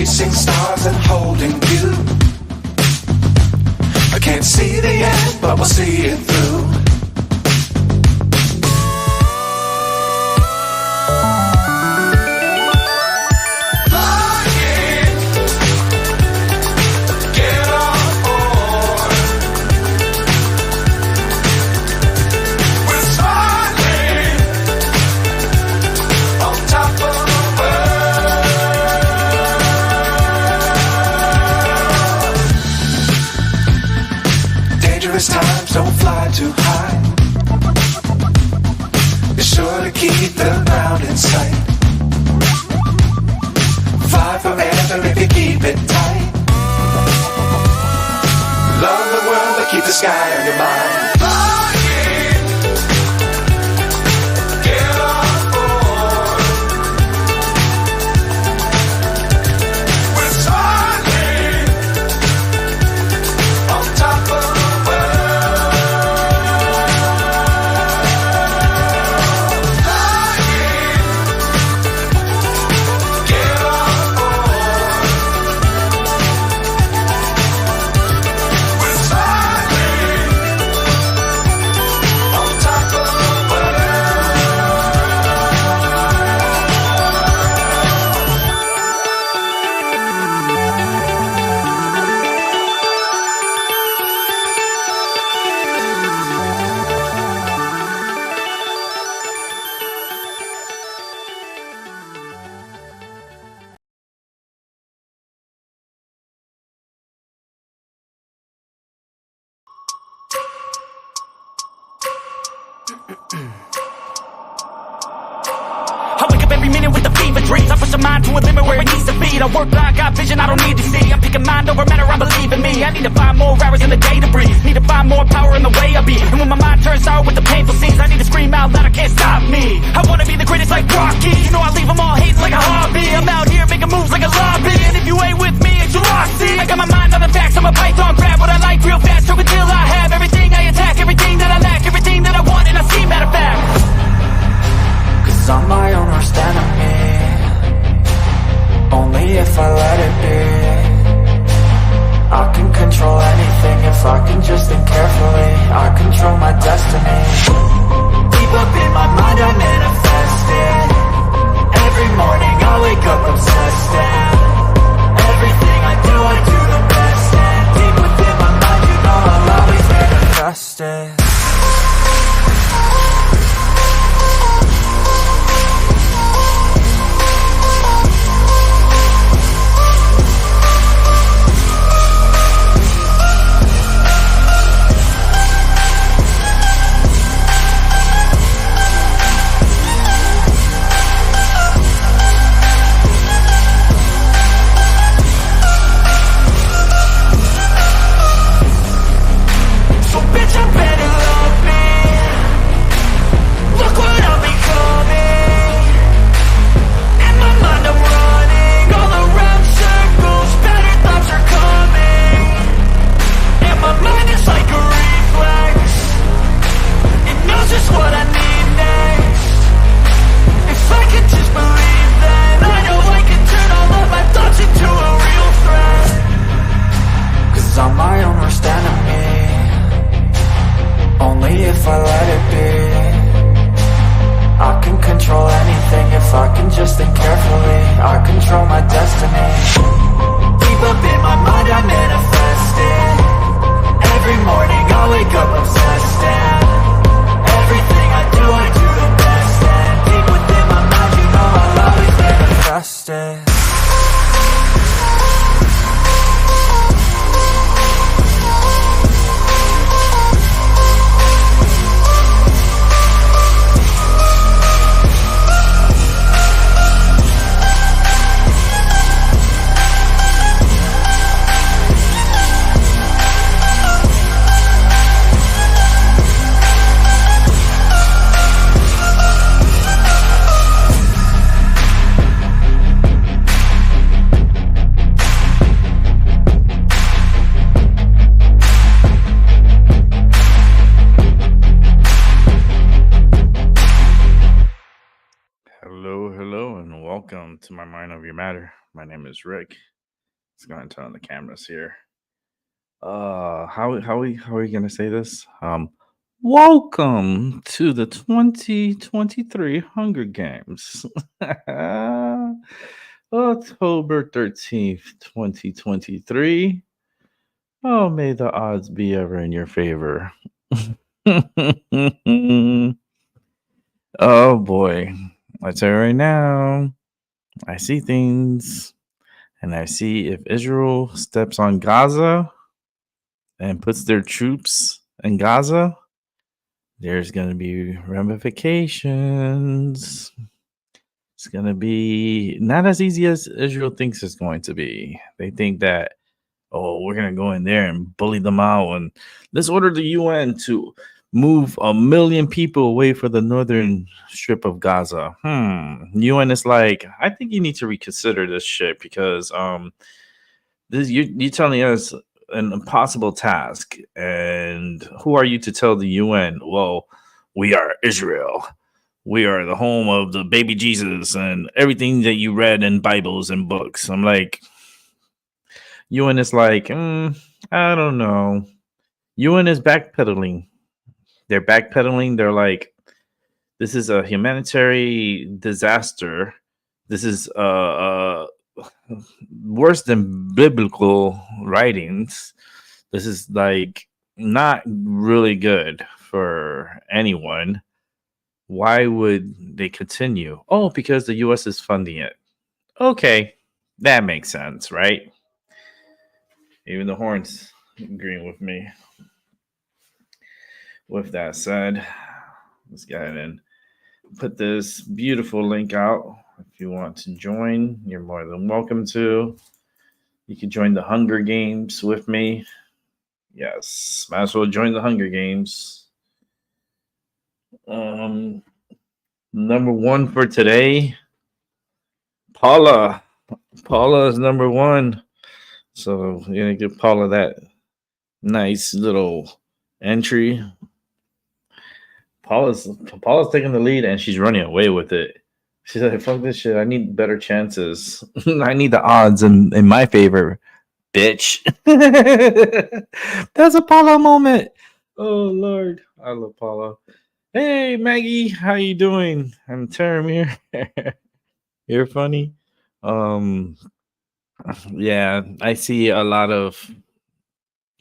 chasing stars and holding you. I can't see the end, but we'll see it through. Times don't fly too high. Be sure to keep the ground in sight. Fly forever if you keep it tight. Love the world but keep the sky on your mind. I wake up every minute with the fever dreams. I push my mind to a limit where it needs to be. I work blind, got vision I don't need to see. I'm picking mind over matter, I believe in me. I need to find more hours in the day to breathe. Need to find more power in the way I be. And when my mind turns sour with the painful scenes, I need to scream out loud, I can't stop me. I wanna be the greatest like Rocky. You know I leave them all hating like a hobby. I'm out here making moves like a lobby. And if you ain't with me, it's your loss. See, I got my mind on the facts, I'm a python, grab what I like real fast. Choke until I have everything I attack, everything that I lack, everything that I want, and I see matter of fact. Cause I'm my own worst enemy. Only if I let it be. I can control anything if I can just think carefully. I control my destiny. Deep up in my mind I manifest it. Every morning I wake up obsessed, and everything I do the best. And deep within my mind you know I'll always manifest it. If I let it be, I can control anything if I can just think carefully. I control my destiny. Deep up in my mind I manifest it. Every morning I wake up obsessed, and everything I do the best. And deep within my mind you know I'll always manifest it. Hello, and welcome to My Mind Over Your Matter. My name is Rick, Let's go and turn on the cameras here. How are we gonna say this? Welcome to the 2023 Hunger Games. October 13th, 2023. Oh, may the odds be ever in your favor. Oh boy. I tell you right now, I see things, and I see if Israel steps on Gaza and puts their troops in Gaza, there's going to be ramifications. It's going to be not as easy as Israel thinks it's going to be. They think that, oh, we're going to go in there and bully them out, and let's order the UN to move 1 million people away from the northern strip of Gaza. UN is like, I think you need to reconsider this shit, because this you're telling us an impossible task, and who are you to tell the UN, well, we are Israel, we are the home of the baby Jesus and everything that you read in Bibles and books. I'm like, UN is like, I don't know. UN is backpedaling. They're backpedaling. They're like, this is a humanitarian disaster. This is worse than biblical writings. This is like not really good for anyone. Why would they continue? Oh, because the US is funding it. Okay, that makes sense, right? Even the horns agreeing with me. With that said, let's go ahead and put this beautiful link out. If you want to join, you're more than welcome to. You can join the Hunger Games with me. Yes, might as well join the Hunger Games. Number one for today, Paula. Paula is number one. So you're gonna give Paula that nice little entry. Paula's taking the lead, and she's running away with it. She's like, fuck this shit. I need better chances. I need the odds in my favor, bitch. That's a Paula moment. Oh, Lord. I love Paula. Hey, Maggie. How you doing? I'm Terem here. You're funny. Yeah, I see a lot of,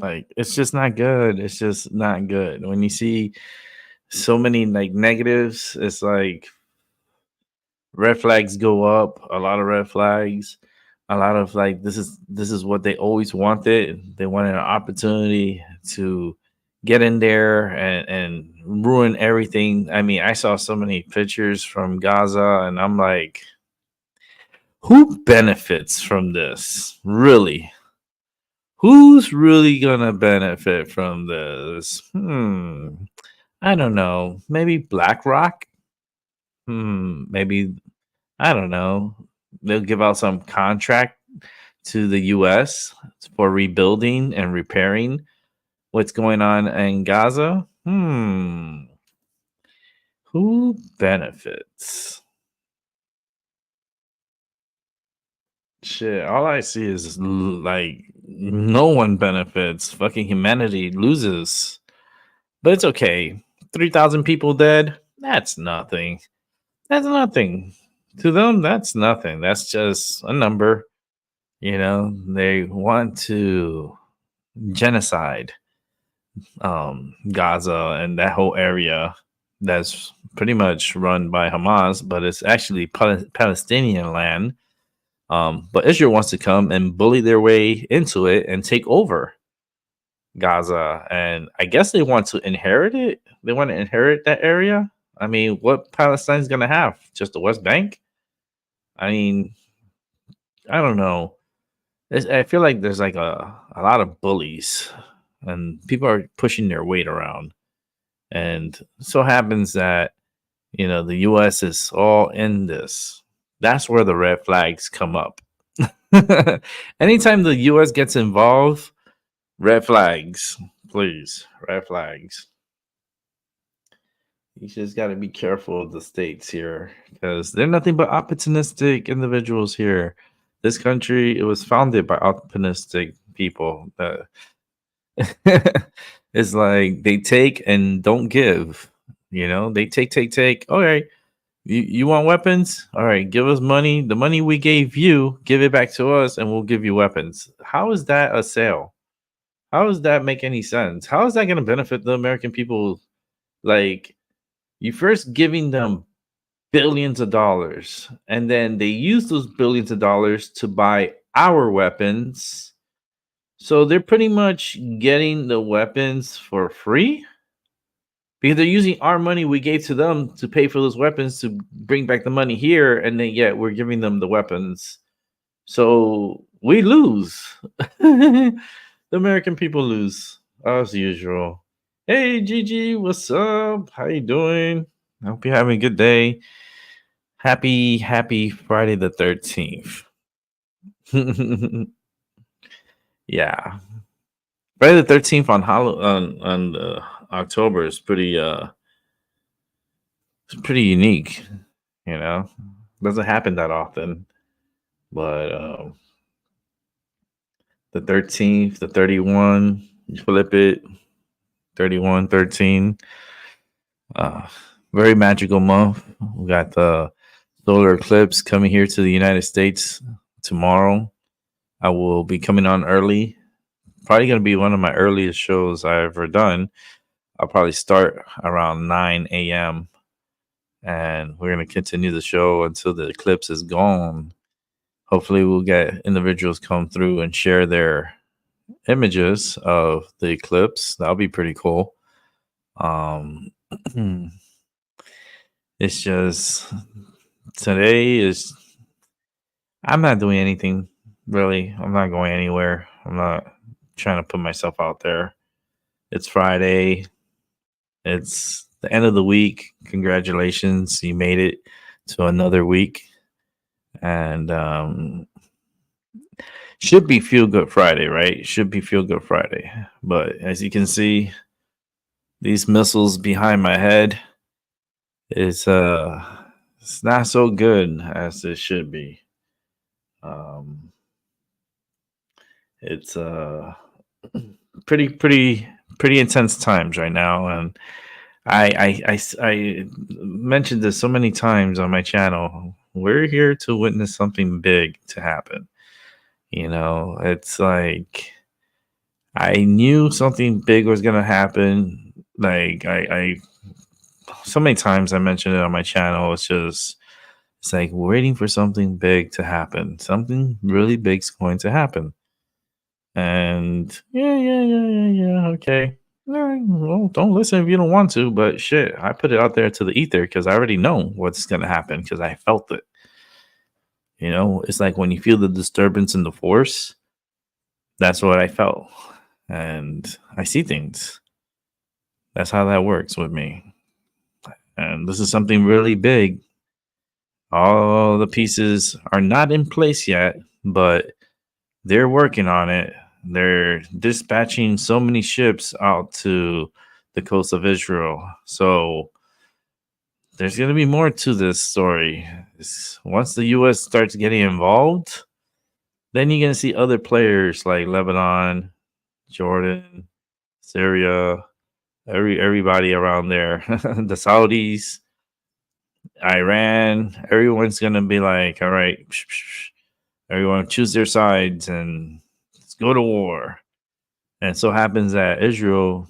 like, it's just not good. It's just not good. When you see so many, like, negatives, it's like red flags go up, a lot of red flags, a lot of, like, this is what they always wanted. They wanted an opportunity to get in there and ruin everything. I mean, I saw so many pictures from Gaza, and I'm like, who benefits from this? Really? Who's really gonna benefit from this? I don't know. Maybe BlackRock? Maybe, I don't know. They'll give out some contract to the US for rebuilding and repairing what's going on in Gaza. Who benefits? Shit, all I see is like no one benefits. Fucking humanity loses. But it's okay. 3,000 people dead. That's nothing. That's nothing. To them, that's nothing. That's just a number. You know, they want to genocide Gaza and that whole area that's pretty much run by Hamas, but it's actually Palestinian land. But Israel wants to come and bully their way into it and take over Gaza. And I guess they want to inherit it. They want to inherit that area. I mean, what Palestine's going to have? Just the West Bank? I mean, I don't know. I feel like there's like a lot of bullies, and people are pushing their weight around. And it so happens that, you know, the U.S. is all in this. That's where the red flags come up. Anytime the U.S. gets involved, red flags, please, red flags. You just got to be careful of the states here, because they're nothing but opportunistic individuals here This country, it was founded by optimistic people that it's like they take and don't give. They take. All right, you want weapons? All right, give us money. The money we gave you, give it back to us, and we'll give you weapons. How is that a sale? How does that make any sense? How is that going to benefit the American people? Like, you first giving them billions of dollars, and then they use those billions of dollars to buy our weapons. So they're pretty much getting the weapons for free because they're using our money we gave to them to pay for those weapons to bring back the money here, and then yet we're giving them the weapons. So we lose. The American people lose as usual. Hey Gigi, what's up? How you doing? I hope you're having a good day. Happy Friday the 13th. Yeah. Friday the 13th on October is pretty it's pretty unique, Doesn't happen that often. But the 13th, the 31, you flip it, 31, 13. Very magical month. We got the solar eclipse coming here to the United States tomorrow. I will be coming on early. Probably going to be one of my earliest shows I've ever done. I'll probably start around 9 a.m. and we're going to continue the show until the eclipse is gone. Hopefully we'll get individuals come through and share their images of the eclipse. That'll be pretty cool. It's just today I'm not doing anything really. I'm not going anywhere. I'm not trying to put myself out there. It's Friday. It's the end of the week. Congratulations. You made it to another week. And should be Feel Good Friday, right? Should be Feel Good Friday. But as you can see, these missiles behind my head is it's not so good as it should be. It's pretty intense times right now, and I mentioned this so many times on my channel. We're here to witness something big to happen. It's like I knew something big was gonna happen. Like I so many times I mentioned it on my channel. It's like waiting for something big to happen. Something really big's going to happen. And yeah. Okay. All right, well, don't listen if you don't want to, but shit, I put it out there to the ether because I already know what's gonna happen because I felt it. It's like when you feel the disturbance in the force, that's what I felt. And I see things. That's how that works with me. And this is something really big. All the pieces are not in place yet, but they're working on it. They're dispatching so many ships out to the coast of Israel. So there's going to be more to this story. Once the U.S. starts getting involved, then you're going to see other players like Lebanon, Jordan, Syria, everybody around there, the Saudis, Iran. Everyone's going to be like, all right, everyone choose their sides and let's go to war. And so happens that Israel,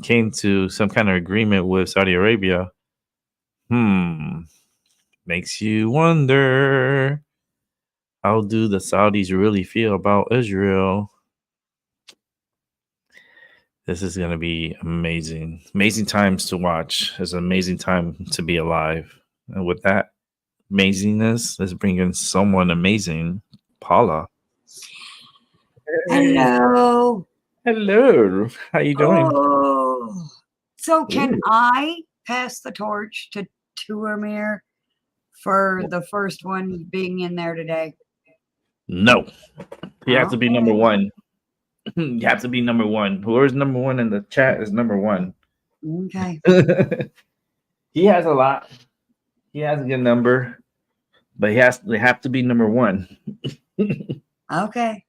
came to some kind of agreement with Saudi Arabia. Makes you wonder, how do the Saudis really feel about Israel? This is going to be amazing. Amazing times to watch. It's an amazing time to be alive. And with that amazingness, let's bring in someone amazing. Paula. Hello. Hello. How you doing? Oh. So can Ooh. I pass the torch to Amir for the first one being in there today? No. You have to be number one. You have to be number one. Whoever's number one in the chat is number one. Okay. He has a lot. He has a good number. but they have to be number one. Okay.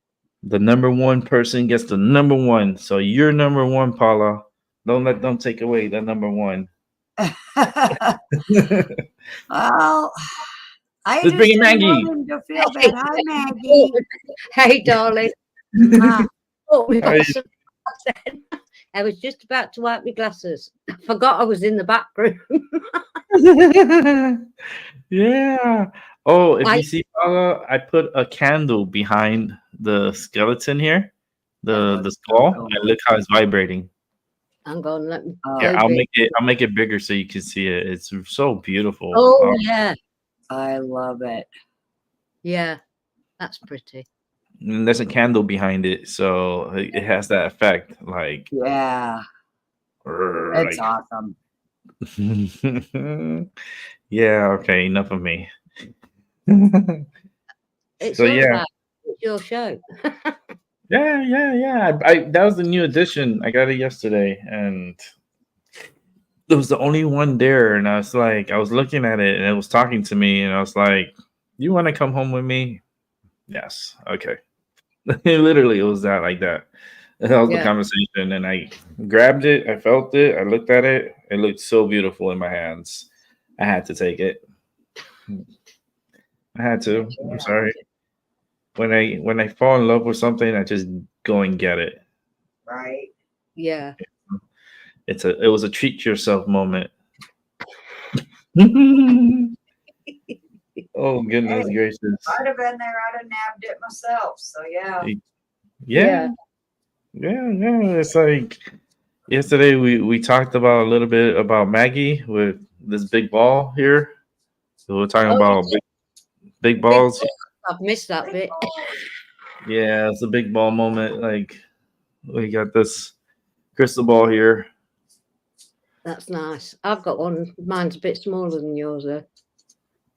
The number one person gets the number one. So you're number one, Paula. Don't let them take away the number one. Well, I Let's just bring in didn't Maggie. want him to feel bad. Hi, Maggie. Hey, darling. Mwah. Oh, we got Hey. some then. I was just about to wipe my glasses. I forgot I was in the back room. Yeah. Oh, if I- you see Paula, I put a candle behind the skeleton here, the skull, and look how it's vibrating. Hang on, let me. Oh, Yeah, go big. I'll make it bigger so you can see it. It's so beautiful. Oh, yeah. I love it. Yeah. That's pretty. And there's a candle behind it, so it has that effect. Like, Yeah, it's awesome. yeah. Okay, enough of me. It's So, all yeah. right. It's your show. Yeah. I that was the new edition. I got it yesterday, and it was the only one there. And I was looking at it, and it was talking to me, and I was like, "You want to come home with me?" Yes. Okay. Literally, it was that like that. That was the Yeah. conversation, and I grabbed it. I felt it. I looked at it. It looked so beautiful in my hands. I had to take it. I had to. I'm sorry. When I fall in love with something, I just go and get it. Right. Yeah. It was a treat yourself moment. Oh goodness Hey. gracious. I'd have been there. I'd have nabbed it myself. So yeah. Yeah. It's like yesterday we talked about a little bit about Maggie with this big ball here. So we're talking Oh, about big balls. I've missed that bit. Yeah, it's a big ball moment. Like we got this crystal ball here. That's nice. I've got one. Mine's a bit smaller than yours, though.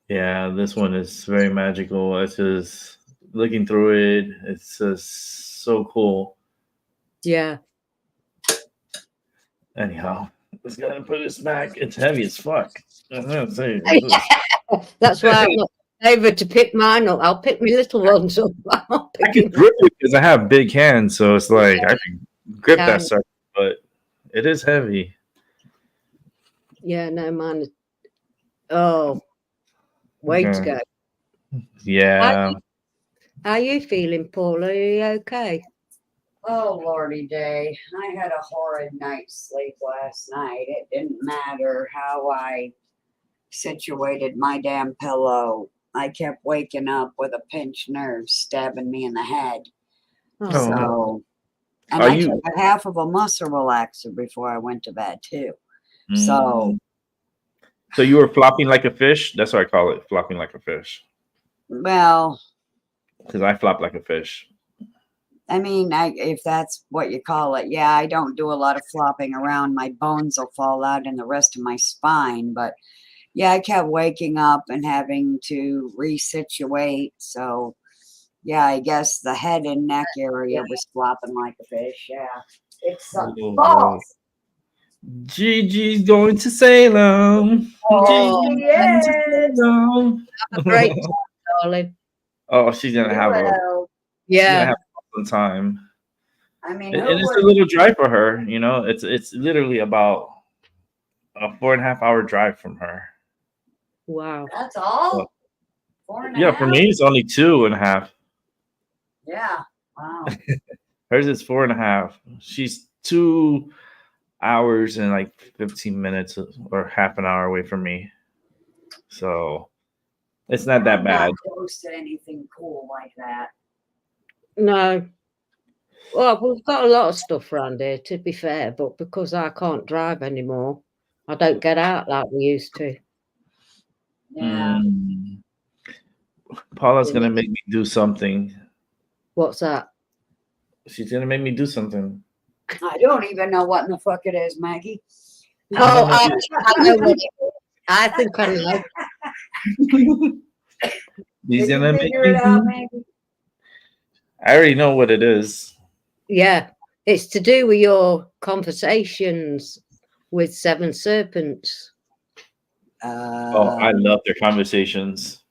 Yeah, this one is very magical. It's just looking through it. It's just so cool. Yeah. Anyhow, let's go and put this back. It's heavy as fuck. I'm gonna say, That's why I'm not able to pick mine up. I'll pick my little ones up. I'm not I picking can grip it because I have big hands, so it's like I can grip that Can. sucker, but it is heavy. Yeah, no, mine is. Oh, way to Okay. go. Yeah. How are you feeling, Paul? Are you okay? Oh lordy day. I had a horrid night's sleep last night. It didn't matter how I situated my damn pillow. I kept waking up with a pinched nerve stabbing me in the head. Oh, Oh. So, and Are I you- took a half of a muscle relaxer before I went to bed too. So, Mm. So you were flopping like a fish? That's what I call it, flopping like a fish. well, Because I flop like a fish. I mean, if that's what you call it, yeah, I don't do a lot of flopping around. My bones will fall out in the rest of my spine. But yeah, I kept waking up and having to resituate. So yeah, I guess the head and neck area was flopping like a fish. Yeah, it's Oh, balls. Gigi's going to Salem. Oh, Gigi's yes. going to Salem. have a great time, darling. Oh, she's gonna have a Well, Yeah. awesome time. I mean, And who it's a would- little drive for her, you know. It's literally about a 4.5 hour drive from her. Wow. that's all. 4.5? Yeah, for me it's only 2.5. Yeah. Wow. Hers is 4.5. She's 2 hours and like 15 minutes or half an hour away from me. So it's not that I'm bad. close to anything cool like that. No. Well, we've got a lot of stuff around here, to be fair, but because I can't drive anymore, I don't get out like we used to. Yeah. Mm. Paula's gonna make me do something. What's that? She's gonna make me do something. I don't even know what in the fuck it is, Maggie. Oh, I know what it is. I think I know. He's Did you gonna make figure me it out, do- Maggie? I already know what it is. Yeah, it's to do with your conversations with Seven Serpents. Oh, I love their conversations.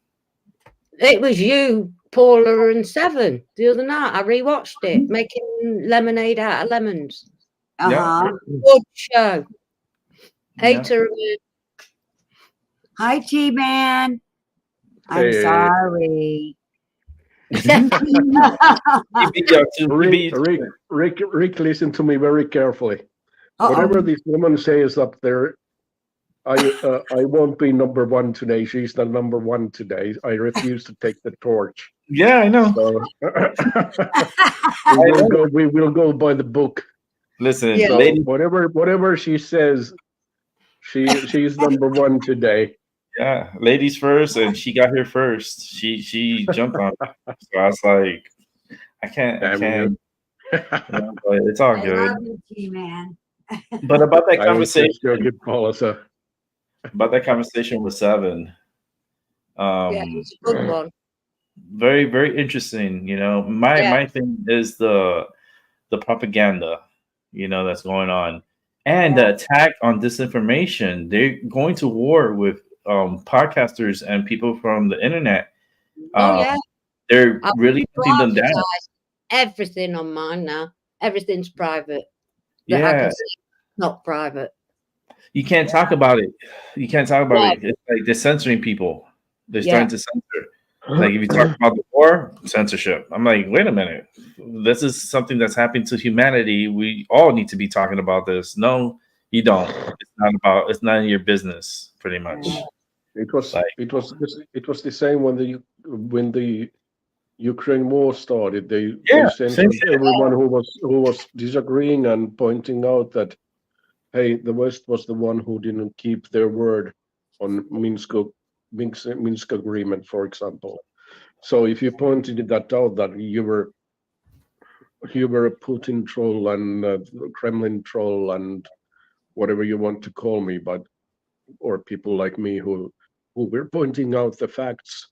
It was you, Paula, and Seven the other night. I rewatched it, making lemonade out of lemons. Uh-huh. Good show. Hater of it. Hi, T-Man. I'm Hey. sorry. Rick, listen to me very carefully. Uh-oh. Whatever this woman says up there, I won't be number one today. She's the number one today. I refuse to take the torch. Yeah, I know. So we will go by the book. Listen, Yeah. So lady. whatever she says, she's number one today. Yeah, ladies first, and she got here first. She jumped on it. So I was like, I can't. You know, but it's all I good. love you, T-Man. But about that I was conversation, just joking, Paula. So with Seven, Yeah, it's a good one. very very interesting. You know, my thing is the propaganda, you know, that's going on, and the attack on disinformation. They're going to war with podcasters and people from the internet. Yeah. They're I'll really putting them down. Privatise everything on mine now. Everything's private. That I Yeah, can see, not private. you can't talk about it. You can't talk about it. It's like they're censoring people. They're starting to censor. Like if you talk about the war, censorship. I'm like, wait a minute. This is something that's happening to humanity. We all need to be talking about this. No, you don't. It's none of your business, pretty much. it was Like- it was the same when the Ukraine war started. They censored same shit. everyone who was disagreeing and pointing out that, hey, the West was the one who didn't keep their word on Minsk agreement, for example. So if you pointed that out, that you were a Putin troll and Kremlin troll and whatever you want to call me, or people like me who were pointing out the facts.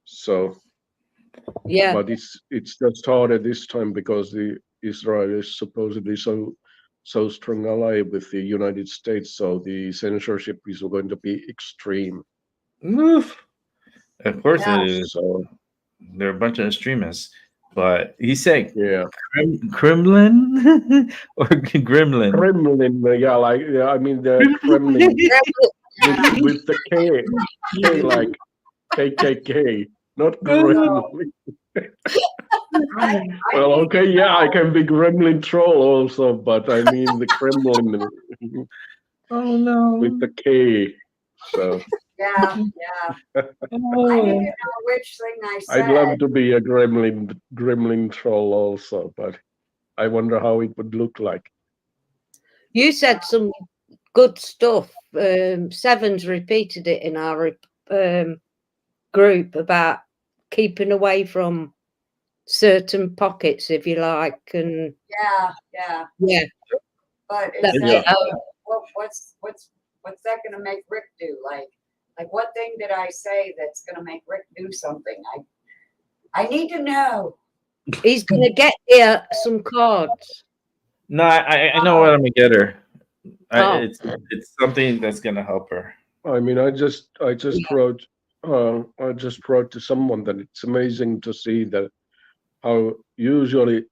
So, Yeah. but it's just harder this time because the Israel is supposedly so strong ally with the United States. So the censorship is going to be extreme. Oof. Of course Yeah. it is. So They're a bunch of extremists. But he said yeah, Kremlin or Gremlin. Kremlin. I mean the Kremlin with the K like KKK, not Kremlin. Well, okay, yeah, I can be Gremlin troll also, but I mean the Kremlin Oh no. with the K. So Yeah. I didn't know which thing I said. I'd love to be a Gremlin troll also, but I wonder how it would look like. You said some good stuff. Seven's repeated it in our group about keeping away from certain pockets, if you like, and Yeah. But That- is Yeah. that, what's that going to make Rick do? Like what thing did I say that's going to make Rick do something? I need to know. he's going to get here some cards. No, I know what I'm gonna get her. Oh. It's something that's gonna help her. I mean, I just wrote to someone that it's amazing to see that how usually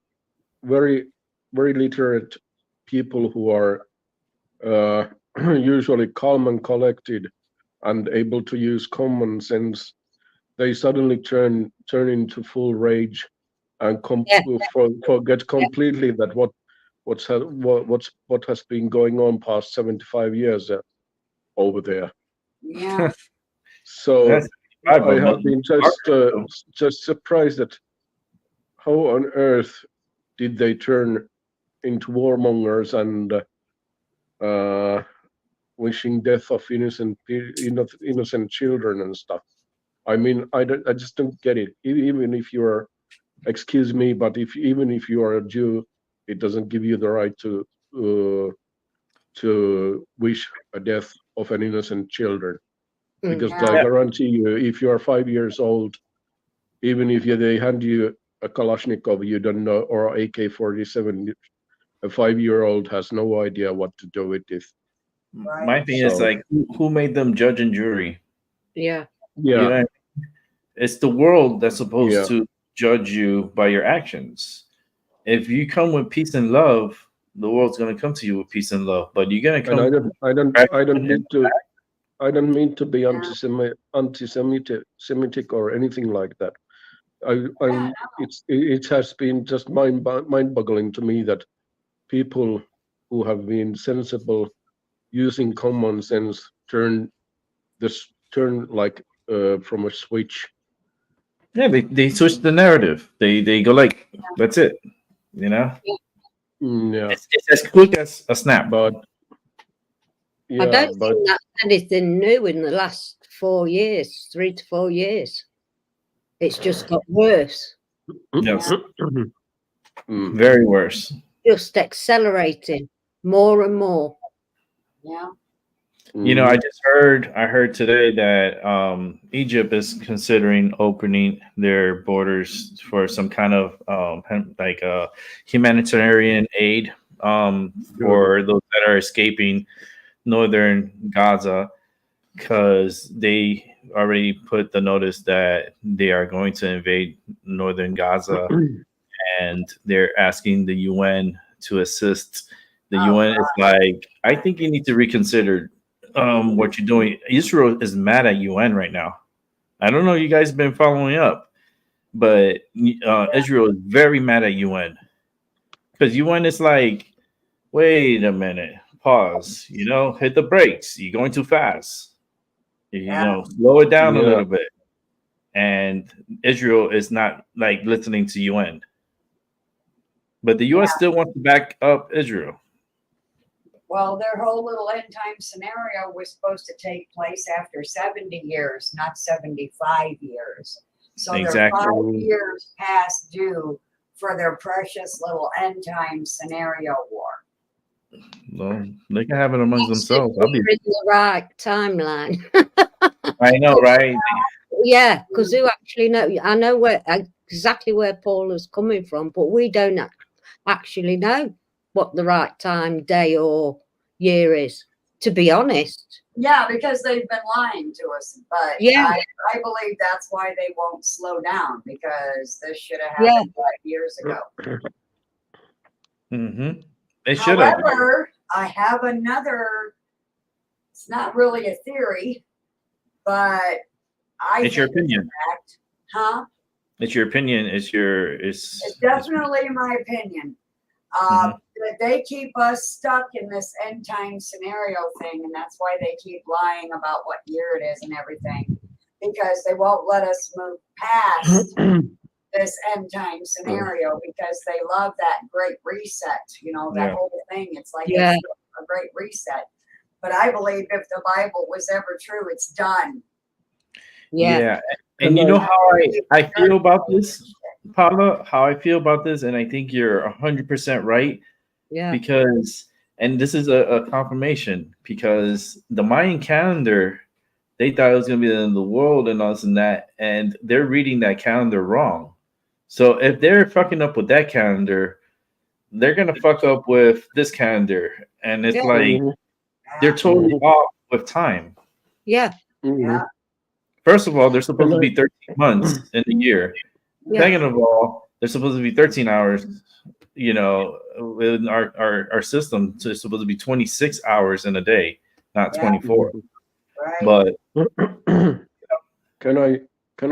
very very literate people who are usually calm and collected and able to use common sense, they suddenly turn into full rage and forget completely that what has been going on past 75 years over there. Yeah. So That's I have been just surprised at how on earth did they turn into warmongers and wishing death of innocent children and stuff. I mean, I just don't get it. Even if you are, excuse me, but even if you are a Jew, it doesn't give you the right to wish a death of an innocent children. Because I guarantee you, if you are 5 years old, even if they hand you a Kalashnikov, you don't know, or AK-47, a 5-year-old has no idea what to do with it. Right. My thing is So- like, who made them judge and jury? Yeah. Yeah, You know, It's the world that's supposed Yeah. to judge you by your actions. If you come with peace and love, the world's gonna come to you with peace and love. But you're gonna And I come. don't mean to be anti-Semitic or anything like that. It has been just mind-boggling to me that people who have been sensible, using common sense, turn like from a switch. Yeah, they switch the narrative. They go like, that's it. You know, Yeah, it's as quick as a snap. but I don't think that's anything new in the last 4 years, 3 to 4 years. It's just got worse, Yes, Mm. very worse. just accelerating more and more. Yeah. You know, I heard today that Egypt is considering opening their borders for some kind of like humanitarian aid for those that are escaping northern Gaza, because they already put the notice that they are going to invade northern Gaza, and they're asking the UN to assist. The UN is like, I think you need to reconsider what you're doing. Israel is mad at UN right now. I don't know if you guys been following up, but Israel is very mad at UN, because UN is like, wait a minute, pause, hit the brakes. You're going too fast. Slow it down a little bit. And Israel is not like listening to UN, but the US still wants to back up Israel. Well, their whole little end time scenario was supposed to take place after 70 years, not 75 years. So Exactly. they're 5 years past due for their precious little end time scenario war. Well, they can have it amongst themselves. We're in the right timeline. I know, right? Yeah, because who actually know? I know exactly where Paul is coming from, but we don't actually know what the right time, day, or year is, to be honest. Yeah, because they've been lying to us. But Yeah. I believe that's why they won't slow down, because this should have happened 5 years ago. Mm-hmm. It should have. However, I have another, it's not really a theory, but It's your think opinion. a fact. Huh? It's your opinion. It's It's definitely my opinion. That they keep us stuck in this end time scenario thing, and that's why they keep lying about what year it is and everything, because they won't let us move past this end time scenario, because they love that great reset, that whole thing. It's like it's a great reset. But I believe if the Bible was ever true, it's done. Yeah. And you know how I feel about this, Paula, how I feel about this, and I think you're 100% right. Yeah. Because, and this is a confirmation, because the Mayan calendar, they thought it was going to be the end of the world and all this and that, and they're reading that calendar wrong. So if they're fucking up with that calendar, they're going to fuck up with this calendar. And it's like, they're totally off with time. Yeah. Yeah. First of all, there's supposed to be 13 months in the year. Yeah. Second of all, there's supposed to be 13 hours, in our system. So it's supposed to be 26 hours in a day, not 24. Right. But Can I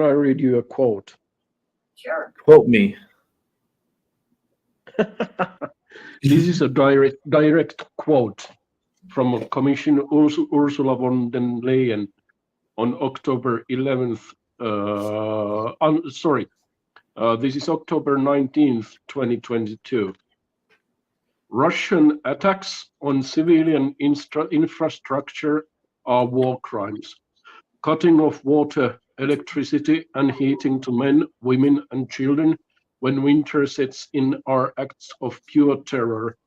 read you a quote? Sure. quote me. This is a direct quote from Commissioner Ursula von der Leyen on October 11th. This is October 19th, 2022. Russian attacks on civilian infrastructure are war crimes. Cutting off water, electricity, and heating to men, women, and children when winter sets in are acts of pure terror.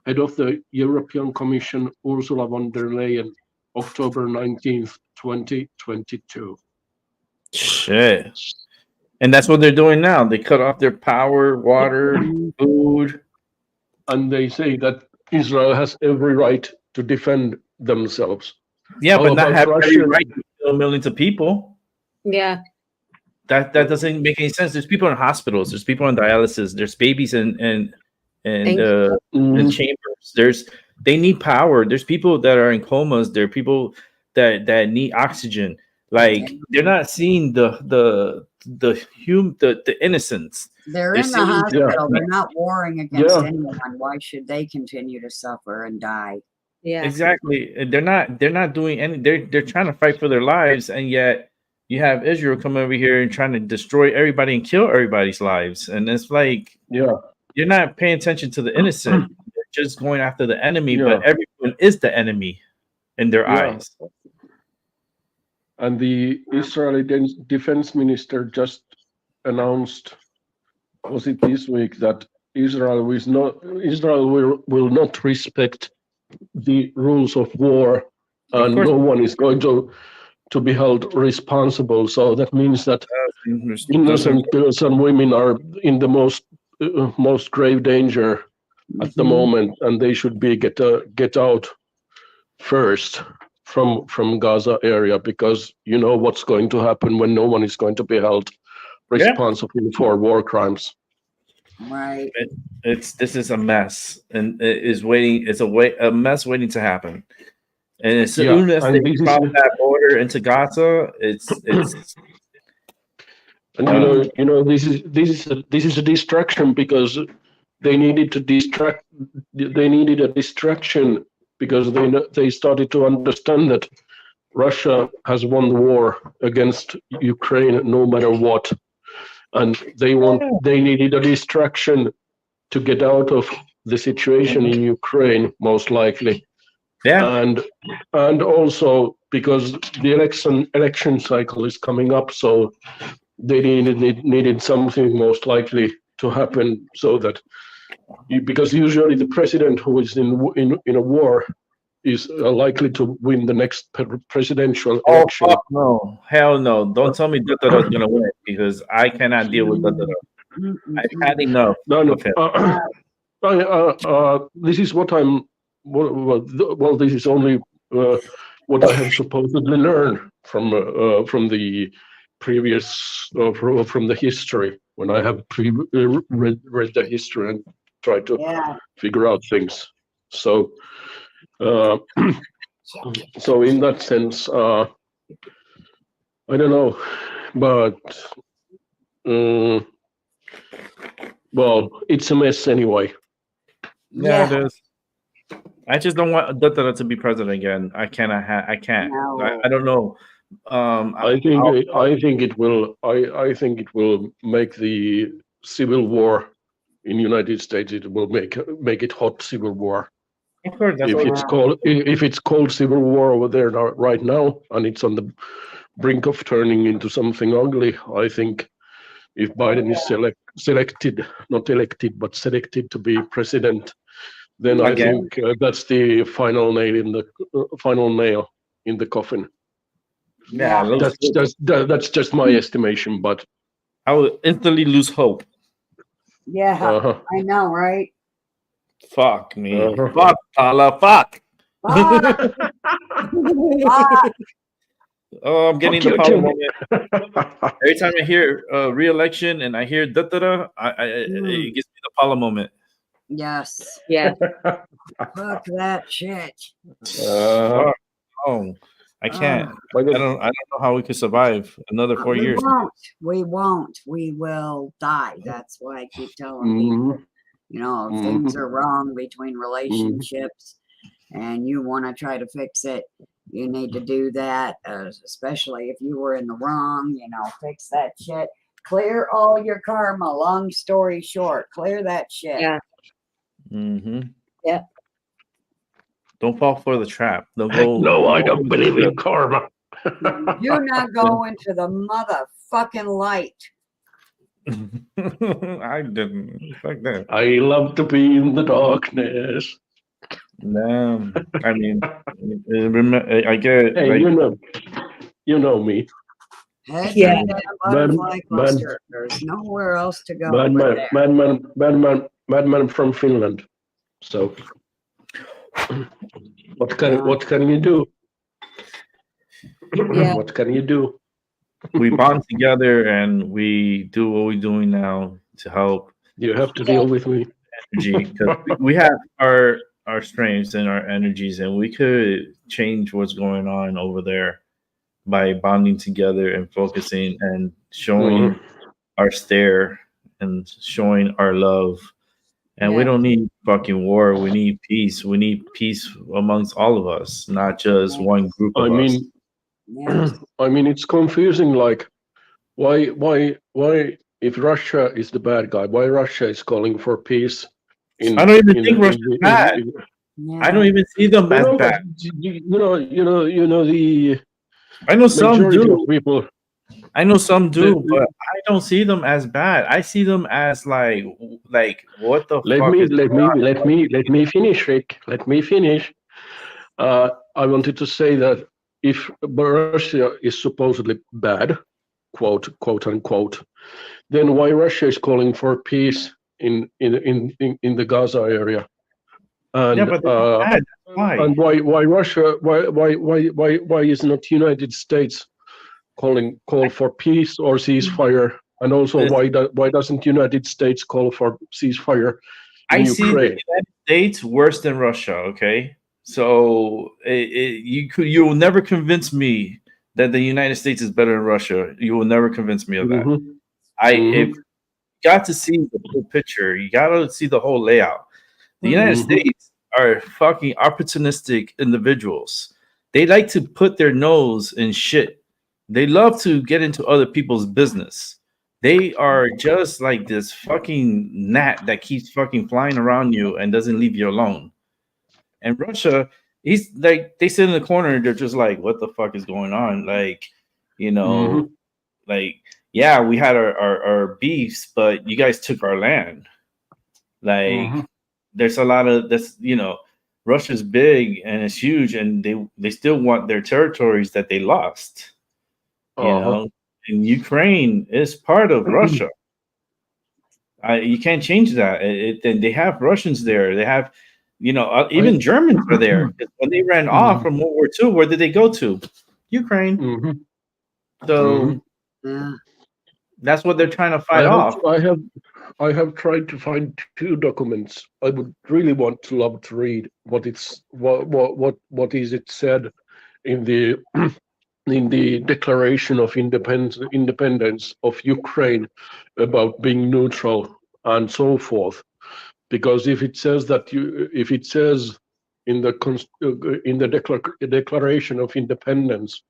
Head of the European Commission, Ursula von der Leyen, October 19th, 2022. Shit. And that's what they're doing now. They cut off their power, water, food. And they say that Israel has every right to defend themselves. Yeah, How but not about have every Russia? right to kill millions of people. Yeah. That doesn't make any sense. There's people in hospitals. There's people on dialysis. There's babies in Mhm. chambers. They need power. There's people that are in comas. There are people that need oxygen. Like they're not seeing the innocence. They're They're in the seeing- hospital. They're not warring against Yeah. anyone. Why should they continue to suffer and die? Yeah. Exactly. And they're not doing any. They're trying to fight for their lives, and yet you have Israel come over here and trying to destroy everybody and kill everybody's lives. And it's like Yeah. you're not paying attention to the innocent. You're just going after the enemy, Yeah. but everyone is the enemy in their Yeah. eyes. And the Israeli defense minister just announced, was it this week, that Israel will not respect the rules of war, and course. no one is going to be held responsible. So that means that innocent girls and women are in the most grave danger at the Mhm. moment, and they should be get out first from Gaza area, because you know what's going to happen when no one is going to be held responsible for war crimes. Right. This is a mess, and it is waiting. It's a mess waiting to happen. And as soon as and they this is- cross that border into Gaza, it's And you know, this is a distraction, because they needed to distract. They needed a distraction because they started to understand that Russia has won the war against Ukraine no matter what, and they needed a distraction to get out of the situation in Ukraine, most likely. yeah. And also because the election cycle is coming up, so they needed something most likely to happen, so that because usually the president who is in a war is likely to win the next presidential Oh election. fuck no! Hell no! Don't tell me Duterte is gonna win, because I cannot deal with Duterte. I've had enough. No, of him. this is what I'm. Well, this is only what I have supposedly learned from the previous from the history, when I have read the history and tried to Yeah. figure out things. So, so in that sense, I don't know, but well, it's a mess anyway. Yeah, Yeah. it is. I just don't want Duterte to be president again. I cannot. I can't. No. I don't know. I think it will. I think it will make the civil war in United States. It will make it hot civil war. Of course, that's If what it's called civil war over there right now, and it's on the brink of turning into something ugly, I think if Biden is selected, not elected, but selected to be president, then I Again. think that's the final nail in the coffin. Yeah, That's just my estimation, but I would instantly lose hope. Yeah. uh, I know, right? Fuck me. Uh-huh. Fuck, Tala. Fuck. Ah! Ah! Oh, I'm getting Fuck the you, power Tim. moment. Every time I hear re-election and I hear Duterte, it gives me the Paula moment. Yes. Yeah. Fuck that shit. Oh, I can't. by I the- don't know how we could survive another 4 years. We won't. We will die. That's why I keep telling people. Mhm. You know, if things are wrong between relationships and you want to try to fix it, you need to do that, especially if you were in the wrong, you know, fix that shit. Clear all your karma. Long story short, clear that shit. Yeah. Mm-hmm. Yeah. Don't fall for the trap. Don't go. No, I don't believe in karma. Do not go into the motherfucking light. I didn't. Fuck that. I love to be in the darkness. No, I mean, I get. Hey, like, you know me. Head Yeah. in that butterfly Man- cluster. There's nowhere else to go. Madman from Finland. So, what can you do? Yeah. What can you do? we bond together and we do what we're doing now to help You have to deal with me. energy because we have our strengths and our energies, and we could change what's going on over there by bonding together and focusing and showing our stare and showing our love. And we Yeah. don't need fucking war. We need peace. We need peace amongst all of us, not just one group I of us. mean, Yeah. I mean, it's confusing. Like, why, if Russia is the bad guy, why Russia is calling for peace? I don't even think Russia's bad. I don't even see them as but bad. you know the I know some majority of do. people. I know some do, The- but I don't see them as bad. I see them as like what the Let fuck me is let me finish, Rick. Let me finish. I wanted to say that if Russia is supposedly bad, quote unquote, then why Russia is calling for peace in the Gaza area? And Yeah, but they're not bad. That's why. and why Russia why is not United States call for peace or ceasefire? And also why doesn't United States call for ceasefire in I see the Ukraine? United States worse than Russia. Okay, so you will never convince me that the United States is better than Russia. You will never convince me of that. Mhm. If you got to see the full picture, you got to see the whole layout. The United States are fucking opportunistic individuals. They like to put their nose in shit. They love to get into other people's business. They are just like this fucking gnat that keeps fucking flying around you and doesn't leave you alone. And Russia, he's like, they sit in the corner and they're just like, what the fuck is going on? Like, you know, like, yeah, we had our beefs, but you guys took our land. Like, there's a lot of this, you know, Russia's big and it's huge, and they still want their territories that they lost. You know, and Ukraine is part of Russia. You can't change that. And they have Russians there. They have, you know, even Germans are there. When they ran off from World War II, where did they go to? Ukraine. So Yeah. that's what they're trying to fight off. I have tried to find two documents. I would really love to read what is it said in the in the Declaration of Independence of Ukraine about being neutral and so forth. Because if it says in the Declaration of Independence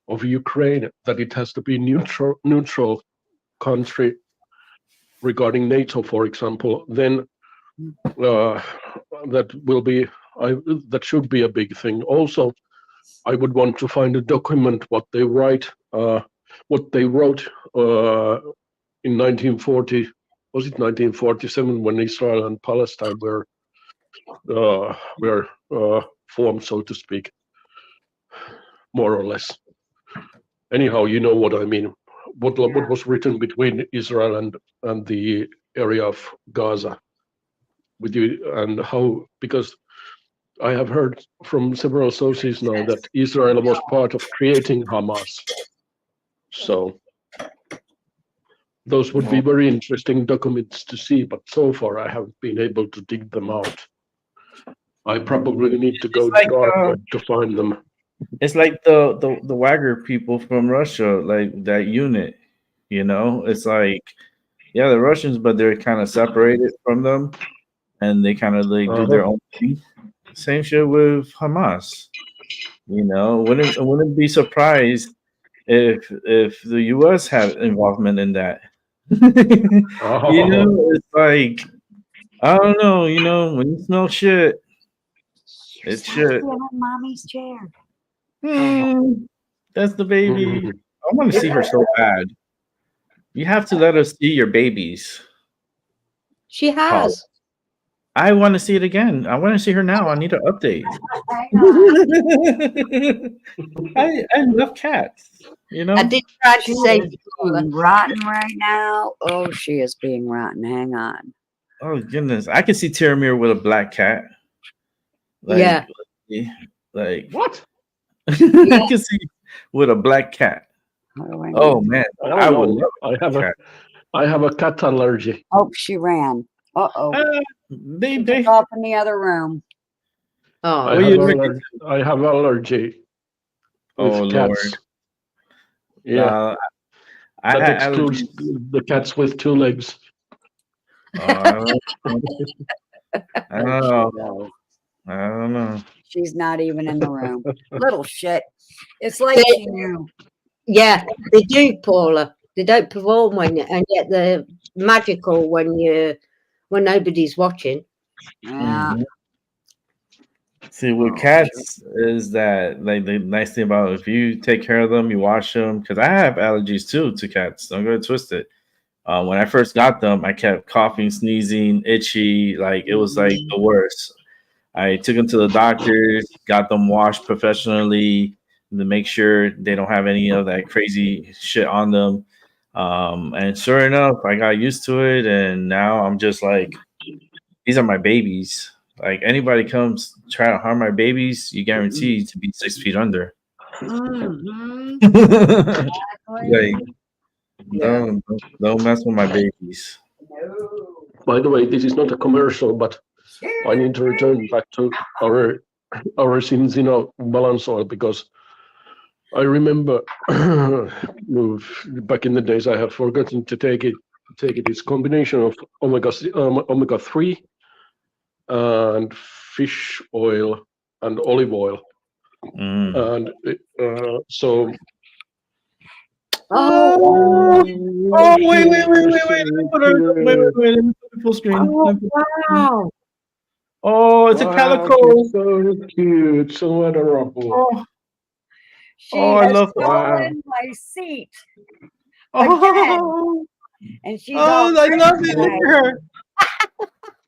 of Ukraine that it has to be neutral country regarding NATO, for example, then that should be a big thing. Also, I would want to find a document what they wrote in 1940. Was it 1947 when Israel and Palestine were formed, so to speak, more or less. Anyhow, you know what I mean. What was written between Israel and the area of Gaza, with you, and how, because I have heard from several sources now that Israel was part of creating Hamas. So those would be very interesting documents to see, but so far I haven't been able to dig them out. I probably need to go to dark web to find them. It's like the Wagner people from Russia, like that unit, you know. It's like, yeah, the Russians, but they're kind of separated from them, and they kind of like do their own thing. Same shit with Hamas. You know, wouldn't be surprised if the U.S. had involvement in that. You know, it's like, I don't know. You know, when you smell shit, it's shit. Mommy's chair. That's the baby. I want to see her so bad. You have to let us see your babies. She has. I want to see it again. I want to see her now. I need an update. I love cats. You know, I did try to say She's being rotten right now. Oh, she is being rotten. Hang on. oh goodness, I can see Tiramir with a black cat. Yeah. like What? I can see with a black cat. How do I Oh know? man, I I don't would know. love cat. I have a cat allergy. Oh, she ran. Uh-oh. They She they. took off in the other room. Oh, Well, you look I have allergy Oh with Lord. cats. Yeah, I that had excludes allergies. the cats with 2 legs. I don't know. I don't know. No, I don't know. she's not even in the room. Little shit. It's like They- she knew. yeah, they do, Paula. They don't perform and yet they're magical when nobody's watching. Yeah. Mhm. See, with Oh, cats is that like the nice thing about if you take care of them, you wash them. Because I have allergies too to cats. Don't get it twisted. When I first got them, I kept coughing, sneezing, itchy. Like it was like the worst. I took them to the doctors, got them washed professionally to make sure they don't have any of that crazy shit on them. And sure enough, I got used to it, and now I'm just like, these are my babies. Like anybody comes try to harm my babies, you guarantee to be 6 feet under. mhm, like, exactly. don't mess with my babies. No. By the way, this is not a commercial, but I need to return back to our Cinzino balance oil because I remember back in the days I have forgotten to take it. It's combination of omega 3 and fish oil and olive oil, and so. Oh, Wait. Let me put it Let me put it full screen. wow. Oh, it's a calico. It's so cute, so adorable. Oh, She I has love that. stolen my seat. Oh, And she's all I love it. Look crazy. at her.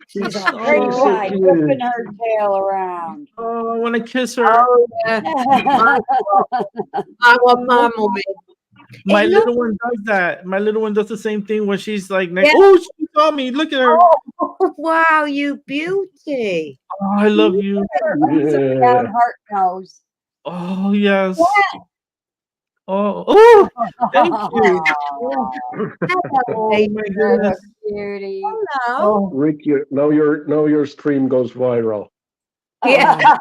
She's It's all crazy, so cute. whipping her tail around. Oh, I want to kiss her. Oh, yeah. I want my mummy. My It little one does that. My little one does the same thing when she's like, next. Yeah. Oh, she saw me. Look at her. Oh, wow, you beauty. Oh, I love you. Upside down heart nose. Oh, yes. Oh, thank you. Oh, my goodness. Cutie. Hello. Rick, now your stream goes viral. Yeah.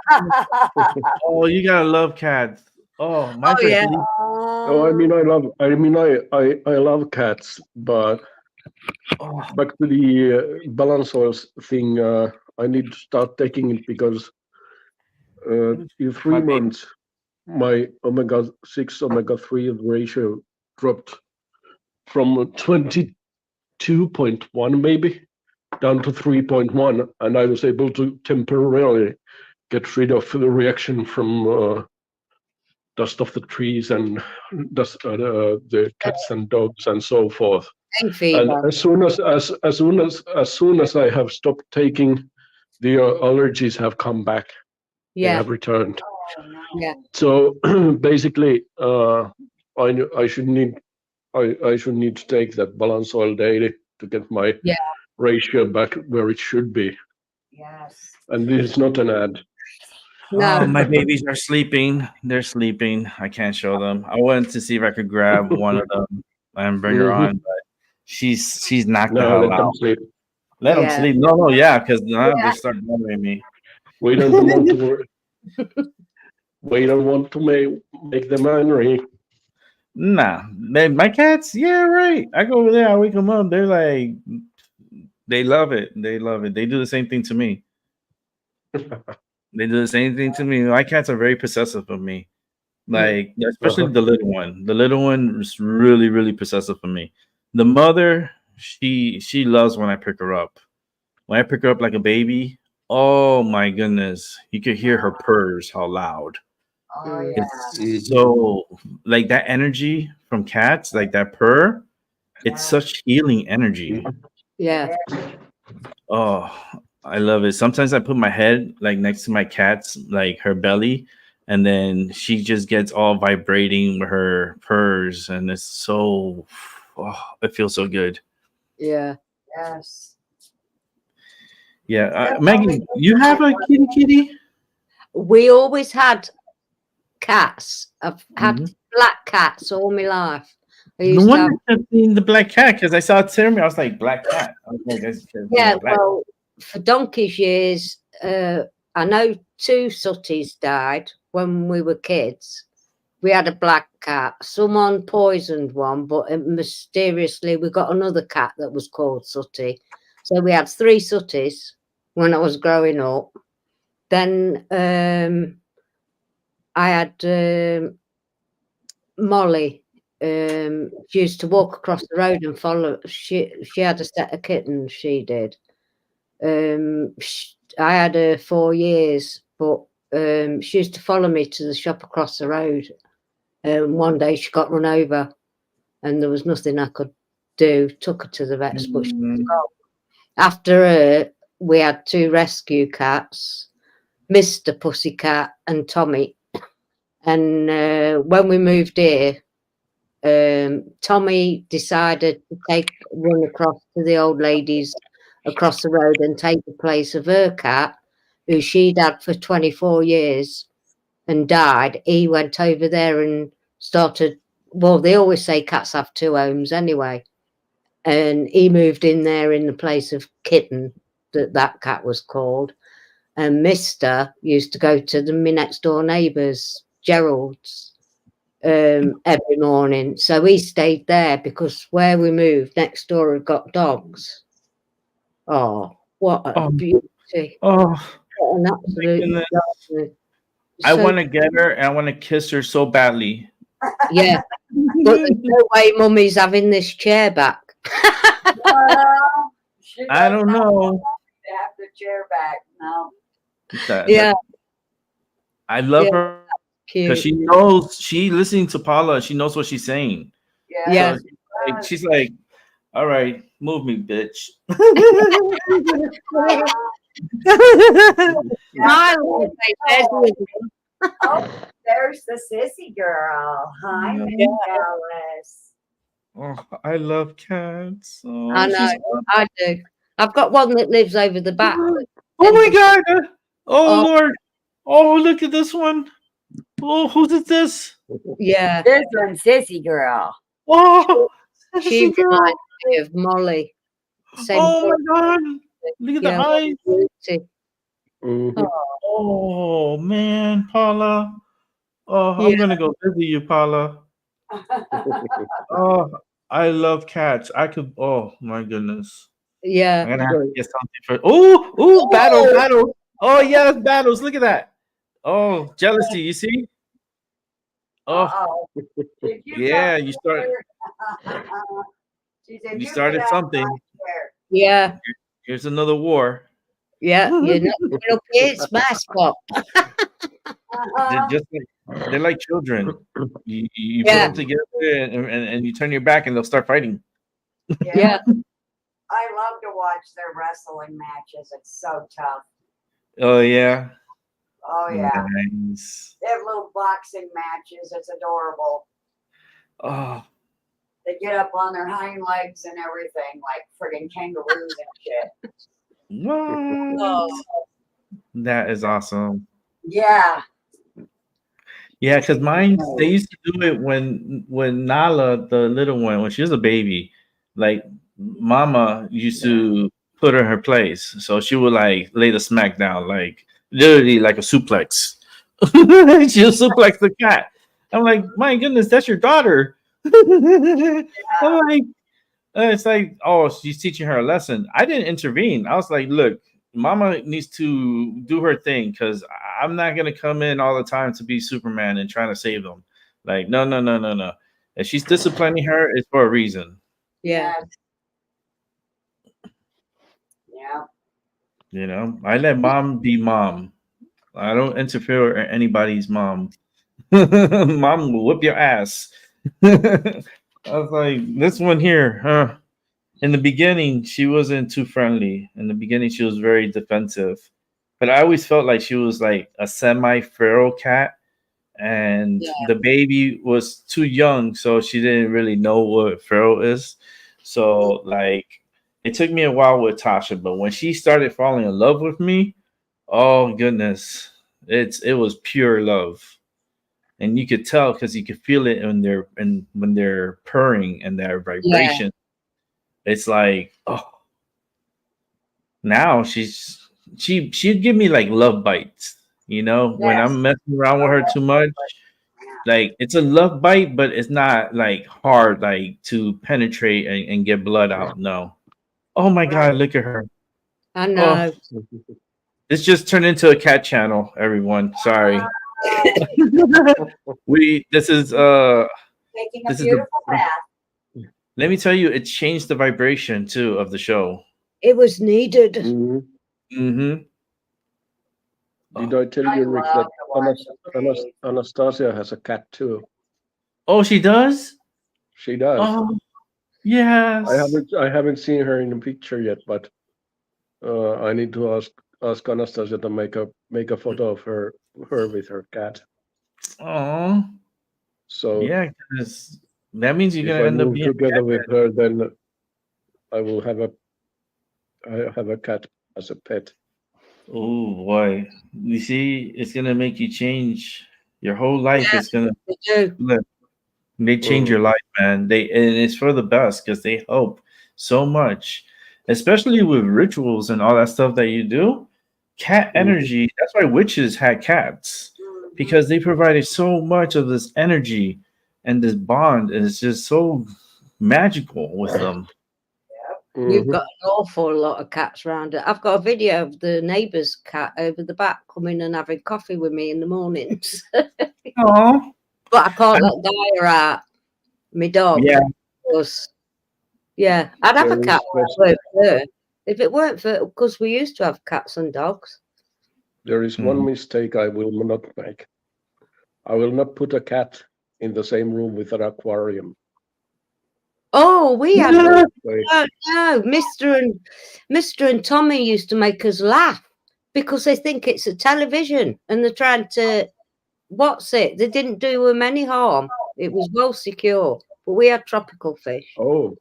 Oh, you gotta love cats. Oh, my Oh, yeah. Oh, I love cats, but Oh, back to the balance oils thing. I need to start taking it because in 3 My baby. months, my omega 6 omega 3 ratio dropped from 22.1 maybe down to 3.1, and I was able to temporarily get rid of the reaction from dust of the trees and dust the cats and dogs and so forth. Thank And fever. as soon as I have stopped taking, the allergies have come back. They Yeah. have returned. Yeah. So basically, I should need to take that balance oil daily to get my ratio back where it should be. Yes. And this is not an ad. No. oh, my babies are sleeping. They're sleeping. I can't show them. I wanted to see if I could grab one of them and bring her on, but she's knocked the No, hell let them out. sleep. Let them Yeah. sleep. No, yeah, because now they start bothering me. We don't want to. We don't want to make them angry. Nah, my cats. Yeah, right. I go over there. I wake them up. They're like, they love it. They love it. They do the same thing to me. They do the same thing to me. My cats are very possessive of me. Like, especially the little one. The little one is really, really possessive of me. The mother, she loves when I pick her up. When I pick her up like a baby, oh my goodness, you could hear her purrs. How loud! Oh, yeah. It's so like that energy from cats, like that purr. It's such healing energy. Yeah. Oh, I love it. Sometimes I put my head like next to my cat's, like her belly, and then she just gets all vibrating with her purrs, and it's so, it feels so good. Yeah. Yes. Yeah, Maggie, you have a kitty? We always had cats. I've had Mhm. black cats all my life. I No used to wonder have, I kept seeing the black cat because I saw it Timmy. I was like, black cat. I was like, yeah, black. well, for donkey's years, I know 2 sooties died when we were kids. We had a black cat. Someone poisoned one, but mysteriously we got another cat that was called Sooty. So we had 3 sooties when I was growing up. Then I had Molly. She used to walk across the road and follow. She had a set of kittens. She did. I had her 4 years, but she used to follow me to the shop across the road. One day she got run over, and there was nothing I could do. Took her to the vets, but she was Mm. gone. After her, we had 2 rescue cats, Mr. Pussycat and Tommy. And when we moved here, Tommy decided to run across to the old ladies across the road and take the place of her cat, who she'd had for 24 years and died. He went over there and started, well, they always say cats have 2 homes anyway. And he moved in there in the place of Kitten, that cat was called. And Mister used to go to my next door neighbours, Gerald's, every morning. So he stayed there because where we moved next door had got dogs. Oh, what a Oh. beauty. Oh, What an absolute goodness. dog. I So- want to get her and I want to kiss her so badly. Yeah. But there's no way mummy's having this chair back. Well, she I does don't not know. want to have the chair back. No. Yeah, I love Yeah. her because cute. she knows she listening to Paula. She knows what she's saying. Yeah. So she's like, all right, move me, bitch. Smile. Oh, there's the sissy girl. Hi, Miss Dallas. Oh, I love cats. Oh, I know, she's- I do. I've got one that lives over the back. Oh my god. Oh, Oh. Lord. Oh, look at this one. Oh, who's is this? Yeah, This one's sissy girl. Oh, she this girl. reminds me of Molly. Same Oh my god. Look at the Yeah. eyes. beauty. Mhm. Oh man, Paula. Oh, I'm Yeah. gonna go visit you, Paula. Oh, I love cats. I could. Oh my goodness. I'm Yeah, gonna have to get something for. Oh, battle. Oh yes, battles. Look at that. Oh, jealousy. You see? Oh, Uh-oh. Did yeah. come You started. She said, You "You started get out something. my chair." yeah, Here's another war. yeah. You're not coming up here, it's my spot. They're just like they're like children. You put Yeah. them together and you turn your back and they'll start fighting. Yeah, I love to watch their wrestling matches. It's so tough. Oh yeah. Oh yeah. Nice. They have little boxing matches. It's adorable. Oh, They get up on their hind legs and everything, like friggin' kangaroos and shit. what? Oh. That is awesome. Yeah. Yeah, because mine they used to do it when Nala, the little one, when she was a baby, like Mama used to put her in her place, so she would like lay the smack down, like literally like a suplex. She'll suplex the cat. I'm like, my goodness, that's your daughter. I'm like, it's like, oh, she's teaching her a lesson. I didn't intervene. I was like, look, Mama needs to do her thing because I'm not gonna come in all the time to be Superman and trying to save them. Like, no. If she's disciplining her, it's for a reason. yeah, Yeah. You know, I let mom be mom. I don't interfere with anybody's mom. Mom will whip your ass. I was like, this one here, huh? In the beginning, she wasn't too friendly. In the beginning, she was very defensive. But I always felt like she was like a semi-feral cat. And Yeah. the baby was too young, so she didn't really know what feral is. So, like, it took me a while with Tasha, but when she started falling in love with me, oh goodness, it was pure love. and you could tell because you could feel it when they're purring and their vibration. It's like, oh, now she'd give me like love bites, when I'm messing around with her too much. Like it's a love bite, but it's not like hard, like to penetrate and get blood out. No. Oh my God, look at her. I know. Oh, this just turned into a cat channel, everyone. Sorry. This is Taking a this is beautiful bath. let me tell you, it changed the vibration too of the show. It was needed. Mhm. Mm-hmm. Did I tell you, Rick, love that to watch the breeze. Anastasia has a cat too? Oh, she does? She does. Oh, yes. I haven't seen her in the picture yet, but I need to ask Anastasia to make a photo of her with her cat. Oh, So yeah, because that means you're if gonna I end up move being together with her, then I will have a cat as a pet. Oh boy. You see, it's gonna make you change your whole life. Yeah. It's gonna They do. flip. They change your life, man. And it's for the best because they help so much, especially with rituals and all that stuff that you do. Cat energy. That's why witches had cats because they provided so much of this energy and this bond, and it's just so magical with them. We've Mhm. got an awful lot of cats around it. I've got a video of the neighbour's cat over the back coming and having coffee with me in the mornings. Oh, But I can't let Dyer out, my dog. yeah. Because, yeah, I'd have a There cat is over there. If it weren't for, because we used to have cats and dogs. There is one mistake I will not make. I will not put a cat in the same room with an aquarium. Oh, we had Yeah. no, Mr. and Tommy used to make us laugh because they think it's a television and they're trying to what's it? They didn't do them any harm. It was well secure. But we had tropical fish. Oh,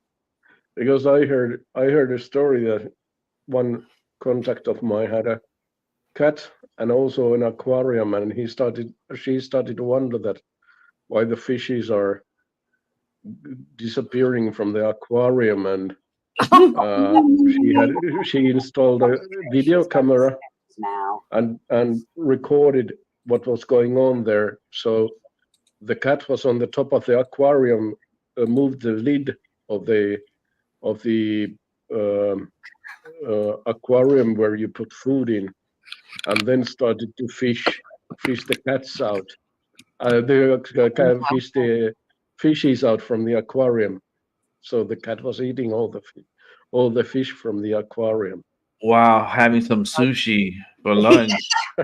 because I heard a story that one contact of mine had a cat and also an aquarium, and she started to wonder that why the fishes are disappearing from the aquarium, and she installed a video camera Now. and recorded what was going on there. So the cat was on the top of the aquarium, moved the lid of the aquarium where you put food in, and then started to fish the cats out. Fish the fishes out from the aquarium. So the cat was eating all the fish from the aquarium. Wow, having some sushi for lunch.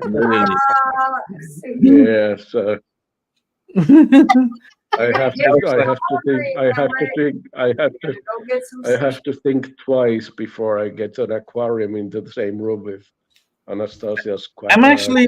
Literally. Yes. I have to think twice before I get an aquarium into the same room with Anastasia's cat. I'm actually,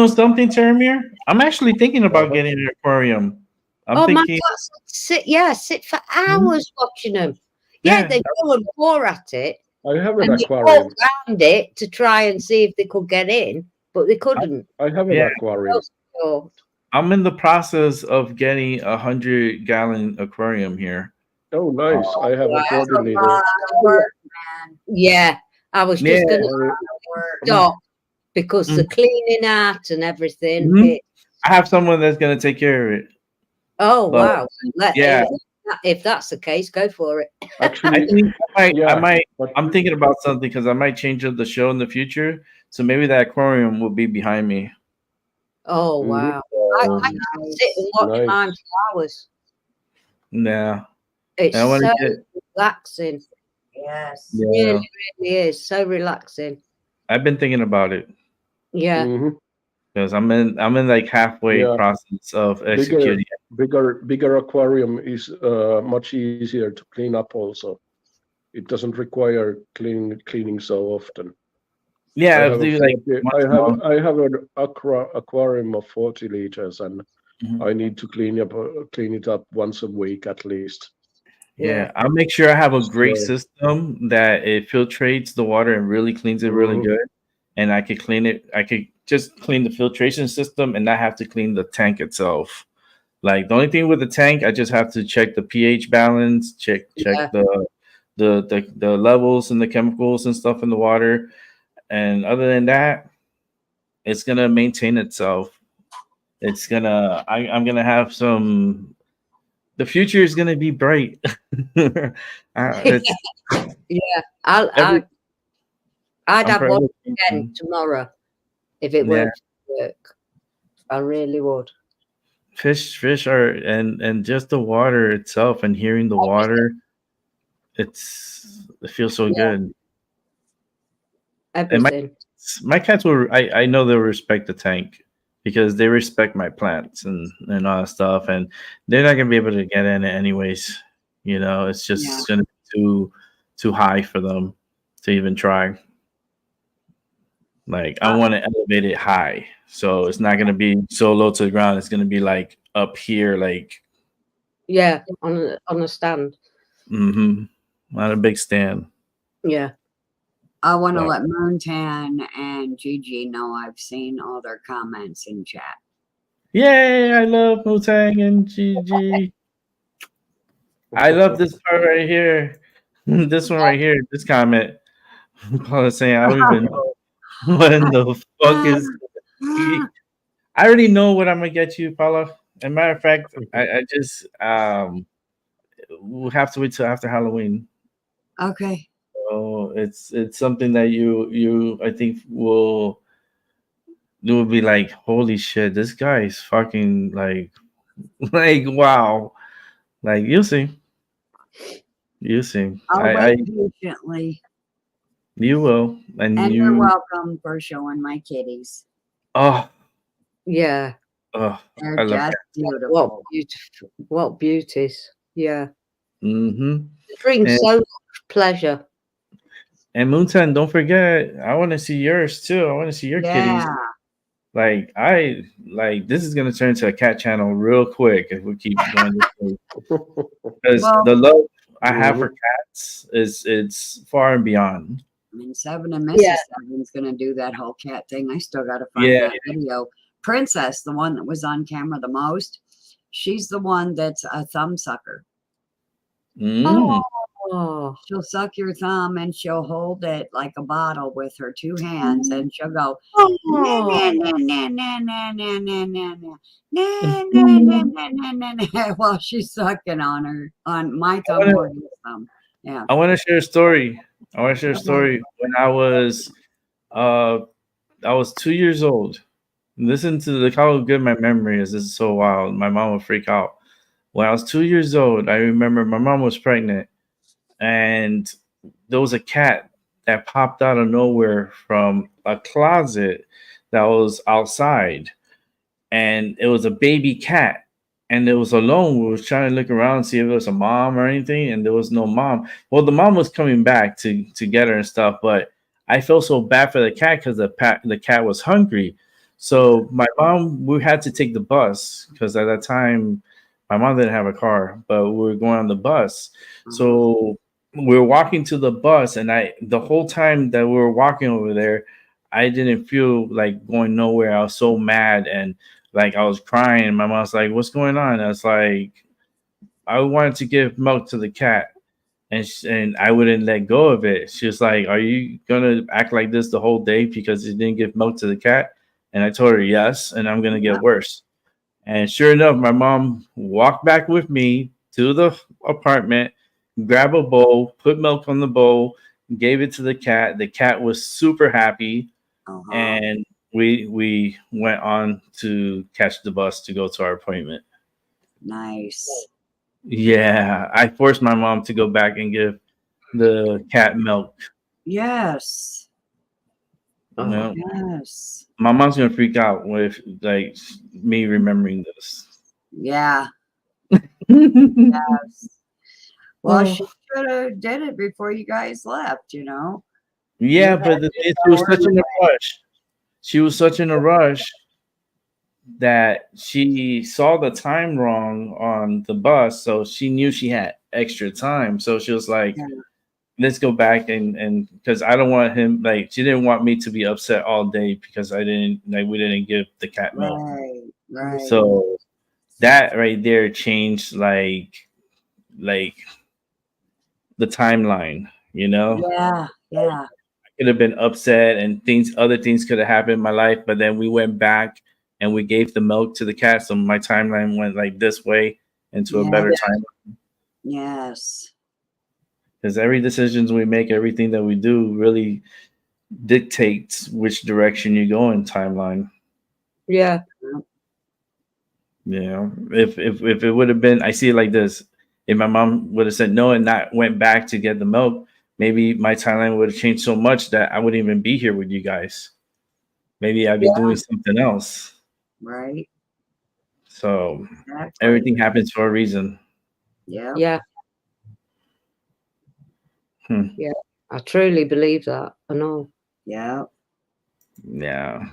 something, Termir? I'm actually thinking about getting an aquarium. I'm my thinking, cats sit for hours watching them. Yeah, they go and pour at it. I have an And they aquarium. walk around it to try and see if they could get in, but they couldn't. I have an aquarium. So, I'm in the process of getting 100-gallon aquarium here. Oh, nice. I have a coordinator. yeah, I was just going to stop because the cleaning out and everything. Mhm. I have someone that's going to take care of it. Oh, But, wow. yeah. If that's the case, go for it. Actually, I think I might. but I'm thinking about something because I might change up the show in the future. So maybe that aquarium will be behind me. Oh, wow. I can sit and watch mine for hours. Yeah. It's I so wanna get- relaxing. Yes. Yeah. Really, really is. So relaxing. I've been thinking about it Yeah. mhm. because I'm in like halfway Yeah. process of executing. Bigger aquarium is much easier to clean up also. It doesn't require cleaning so often. Yeah, I I'll have, do like I have an aquarium of 40 liters, and Mhm. I need to clean it up once a week at least. Yeah, I'll make sure I have a great So- system that it filtrates the water and really cleans it really Mhm. good. And I could clean it. I could just clean the filtration system and not have to clean the tank itself. Like the only thing with the tank, I just have to check the pH balance, check Yeah. the levels and the chemicals and stuff in the water. And other than that, it's gonna maintain itself. I'm gonna have some. The future is gonna be bright. It's Yeah, every, I'd I'm have one forever again thinking, tomorrow if it yeah, weren't for work. I really would. fish are and just the water itself and hearing the water, it feels so Yeah, good. And everything. my cats will. I know they'll respect the tank because they respect my plants and all that stuff, and they're not gonna be able to get in it anyways. You know, it's Yeah. just gonna be too high for them to even try. Like I want to elevate it high, so it's not gonna be so low to the ground. It's gonna be like up here, like Yeah, on a stand. not a big stand. Yeah. I want to So let Moontan and Gigi know I've seen all their comments in chat. yay! I love Mutang and GG. I love this part right here. This one right here. This comment. Paula saying, I don't even know what in the fuck is. I already know what I'm gonna get you, Paula. As a matter of fact, I just we'll have to wait till after Halloween. Okay. So it's something that you I think will be like, holy shit, this guy is fucking like like wow. Like you'll see. You'll see. I'll I wait patiently. you will. And And you're you welcome for showing my kitties. oh Yeah. oh They're I love just that. What beautiful. beautiful, what beauties. Yeah. Mm-hmm. It brings And so much pleasure. and Moontan, don't forget, I want to see yours too. I want to see your kitties. Yeah. Like this is gonna turn into a cat channel real quick if we keep going this way. Because Well, the love I have for cats it's far and beyond. I mean, Seven and Yeah. Mrs. Seven's gonna do that whole cat thing. I still gotta find Yeah. that video. Princess, the one that was on camera the most, she's the one that's a thumb sucker. Mm. Oh, She'll suck your thumb and she'll hold it like a bottle with her two hands and she'll go oh. na na na na na na na na na na na na na na while she's sucking on my thumb or his thumb. Yeah. I want to share a story. I want to share a story. When I was 2 years old. Listen to how good my memory is. This is so wild. My mom would freak out. When I was 2 years old, I remember my mom was pregnant, and there was a cat that popped out of nowhere from a closet that was outside, and it was a baby cat. And it was alone. We was trying to look around and see if there was a mom or anything, and there was no mom. Well, the mom was coming back to get her and stuff, but I felt so bad for the cat because the cat was hungry. So my mom, we had to take the bus because at that time my mom didn't have a car, but we were going on the bus. So we were walking to the bus, and the whole time that we were walking over there, I didn't feel like going nowhere. I was so mad and like I was crying. My mom's like, "What's going on?" I was like, "I wanted to give milk to the cat." And I wouldn't let go of it. She was like, "Are you gonna act like this the whole day because you didn't give milk to the cat?" And I told her yes, and I'm gonna get worse. And sure enough, my mom walked back with me to the apartment, grabbed a bowl, put milk on the bowl, gave it to the cat. The cat was super happy, and we went on to catch the bus to go to our appointment. Nice. Yeah, I forced my mom to go back and give the cat milk. Yes. You know? Yes. My mom's gonna freak out with like me remembering this. Yeah. Yes. Well, she should have did it before you guys left, you know. Yeah, You but had the to thing, start she was such in a organizing. rush. She was such in a rush that she saw the time wrong on the bus, so she knew she had extra time. So she was like, Yeah. let's go back and because I don't want him, like, she didn't want me to be upset all day because we didn't give the cat milk. Right. So that right there changed like the timeline, you know. Yeah. Could have been upset and other things could have happened in my life, but then we went back and we gave the milk to the cat, so my timeline went like this way into a Yeah. better time. Yes. Because every decisions we make, everything that we do really dictates which direction you go in timeline. Yeah. You know, if it would have been, I see it like this: if my mom would have said no and not went back to get the milk, maybe my timeline would have changed so much that I wouldn't even be here with you guys. Maybe I'd be doing something else. Right. So Exactly. everything happens for a reason. Yeah. Yeah. Yeah. I truly believe that. I know. Yeah. Yeah.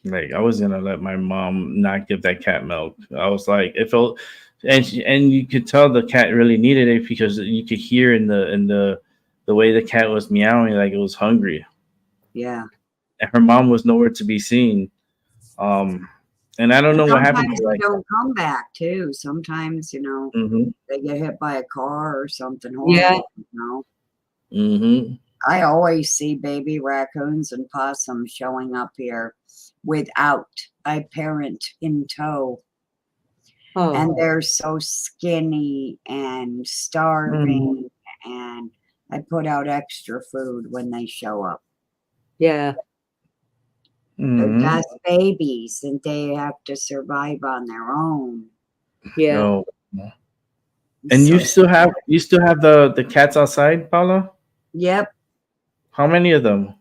Like I was gonna let my mom not give that cat milk. I was like, it felt, and you could tell the cat really needed it because you could hear in the way the cat was meowing, like it was hungry. Yeah. And her mom was nowhere to be seen. And I don't know what happened. Sometimes they don't come back too. Sometimes, Mm-hmm. they get hit by a car or something Yeah. horrible, Mm-hmm. I always see baby raccoons and possums showing up here without a parent in tow. Oh. And they're so skinny and starving. And I put out extra food when they show up. Yeah. They're just babies and they have to survive on their own. Yeah. No. And you still have the cats outside, Paula? Yep. How many of them?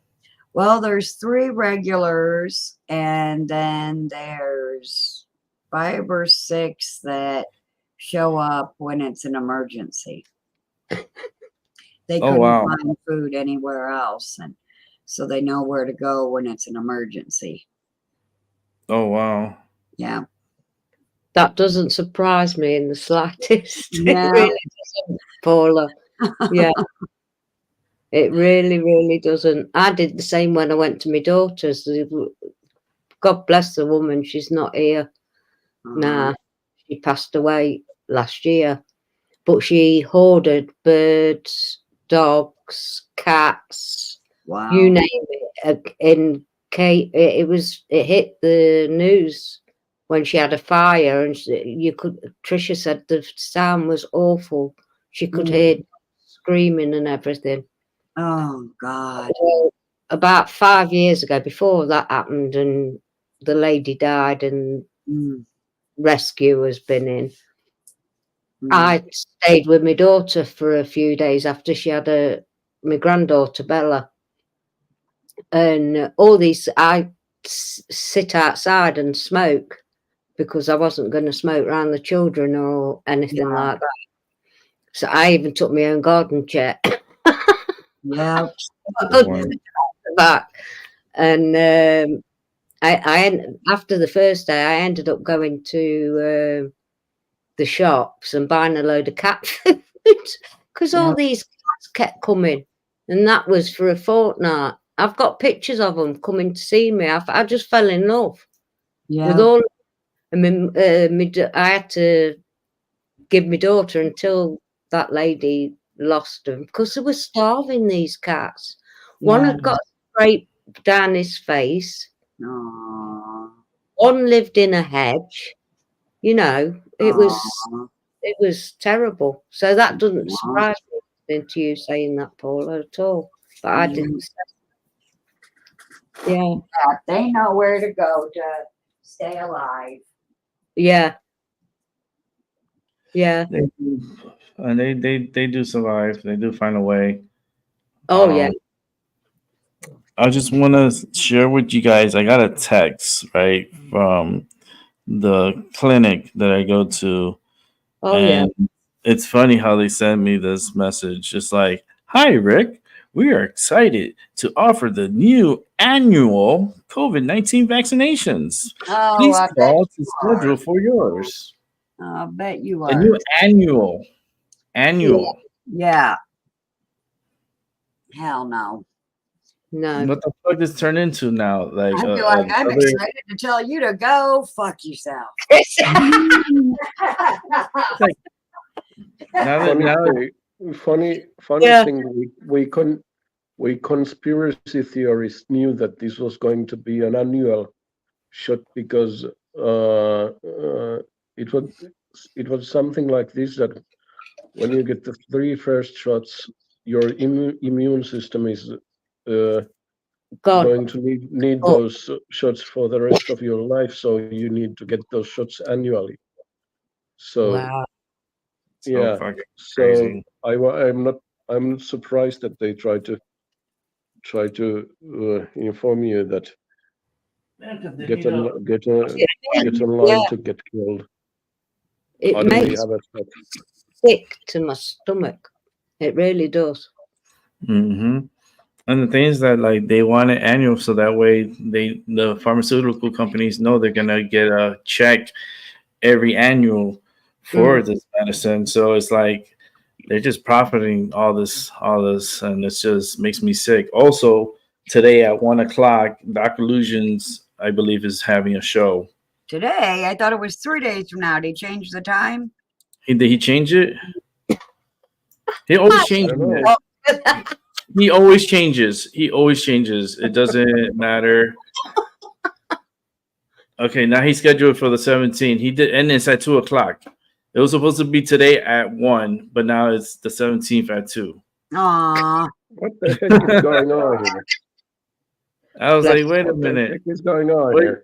Well, there's 3 regulars, and then there's 5 or 6 that show up when it's an emergency. They couldn't wow. find food anywhere else, and so they know where to go when it's an emergency. Oh wow. Yeah. That doesn't surprise me in the slightest. Yeah. It really doesn't, Paula. Yeah. It really, really doesn't. I did the same when I went to my daughter's. God bless the woman. She's not here. Nah, she passed away last year. But she hoarded birds, dogs, cats, Wow. you name it. It hit the news when she had a fire, and Tricia said the sound was awful. She could hear screaming and everything. Oh God. Well, about 5 years ago, before that happened, and the lady died, and rescue has been in. I stayed with my daughter for a few days after she had my granddaughter Bella, and I sit outside and smoke because I wasn't going to smoke around the children or anything like that. So I even took my own garden chair. Yeah. Back, and I after the first day, I ended up going to the shops and buying a load of cat food because all these cats kept coming, and that was for a fortnight. I've got pictures of them coming to see me. I just fell in love with all. I mean, I had to give my daughter until that lady lost them because they were starving, these cats. One had got a scrape down his face. One lived in a hedge. It was terrible. So that doesn't surprise me into you saying that, Paula, at all. But I didn't say that. Yeah. They know where to go to stay alive. Yeah. Yeah. And they do survive. They do find a way. Oh yeah. I just want to share with you guys. I got a text right from the clinic that I go to. Oh yeah. It's funny how they send me this message. It's like, "Hi Rick, we are excited to offer the new annual COVID-19 vaccinations. Please call to schedule for yours." I bet you are. A new annual. Yeah. Hell no. No. What the fuck this turned into now? Like, I'd be like, I'm other- excited to tell you to go fuck yourself. now that, Funny, now, funny Yeah. thing. We conspiracy theorists knew that this was going to be an annual shot because it was something like this, that when you get the 3 first shots, your immune system is God. going to need Oh. those shots for the rest of your life, so you need to get those shots annually. So Wow. so yeah, fucking so crazy. I'm not surprised that they try to inform you that get online Yeah. to get killed. It How do we makes have a shot? sick to my stomach. It really does. Mm-hmm. And the thing is that like they want it annual, so that way the pharmaceutical companies know they're gonna get a check every annual for this medicine. So it's like they're just profiting all this, and it just makes me sick. Also, today at 1:00, Dr. Illusions, I believe, is having a show. Today, I thought it was 3 days from now. Did he change the time? Did he change it? He always I changes don't know. it. He always changes. It doesn't matter. Okay, now he's scheduled for the 17th. He did, and it's at 2:00. It was supposed to be today at 1, but now it's the 17th at 2. Aw. What the heck is going on here? I was like, wait a What the minute. heck is going on Wait. here?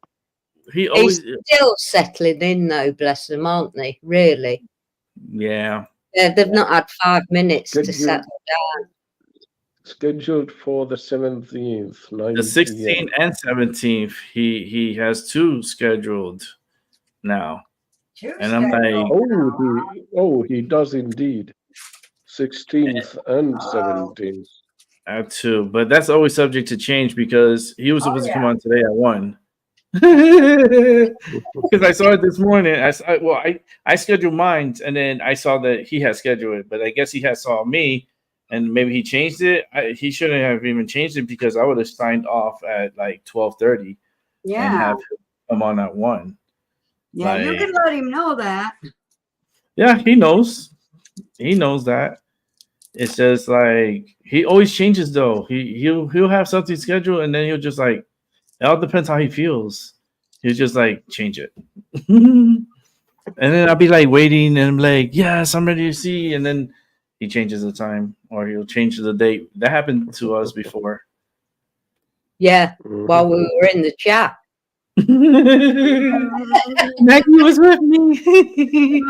He always, Still settling in though, bless them, aren't they? Really? yeah. They've not had 5 minutes Good to you- settle down. Scheduled for the 17th, 9 The p.m. 16th and 17th, he has 2 scheduled now. And I'm like, He does indeed. 16th and 17th. at 2, but that's always subject to change because he was supposed to come on today at 1. Because I saw it this morning. I scheduled mine, and then I saw that he had scheduled it, but I guess he had saw me, and maybe he changed it. He shouldn't have even changed it because I would have signed off at like 12:30 and Yeah. have him come on at 1. Yeah, you like- can let him know that. Yeah, he knows. He knows that. It's just like he always changes though. He'll have something scheduled and then he'll just like it all depends how he feels. He'll just like change it. And then I'll be like waiting and I'm like, yes, I'm ready to see. And then he changes the time or he'll change the date. That happened to us before. Yeah, Mhm. while we were in the chat. Maggie was with me.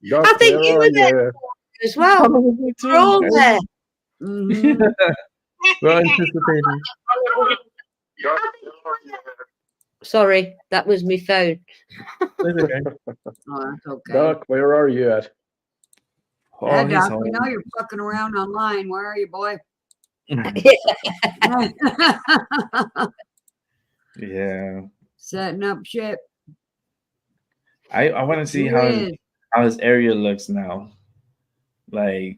Doc, I think where you are were there. you? As well. We're all there. Mhm. We're anticipating. Sorry, that was my phone. It's okay. Oh, that's okay. Doc, where are you at? Yeah, Oh, he's Doc, we home. know you're fucking around online. Where are you, boy? Yeah. Setting up shit. I want to see He how is. his area looks now. Like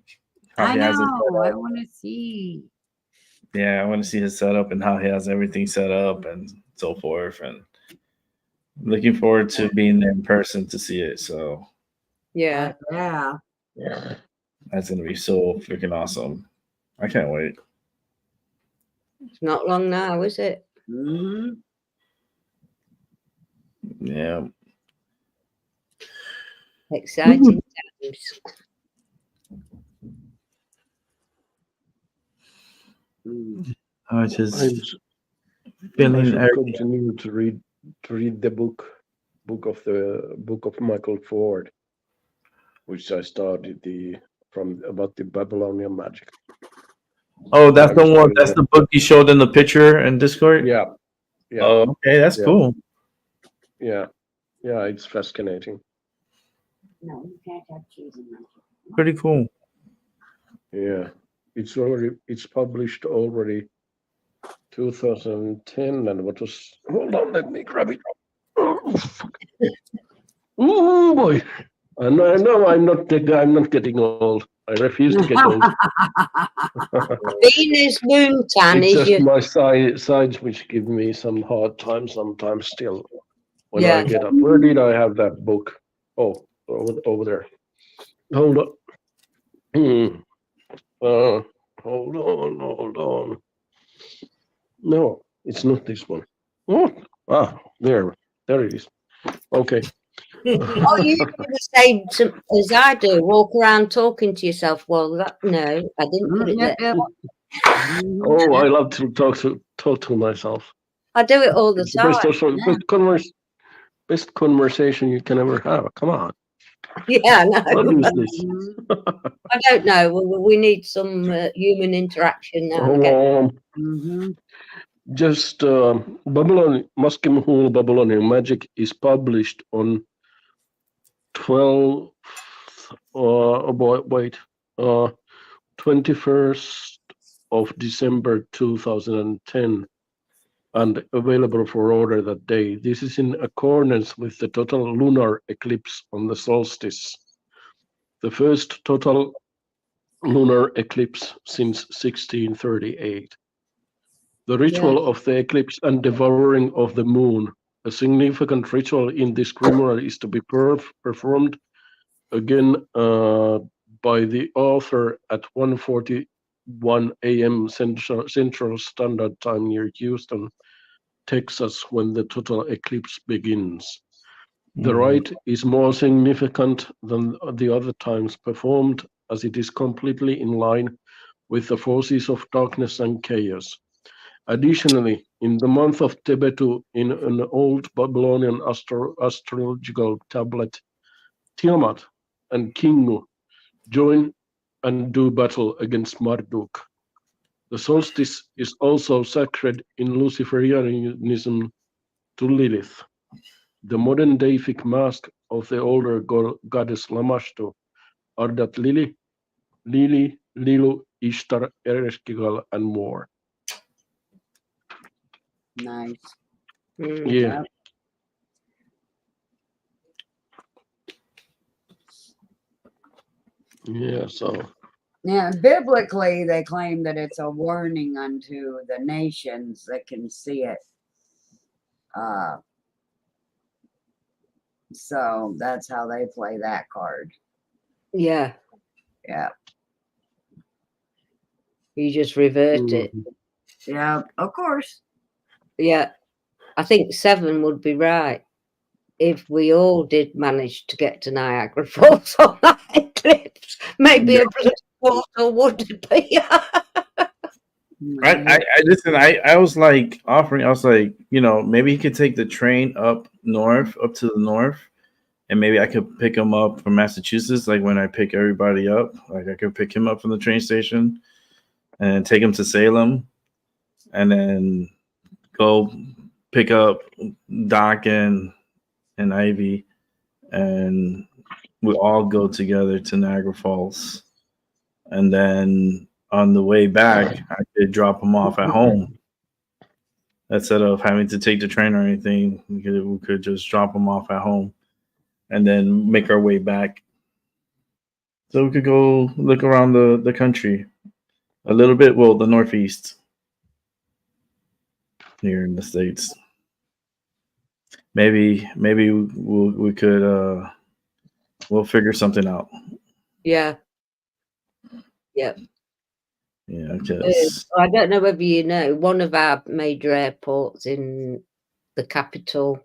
how I he has it know. set I up. want to see. Yeah, I want to see his setup and how he has everything set up and so forth. And looking forward to being there in person to see it. So Yeah. Yeah. that's gonna be so freaking awesome. I can't wait. It's not long now, is it? Mhm. Yeah. Exciting times. Mm. I just I feeling should everything. continue to read the book of Michael Ford, which I started about the Babylonian magic. Oh, that's the I'm one. starting That's it. the book you showed in the picture in Discord. Yeah, yeah, Oh, okay, that's Yeah. cool. yeah, it's fascinating. No, you can't have cheese in my Pretty cool. Yeah, it's published already 2010, and what was? Hold on, let me grab it. Oh, fuck. Oh boy! And I know I'm not getting old. I refuse to get old. Venus Moontan It's is just your my sides which give me some hard time sometimes still when Yeah. I get up. Where did I have that book? Oh, over there. Hold on. Hold on. No, it's not this one. What? Ah, there it is. Okay. Oh, you do the same as I do. Walk around talking to yourself. Well, no, I didn't put it Yep, there. yep. Oh, I love to talk to myself. I do it all the It's the best, time. best conversation you can ever have. Come on. Yeah, I What know. is this? I don't know. We need some human interaction now. Hold on. Mhm. Just Babylon, Maskimhul Babylonian Magic is published on 21st of December 2010 and available for order that day. This is in accordance with the total lunar eclipse on the solstice. The first total lunar eclipse since 1638. The ritual of the eclipse and devouring of the moon. A significant ritual in this grimoire is to be performed again by the author at 1:41 a.m. Central Standard Time near Houston, Texas, when the total eclipse begins. The rite is more significant than the other times performed, as it is completely in line with the forces of darkness and chaos. Additionally, in the month of Tebetu, in an old Babylonian astrological tablet, Tiamat and Kingu join and do battle against Marduk. The solstice is also sacred in Luciferianism to Lilith, the modern deific mask of the older goddess Lamashtu, Ardat Lili, Lilu, Ishtar, Ereshkigal, and more. Nice. Yeah. Yeah, so. Now, biblically, they claim that it's a warning unto the nations that can see it. So that's how they play that card. Yeah. Yeah. You just revert it. Yeah, of course. Yeah. I think 7 would be right if we all did manage to get to Niagara Falls on that eclipse. Maybe a blood portal would be. I listen. I was like offering. I was like, maybe he could take the train up to the north, and maybe I could pick him up from Massachusetts. Like when I pick everybody up, like I could pick him up from the train station, and take him to Salem, and then go pick up Doc and Ivy, and we all go together to Niagara Falls, and then on the way back, I could drop them off at home instead of having to take the train or anything. We could just drop them off at home, and then make our way back. So we could go look around the country a little bit. Well, the Northeast here in the States. Maybe we could we'll figure something out. Yeah. Yep. Yeah, just I don't know whether you know, one of our major airports in the capital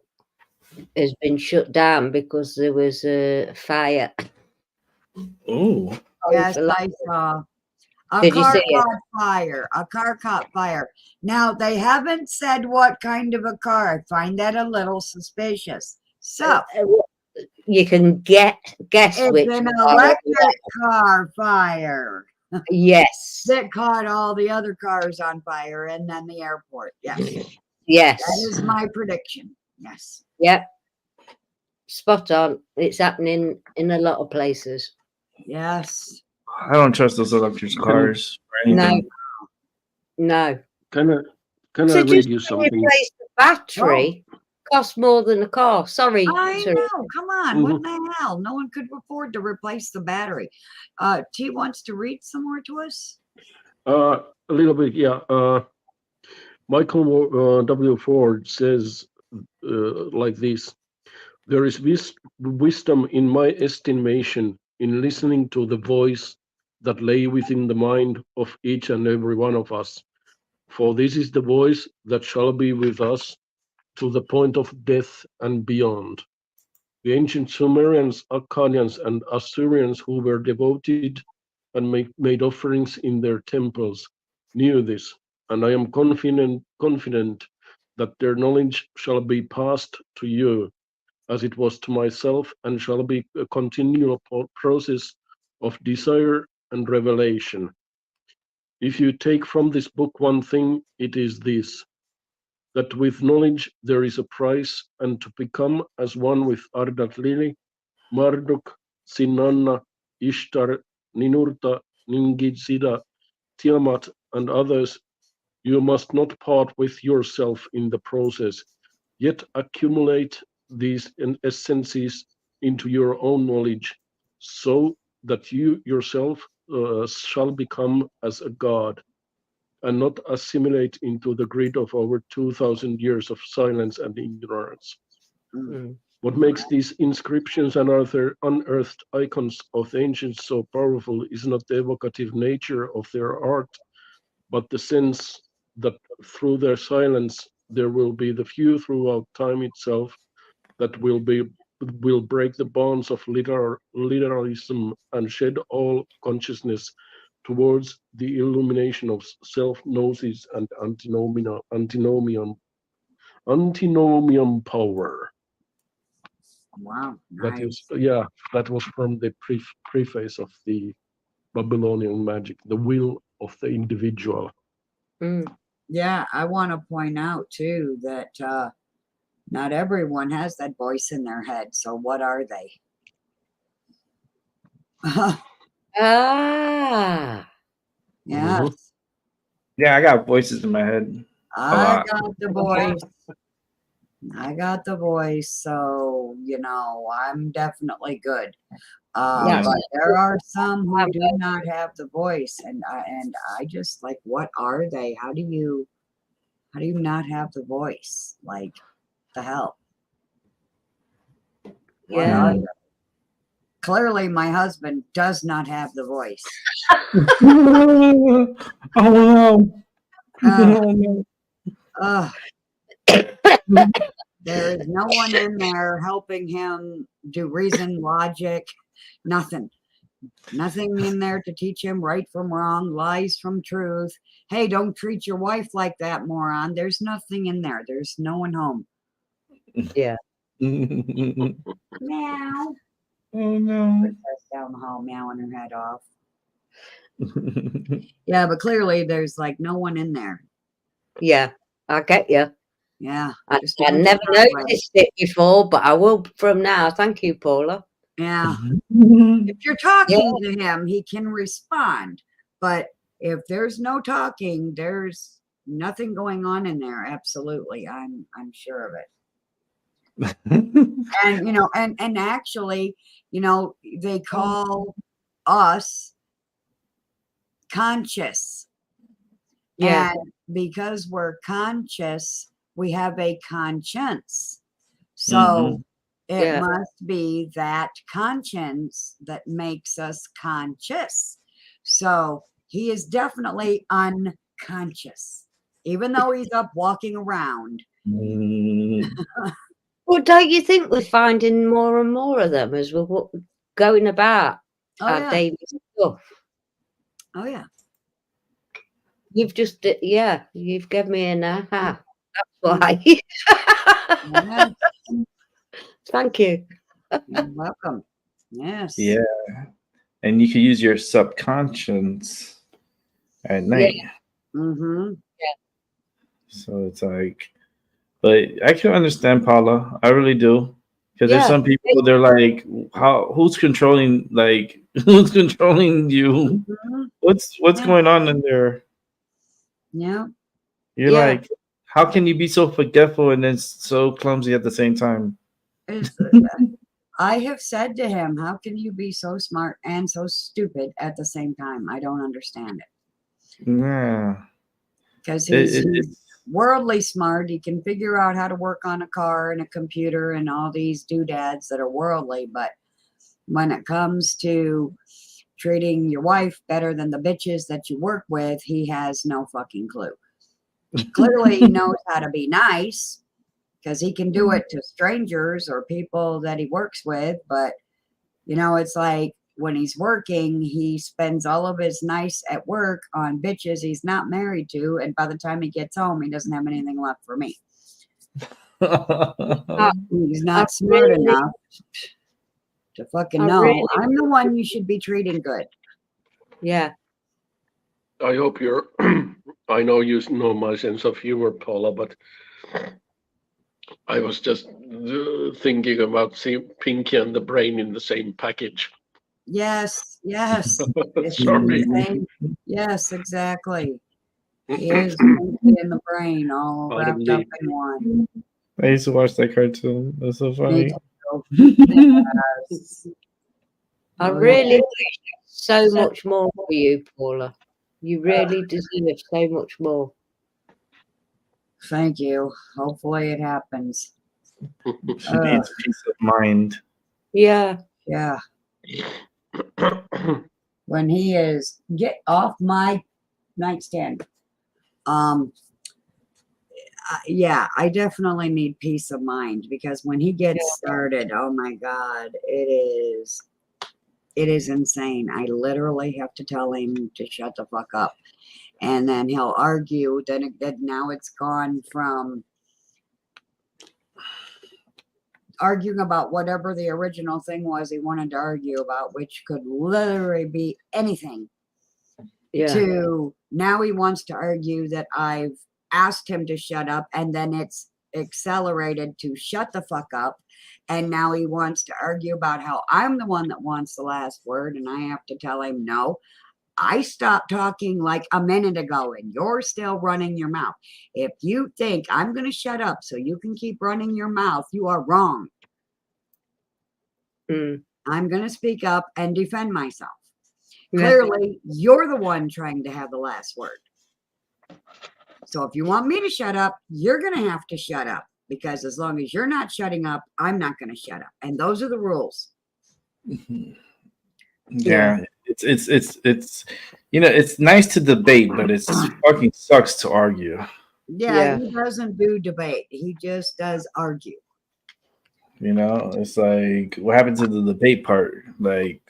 has been shut down because there was a fire. oh, Yes, I saw. Did you see it? A car caught fire. Now, they haven't said what kind of a car. I find that a little suspicious. So, You can guess it's which an car. electric car fire Yes. that caught all the other cars on fire and then the airport. Yes, Yes. that is my prediction. Yes. Yep. Spot on. It's happening in a lot of places. Yes. I don't trust those electric cars or anything. No. Can I So read just you to something? replace the battery, cost more than a car. Sorry. I Teresa. know. Come on. What the hell? No one could afford to replace the battery. T wants to read some more to us. A little bit, yeah. Michael W. Ford says like this: there is wisdom, in my estimation, in listening to the voice that lay within the mind of each and every one of us. For this is the voice that shall be with us to the point of death and beyond. The ancient Sumerians, Akkadians, and Assyrians who were devoted and made offerings in their temples knew this, and I am confident that their knowledge shall be passed to you, as it was to myself, and shall be a continual process of desire and revelation. If you take from this book one thing, it is this: that with knowledge there is a price, and to become as one with Ardent Lily, Marduk, Sinanna, Ishtar, Ninurta, Ningizida, Tiamat, and others, you must not part with yourself in the process, yet accumulate these essences into your own knowledge, so that you yourself shall become as a god, and not assimilate into the greed of over 2,000 years of silence and ignorance. What makes these inscriptions and other unearthed icons of the ancients so powerful is not the evocative nature of their art, but the sense that through their silence there will be the few throughout time itself that will break the bonds of literalism and shed all consciousness towards the illumination of self-gnosis and antinomian power. Wow. That is, that was from the preface of the Babylonian magic, the will of the individual. Yeah, I want to point out too that not everyone has that voice in their head. So what are they? Yes. Yeah, I got voices in my head. I got the voice. I got the voice. So, I'm definitely good. But there are some who do not have the voice. And I just like, what are they? How do you not have the voice? Like, the hell? What are they? Clearly, my husband does not have the voice. There is no one in there helping him do reason, logic, nothing. Nothing in there to teach him right from wrong, lies from truth. Hey, don't treat your wife like that, moron. There's nothing in there. There's no one home. Yeah. Meow. Oh no. Down the hall, meowing her head off. Yeah, but clearly there's like no one in there. Yeah, I get you. Yeah. I never noticed it before, but I will from now. Thank you, Paula. Yeah. If you're talking to him, he can respond. But if there's no talking, there's nothing going on in there. Absolutely. I'm sure of it. And and actually, they call us conscious. Yeah. And because we're conscious, we have a conscience. So it must be that conscience that makes us conscious. So he is definitely unconscious, even though he's up walking around. Well, don't you think we're finding more and more of them as we're going about our daily stuff? Oh, yeah. You've just, you've given me an aha. That's why. Thank you. You're welcome. Yes. Yeah. And you can use your subconscious at night. Yeah. So it's like, but I can understand Paula. I really do. Because there's some people, they're like, who's controlling you? What's going on in there? Yeah. You're like, How can you be so forgetful and then so clumsy at the same time? It's, I have said to him, how can you be so smart and so stupid at the same time? I don't understand it. Yeah. Because It, he's it's worldly smart. He can figure out how to work on a car and a computer and all these doodads that are worldly. But when it comes to treating your wife better than the bitches that you work with, he has no fucking clue. Clearly, he knows how to be nice because he can do it to strangers or people that he works with. But, you know, it's like when he's working, he spends all of his nice at work on bitches he's not married to. And by the time he gets home, he doesn't have anything left for me. He's not smart enough to fucking know. I'm the one you should be treating good. Yeah. I hope you're. I know you know my sense of humor, Paula, but I was just thinking about seeing Pinky and the Brain in the same package. Yes, yes. It's Sorry. insane. Yes, exactly. He is in the brain, all Pardon wrapped up me. in one. I used to watch that cartoon. That's so funny. Yes. I really wish so much more for you, Paula. You really deserve so much more. Thank you. Hopefully it happens. She needs peace of mind. Yeah. Yeah. When he is get off my nightstand. Yeah, I definitely need peace of mind because when he gets started, oh my God, it is insane. I literally have to tell him to shut the fuck up. And then he'll argue. Then now it's gone from arguing about whatever the original thing was he wanted to argue about, which could literally be anything, to now he wants to argue that I've asked him to shut up, and then it's accelerated to shut the fuck up. And now he wants to argue about how I'm the one that wants the last word, and I have to tell him, no, I stopped talking like a minute ago, and you're still running your mouth. If you think I'm going to shut up so you can keep running your mouth, you are wrong. I'm going to speak up and defend myself. Clearly, you're the one trying to have the last word. So if you want me to shut up, you're going to have to shut up, because as long as you're not shutting up, I'm not going to shut up. And those are the rules. Yeah. It's you know, it's nice to debate, but it's fucking sucks to argue. Yeah, he doesn't do debate. He just does argue. You know, it's like, what happened to the debate part? Like,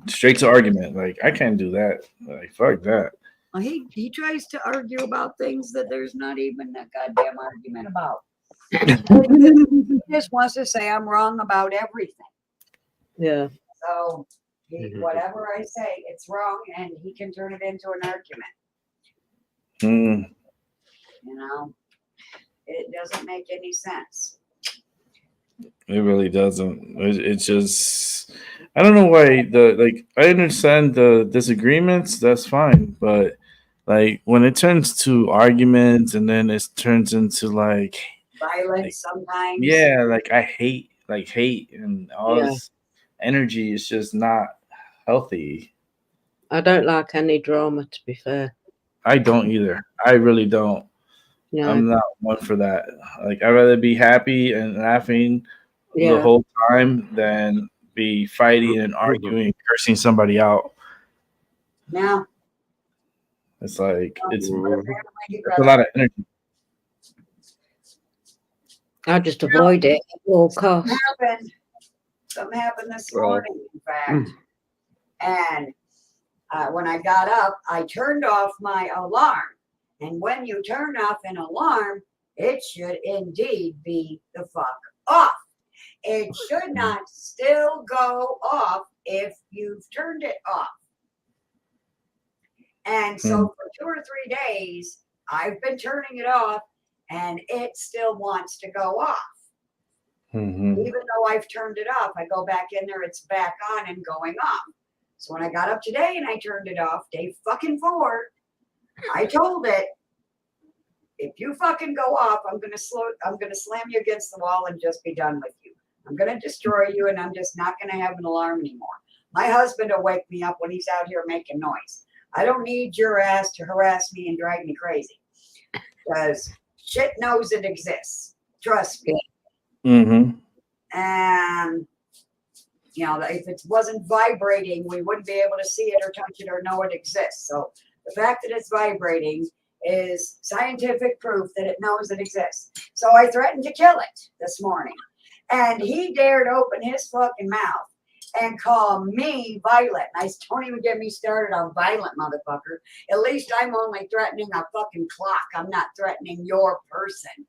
straight to argument. Like, I can't do that. Like, fuck that. Well, he tries to argue about things that there's not even a goddamn argument about. He just wants to say I'm wrong about everything. Yeah. So whatever I say, it's wrong, and he can turn it into an argument. You know, it doesn't make any sense. It really doesn't. It's just, I don't know why I understand the disagreements, that's fine, but like when it turns to arguments and then it turns into like violence sometimes. Yeah, like I hate and all this energy is just not healthy. I don't like any drama, to be fair. I don't either. I really don't. No. I'm not one for that. Like, I'd rather be happy and laughing the whole time than be fighting and arguing, cursing somebody out. Yeah. It's like, it's a lot of energy. I just avoid it at all costs. Something happened this morning, in fact. And when I got up, I turned off my alarm. And when you turn off an alarm, it should indeed be the fuck off. It should not still go off if you've turned it off. And so for 2 or 3 days, I've been turning it off, and it still wants to go off. Even though I've turned it off, I go back in there, it's back on and going off. So when I got up today and I turned it off, day fucking 4, I told it, if you fucking go off, I'm gonna slam you against the wall and just be done with you. I'm gonna destroy you, and I'm just not gonna have an alarm anymore. My husband will wake me up when he's out here making noise. I don't need your ass to harass me and drive me crazy, because shit knows it exists. Trust me. Mm-hmm. And you know, if it wasn't vibrating, we wouldn't be able to see it or touch it or know it exists. So the fact that it's vibrating is scientific proof that it knows it exists. So I threatened to kill it this morning, and he dared open his fucking mouth and call me violent. And I said, don't even get me started on violent, motherfucker. At least I'm only threatening a fucking clock. I'm not threatening your person.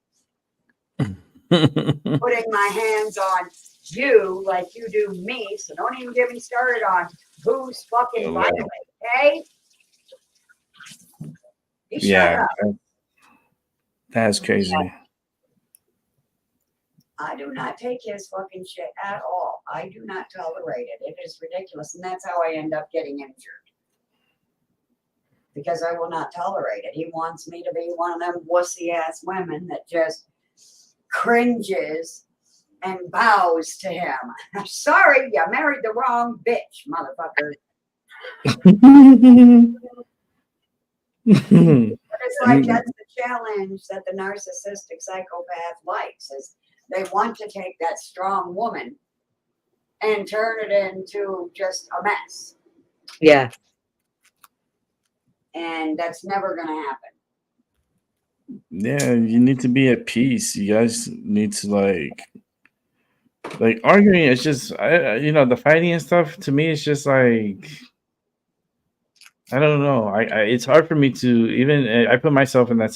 Putting my hands on you like you do me. So don't even get me started on who's fucking violent, okay? Yeah, that's crazy. I do not take his fucking shit at all. I do not tolerate it. It is ridiculous. And that's how I end up getting injured. Because I will not tolerate it. He wants me to be one of them wussy ass women that just cringes and bows to him. I'm sorry, you married the wrong bitch, motherfucker. But it's like that's the challenge that the narcissistic psychopath likes, is they want to take that strong woman and turn it into just a mess. Yeah. And that's never going to happen. Yeah, you need to be at peace. You guys need to like arguing. It's just the fighting and stuff. To me, it's just like I don't know. I it's hard for me to even. I put myself in that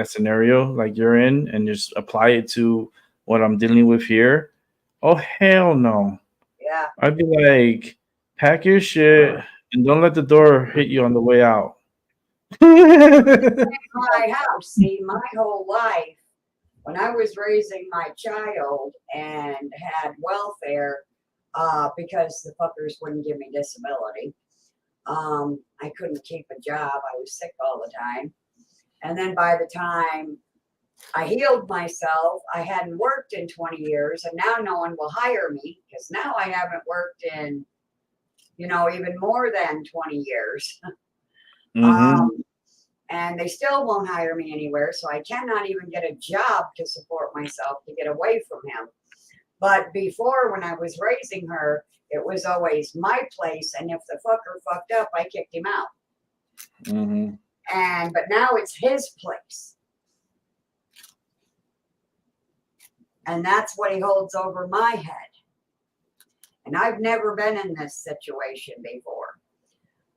scenario like you're in, and just apply it to what I'm dealing with here. Oh hell no! Yeah. I'd be like, pack your shit and don't let the door hit you on the way out. My house, see, my whole life, when I was raising my child and had welfare, because the fuckers wouldn't give me disability, I couldn't keep a job. I was sick all the time. And then by the time I healed myself, I hadn't worked in 20 years, and now no one will hire me because now I haven't worked in, even more than 20 years. And they still won't hire me anywhere, so I cannot even get a job to support myself to get away from him. But before, when I was raising her, it was always my place, and if the fucker fucked up, I kicked him out. But now it's his place. And that's what he holds over my head. And I've never been in this situation before.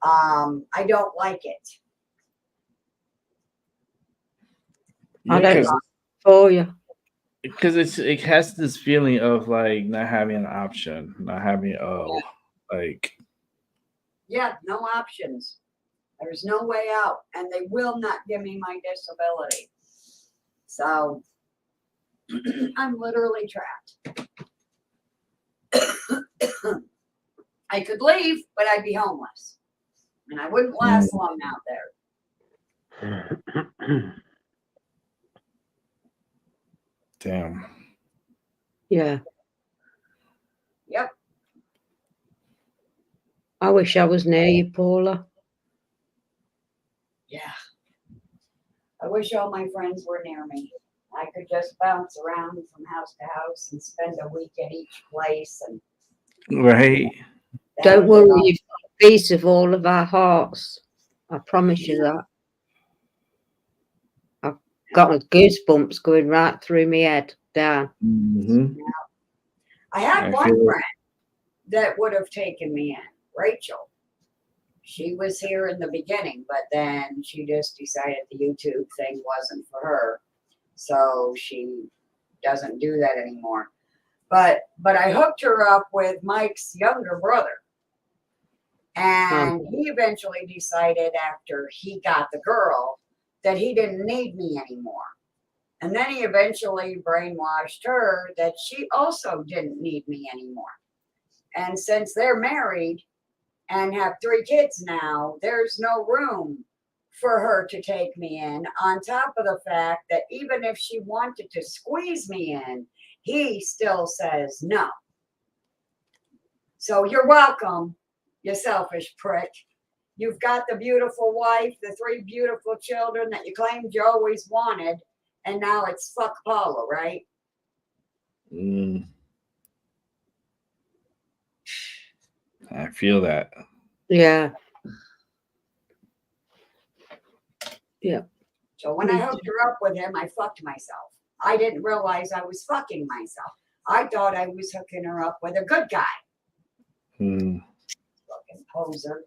I don't like it. I don't like for you. Because it has this feeling of like not having an option, not having Yeah, no options. There's no way out, and they will not give me my disability. So I'm literally trapped. I could leave, but I'd be homeless, and I wouldn't last long out there. Damn. Yeah. Yep. I wish I was near you, Paula. Yeah. I wish all my friends were near me. I could just bounce around from house to house and spend a week at each place. And right. Don't worry, you've got a piece of all of our hearts. I promise you that. I've got goosebumps going right through my head down. I had one friend that would have taken me in, Rachel. She was here in the beginning, but then she just decided the YouTube thing wasn't for her. So she doesn't do that anymore. But I hooked her up with Mike's younger brother. And he eventually decided after he got the girl that he didn't need me anymore. And then he eventually brainwashed her that she also didn't need me anymore. And since they're married and have 3 kids now, there's no room for her to take me in, on top of the fact that even if she wanted to squeeze me in, he still says no. So you're welcome, you selfish prick. You've got the beautiful wife, the 3 beautiful children that you claimed you always wanted, and now it's fuck Paula, right? Mm. I feel that. Yeah. Yeah. So when I hooked her up with him, I fucked myself. I didn't realize I was fucking myself. I thought I was hooking her up with a good guy. Mm. Fucking poser.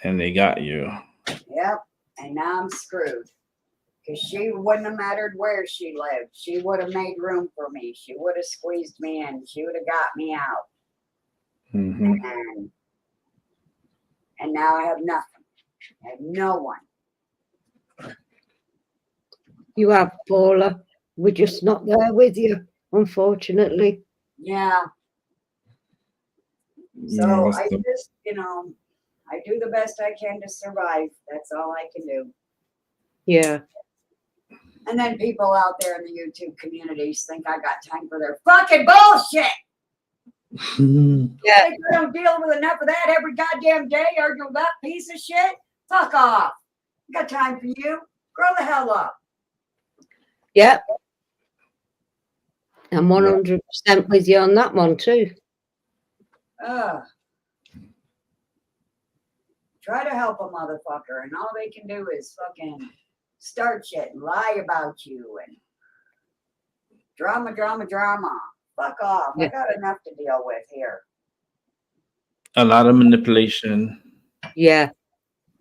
And they got you. Yep. And now I'm screwed. Because she wouldn't have mattered where she lived. She would have made room for me. She would have squeezed me in. She would have got me out. Mm-hmm. And now I have nothing. I have no one. You have, Paula. We're just not there with you, unfortunately. Yeah. So Yeah, I just, I do the best I can to survive. That's all I can do. Yeah. And then people out there in the YouTube communities think I got time for their fucking bullshit. Yeah. Think I don't deal with enough of that every goddamn day arguing about piece of shit? Fuck off. I got time for you. Grow the hell up. Yep. I'm 100% with you on that one too. Try to help a motherfucker, and all they can do is fucking start shit and lie about you and drama. Fuck off. Yeah. I got enough to deal with here. A lot of manipulation. Yeah.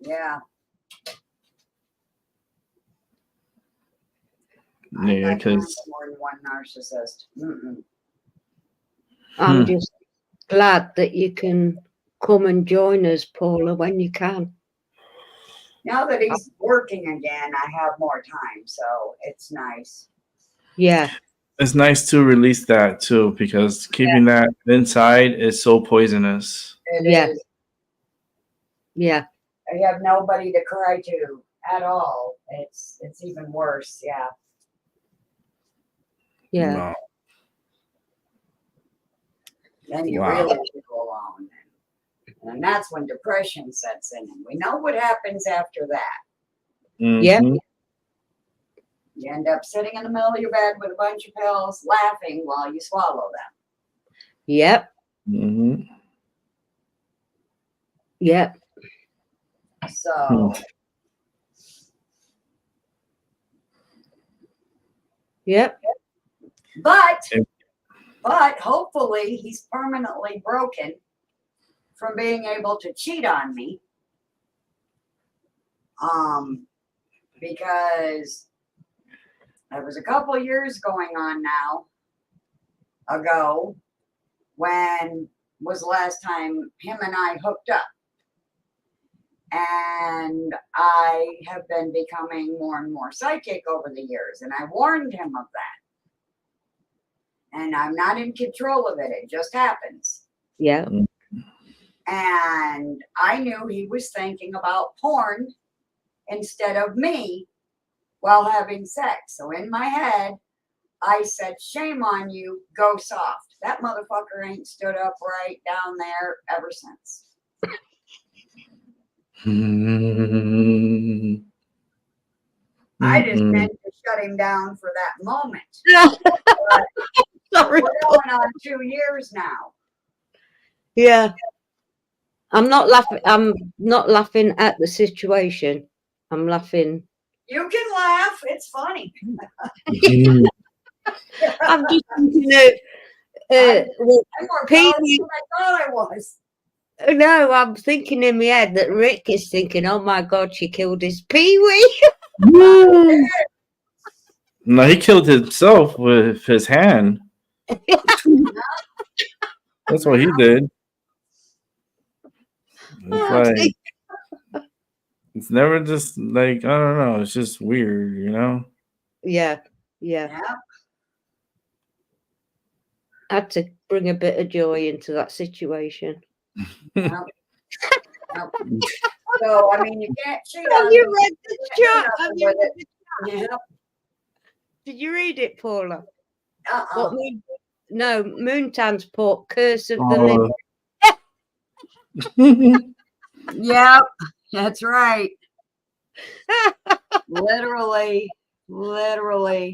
Yeah. Yeah, I'm not doing because more than one narcissist. Mm-mm. I'm just glad that you can come and join us, Paula, when you can. Now that he's working again, I have more time, so it's nice. Yeah. it's nice to release that too, because keeping that inside is so poisonous. Yeah. Is. Yeah. I have nobody to cry to at all. It's even worse. Yeah. Yeah. No. Then you Wow. really feel alone. And that's when depression sets in. And we know what happens after that. Yeah. Mhm. You end up sitting in the middle of your bed with a bunch of pills, laughing while you swallow them. Yep. Mhm. Yep. So, Yep. but Yeah. hopefully he's permanently broken from being able to cheat on me. Because there was a couple years going on now ago when was the last time him and I hooked up. And I have been becoming more and more psychic over the years, and I warned him of that. And I'm not in control of it, it just happens. Yeah. And I knew he was thinking about porn instead of me while having sex. So in my head, I said, shame on you, go soft. That motherfucker ain't stood upright down there ever since. I just meant to shut him down for that moment. But Sorry. we're going on 2 years now. Yeah. I'm not laughing at the situation. I'm laughing. You can laugh. It's funny. I'm just thinking of well, I'm more Pee powerful Wee. than I thought I was. No, I'm thinking in my head that Rick is thinking, oh my God, she killed his Pee-wee. No, he killed himself with his hand. That's what he did. It's like it's never just like, I don't know, it's just weird, you know? Yeah, yeah. Yeah. Had to bring a bit of joy into that situation. Yep. Yep. So I mean, you can't cheat Have on you them. read the You can't do chat? Have nothing you with read it. the chat? Yep. Did you read it, Paula? What Uh-uh. no, Moontan's put curse of the Oh. Yep, that's right. Literally, literally.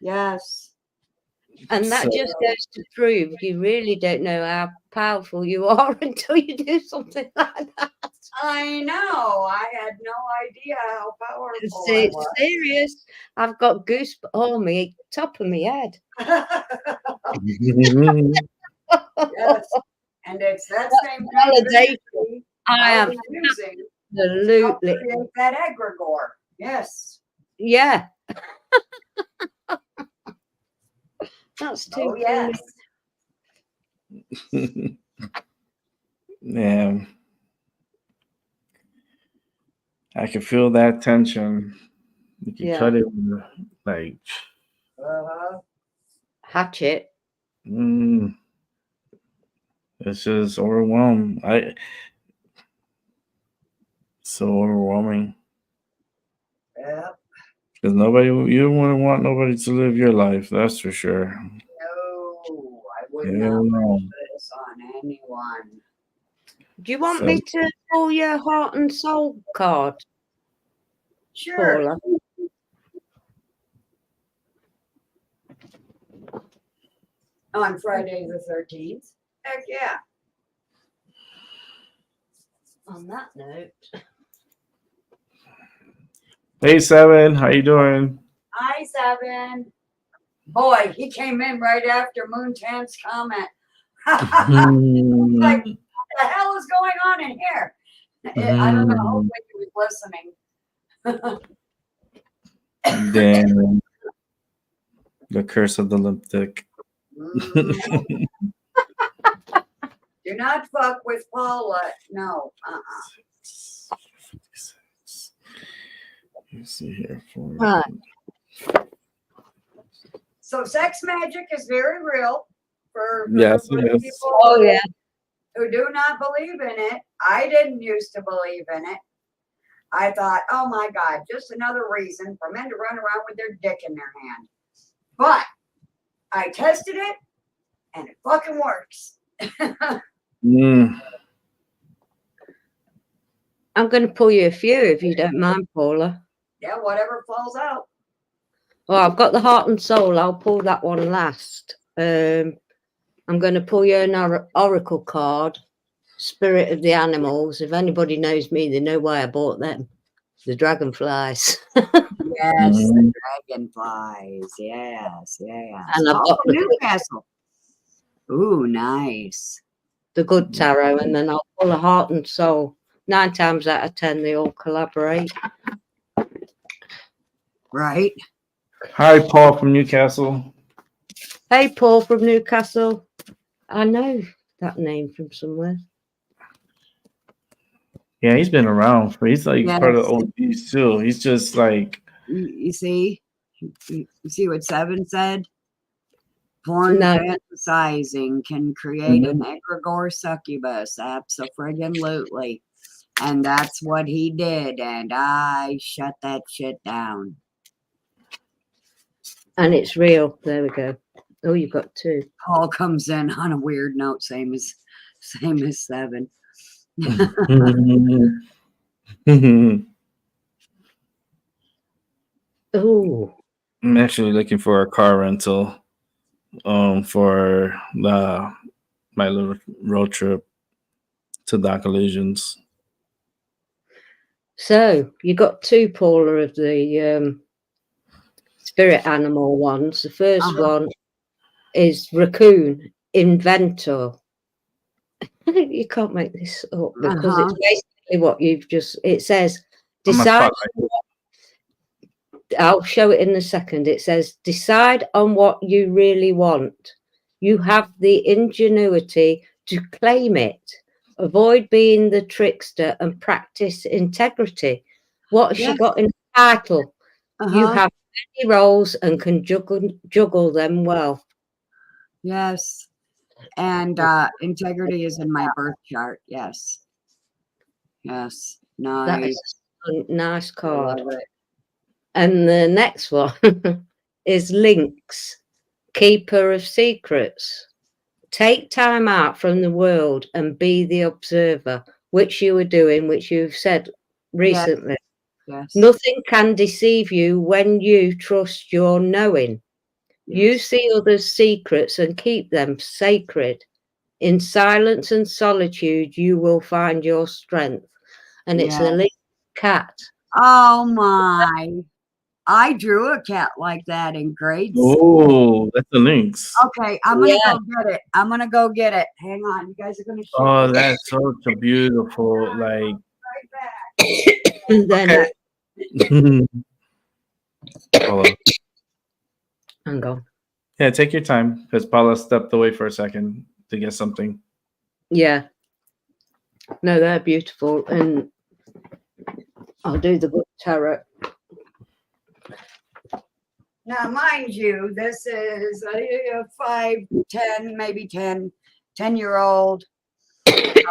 Yes. And that So- just goes to prove you really don't know how powerful you are until you do something like that. I know. I had no idea how powerful See, I it's serious. I've got goose on me top of my head. was. Yes. And it's that same Validation. energy I I am was using to help absolutely, create that egregore. Yes. yeah. That's too Oh, yes. Yeah. I can feel that tension. You can Yeah. cut it with, like, Uh-huh. Hatchet. it's just overwhelmed. So overwhelming. Yeah. Because you wouldn't want nobody to live your life, that's for sure. No, I would Hell not no. wish this on anyone. Do you want So- me to pull your heart and soul card, Sure. Paula? On Friday the 13th. Heck yeah. On that note. Hey, Seven, how you doing? Hi, Seven. Boy, he came in right after Moontan's comment. Like, what the hell is going on in here? I don't know. Hopefully he was listening. Damn. The curse of the lipstick. Mm. Do not fuck with Paula. No. Let's see here. Right. So sex magic is very real for Yes, for it is. people Oh, yeah. who do not believe in it. I didn't used to believe in it. I thought, oh my God, just another reason for men to run around with their dick in their hand. But I tested it and it fucking works. Mm. I'm going to pull you a few if you don't mind, Paula. Yeah, whatever falls out. Well, I've got the heart and soul. I'll pull that one last. I'm going to pull you an oracle card, Spirit of the Animals. If anybody knows me, they know why I bought them. The dragonflies. Yes, Mhm. the dragonflies. Yes, yes. And I've Oh, got the Newcastle. Ooh, nice. good tarot, and then I'll pull a heart and soul. 9 times out of 10, they all collaborate. Right? Hi, Paul from Newcastle. Hey, Paul from Newcastle. I know that name from somewhere. Yeah, he's been around. He's like part of the Yes. OGs too. He's just like, You see? You see what Seven said? Porn No. fantasizing can create an egregore succubus. Abso-friggin-lutely. And that's what he did. And I shut that shit down. And it's real. There we go. Oh, you've got 2. Paul comes in on a weird note, same as Seven. Oh, I'm actually looking for a car rental for my little road trip to Dock Collisions. so you got 2, Paula, of the spirit animal ones. The first one is Raccoon Inventor. You can't make this up because it's basically what you've just. It says, On my decide. spotlight. I'll show it in a second. It says, decide on what you really want. You have the ingenuity to claim it. Avoid being the trickster and practice integrity. What has she Yes. got in the title? You have many roles and can juggle them well. Yes. And integrity is in my birth chart. Yes. Yes. That Nice. is a nice I card. love it. And the next one is Lynx, Keeper of Secrets. Take time out from the world and be the observer, which you were doing, which you've said recently. Yes. Nothing can deceive you when you trust your knowing. You Yes. see others' secrets and keep them sacred. In silence and solitude, you will find your strength. And it's a Yes. little cat. Oh my. I drew a cat like that in grade school. Oh, that's the links. Okay, I'm gonna Yeah. go get it. I'm gonna go get it. Hang on. You guys are gonna share Oh, this that's such a beautiful, like. right back. And then, Okay. Paula. hang on. Yeah, take your time because Paula stepped away for a second to get something. Yeah. No, they're beautiful. And I'll do the good tarot. Now, mind you, this is a 5, 10, maybe 10-year-old picture.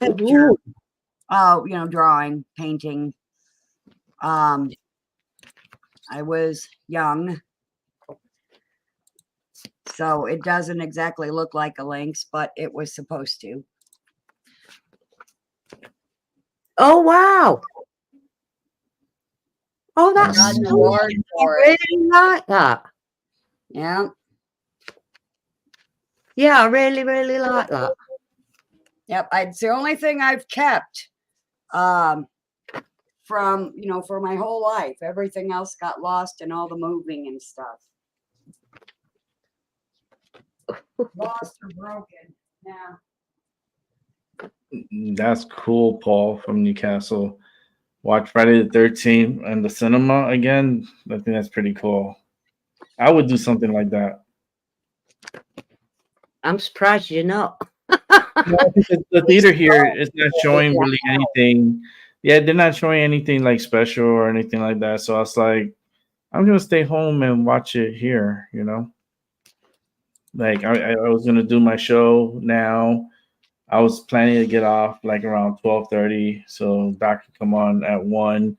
Ooh. Oh, you know, drawing, painting. I was young, so it doesn't exactly look like a lynx, but it was supposed to. Oh, wow. Oh, that's Got an so award I for it. really like that. Yeah. Yeah, I really, really like that. Yep. It's the only thing I've kept from, you know, for my whole life. Everything else got lost in all the moving and stuff. Lost or broken. Yeah. That's cool, Paul from Newcastle. Watch Friday the 13th and the cinema again. I think that's pretty cool. I would do something like that. I'm surprised you're not. The theater here is not showing really anything. Yeah, they're not showing anything like special or anything like that. So I was like, I'm gonna stay home and watch it here. You know, like I was gonna do my show now. I was planning to get off like around 12:30, so Doc could come on at 1, and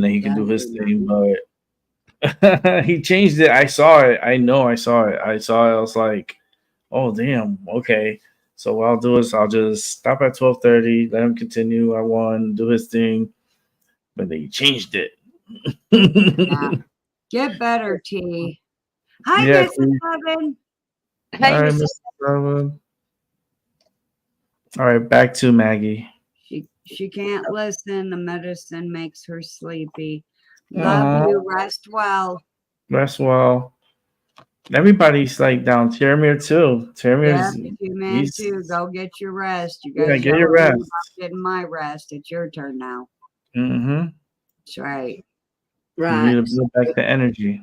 then he could do his thing. But he changed it. I saw it. I know I saw it. I was like, oh damn, okay. So what I'll do is I'll just stop at 12:30, let him continue at 1, do his thing. But then he changed it. Yeah. Get better, T. Hi, Yeah, Mrs. Levin. Hey, All right, Mrs. Mr. Garland. All right, back to Maggie. She can't listen. The medicine makes her sleepy. Aw. Love you. Rest well. Rest well. Everybody's like down. Tiramir too. Yeah, Tiramir's you man he's- too. Go get your rest. You Yeah, guys get your yelling at me rest. about getting my rest. It's your turn now. Mm-hmm. That's right. You Right. need to build back the energy.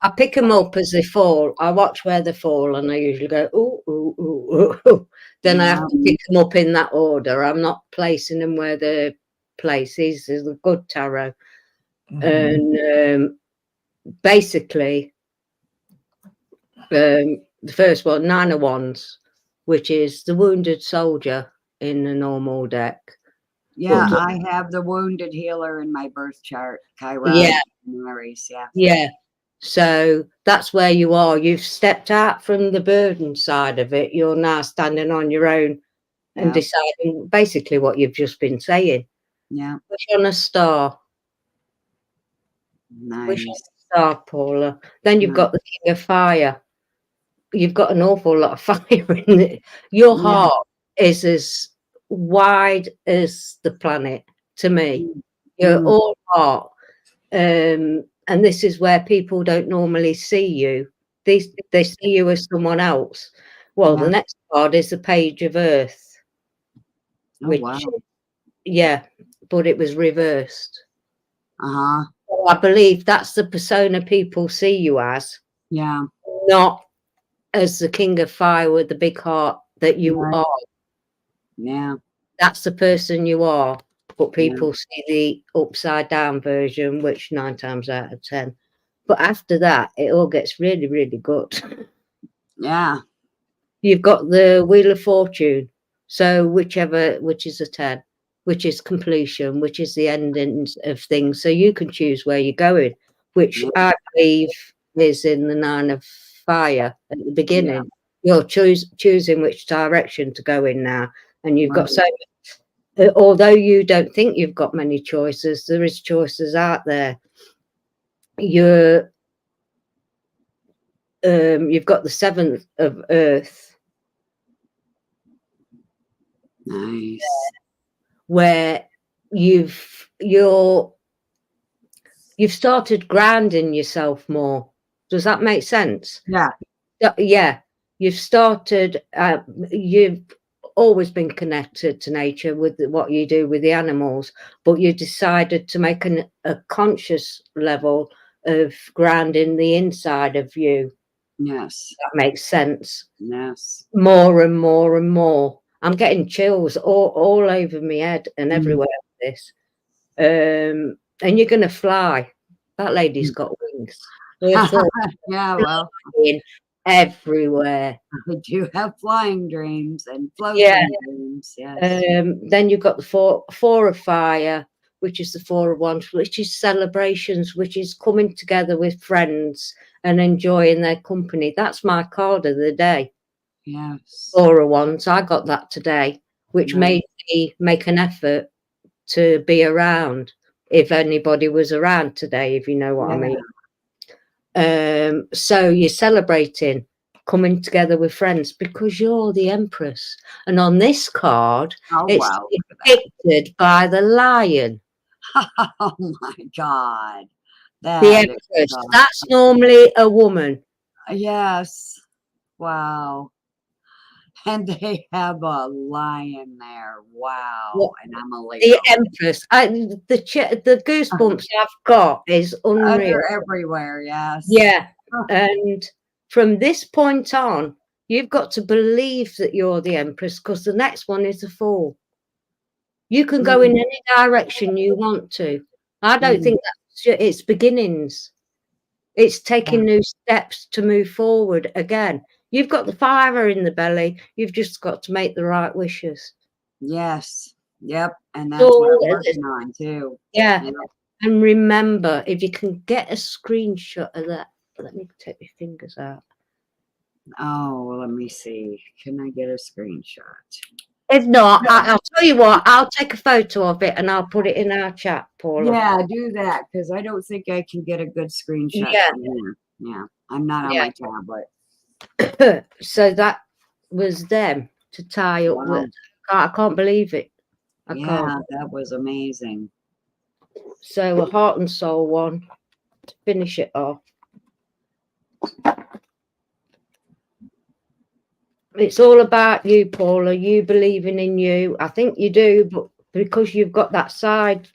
I pick them up as they fall. I watch where they fall, and I usually go, ooh, ooh, ooh, ooh, ooh. Then I have to pick them up in that order. I'm not placing them where they're placed. This is a good tarot. Mhm. And basically, the first one, 9 of Wands, which is the wounded soldier in the normal deck. Yeah, Good. I have the wounded healer in my birth chart. Chiron. Yeah. and Aries. Yeah. Yeah. So that's where you are. You've stepped out from the burden side of it. You're now standing on your own and Yeah. deciding basically what you've just been saying. Yeah. Wish on a star. Wish on Nice. a star, Paula. Then you've got the King of Fire. You've got an awful lot of fire in it. Your Yeah. heart is as wide as the planet to me. You're all heart. And this is where people don't normally see you. They see you as someone else. Well, Yeah. the next card is the Page of Earth. Oh, Which, wow. yeah, but it was reversed. Uh-huh. So I believe that's the persona people see you as, Yeah. not as the King of Fire with the big heart that you Right. are. Yeah. That's the person you are. But Yeah. people see the upside down version, which 9 times out of 10. But after that, it all gets really, really good. Yeah. You've got the Wheel of Fortune. So which is a 10, which is completion, which is the endings of things. So you can choose where you're going, which I believe is in the 9 of Fire at the beginning. You're choosing which direction to go in now. And you've got so although you don't think you've got many choices, there is choices out there. You've got the 7th of Earth. Nice. Where you've started grounding yourself more. Does that make sense? Yeah. Yeah. You've started. You've always been connected to nature with what you do with the animals, but you decided to make a conscious level of grounding the inside of you. Yes. That makes sense. Yes. More and more and more. I'm getting chills all over my head and everywhere with this. And you're going to fly. That lady's got wings. Yeah, well, everywhere. I do have flying dreams and floating dreams. Yes. Then you've got the four of Fire, which is the 4 of Wands, which is celebrations, which is coming together with friends and enjoying their company. That's my card of the day. Yes. 4 of Wands. I got that today, which made me make an effort to be around if anybody was around today, if you know what I mean. So you're celebrating, coming together with friends because you're the Empress. And on this card, it's depicted by the lion. Oh my God. The Empress. That's normally a woman. Yes. Wow. And they have a lion there. Wow. And I'm a Leo. The Empress. The goosebumps I've got is unreal. They're everywhere. Yes. Yeah. And from this point on, you've got to believe that you're the Empress, because the next one is the Fool. You can go in any direction you want to. I don't think it's beginnings. It's taking new steps to move forward again. You've got the fire in the belly. You've just got to make the right wishes. Yes. Yep. And that's what I'm working on too. Yeah. Yep. And remember, if you can get a screenshot of that, let me take my fingers out. Oh, let me see. Can I get a screenshot? If not, I'll tell you what, I'll take a photo of it and I'll put it in our chat, Paula. Yeah, do that, because I don't think I can get a good screenshot. Yeah, I'm not on my tablet. So that was them to tie up with. I can't believe it. I can't. That was amazing. So a heart and soul one to finish it off. It's all about you, Paula, you believing in you. I think you do, but because you've got that side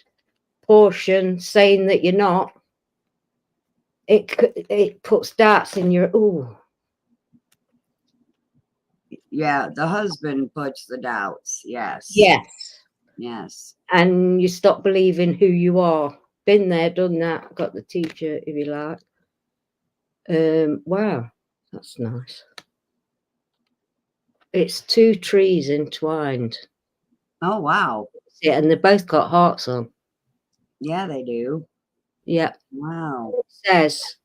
portion saying that you're not, it puts doubts in your, ooh. Yeah, the husband puts the doubts. Yes. Yes. Yes. And you stop believing who you are. Been there, done that. Got the t-shirt if you like. Wow, that's nice. It's 2 trees entwined. Oh, wow. Yeah, and they both got hearts on. Yeah, they do. Yeah. Wow. It says,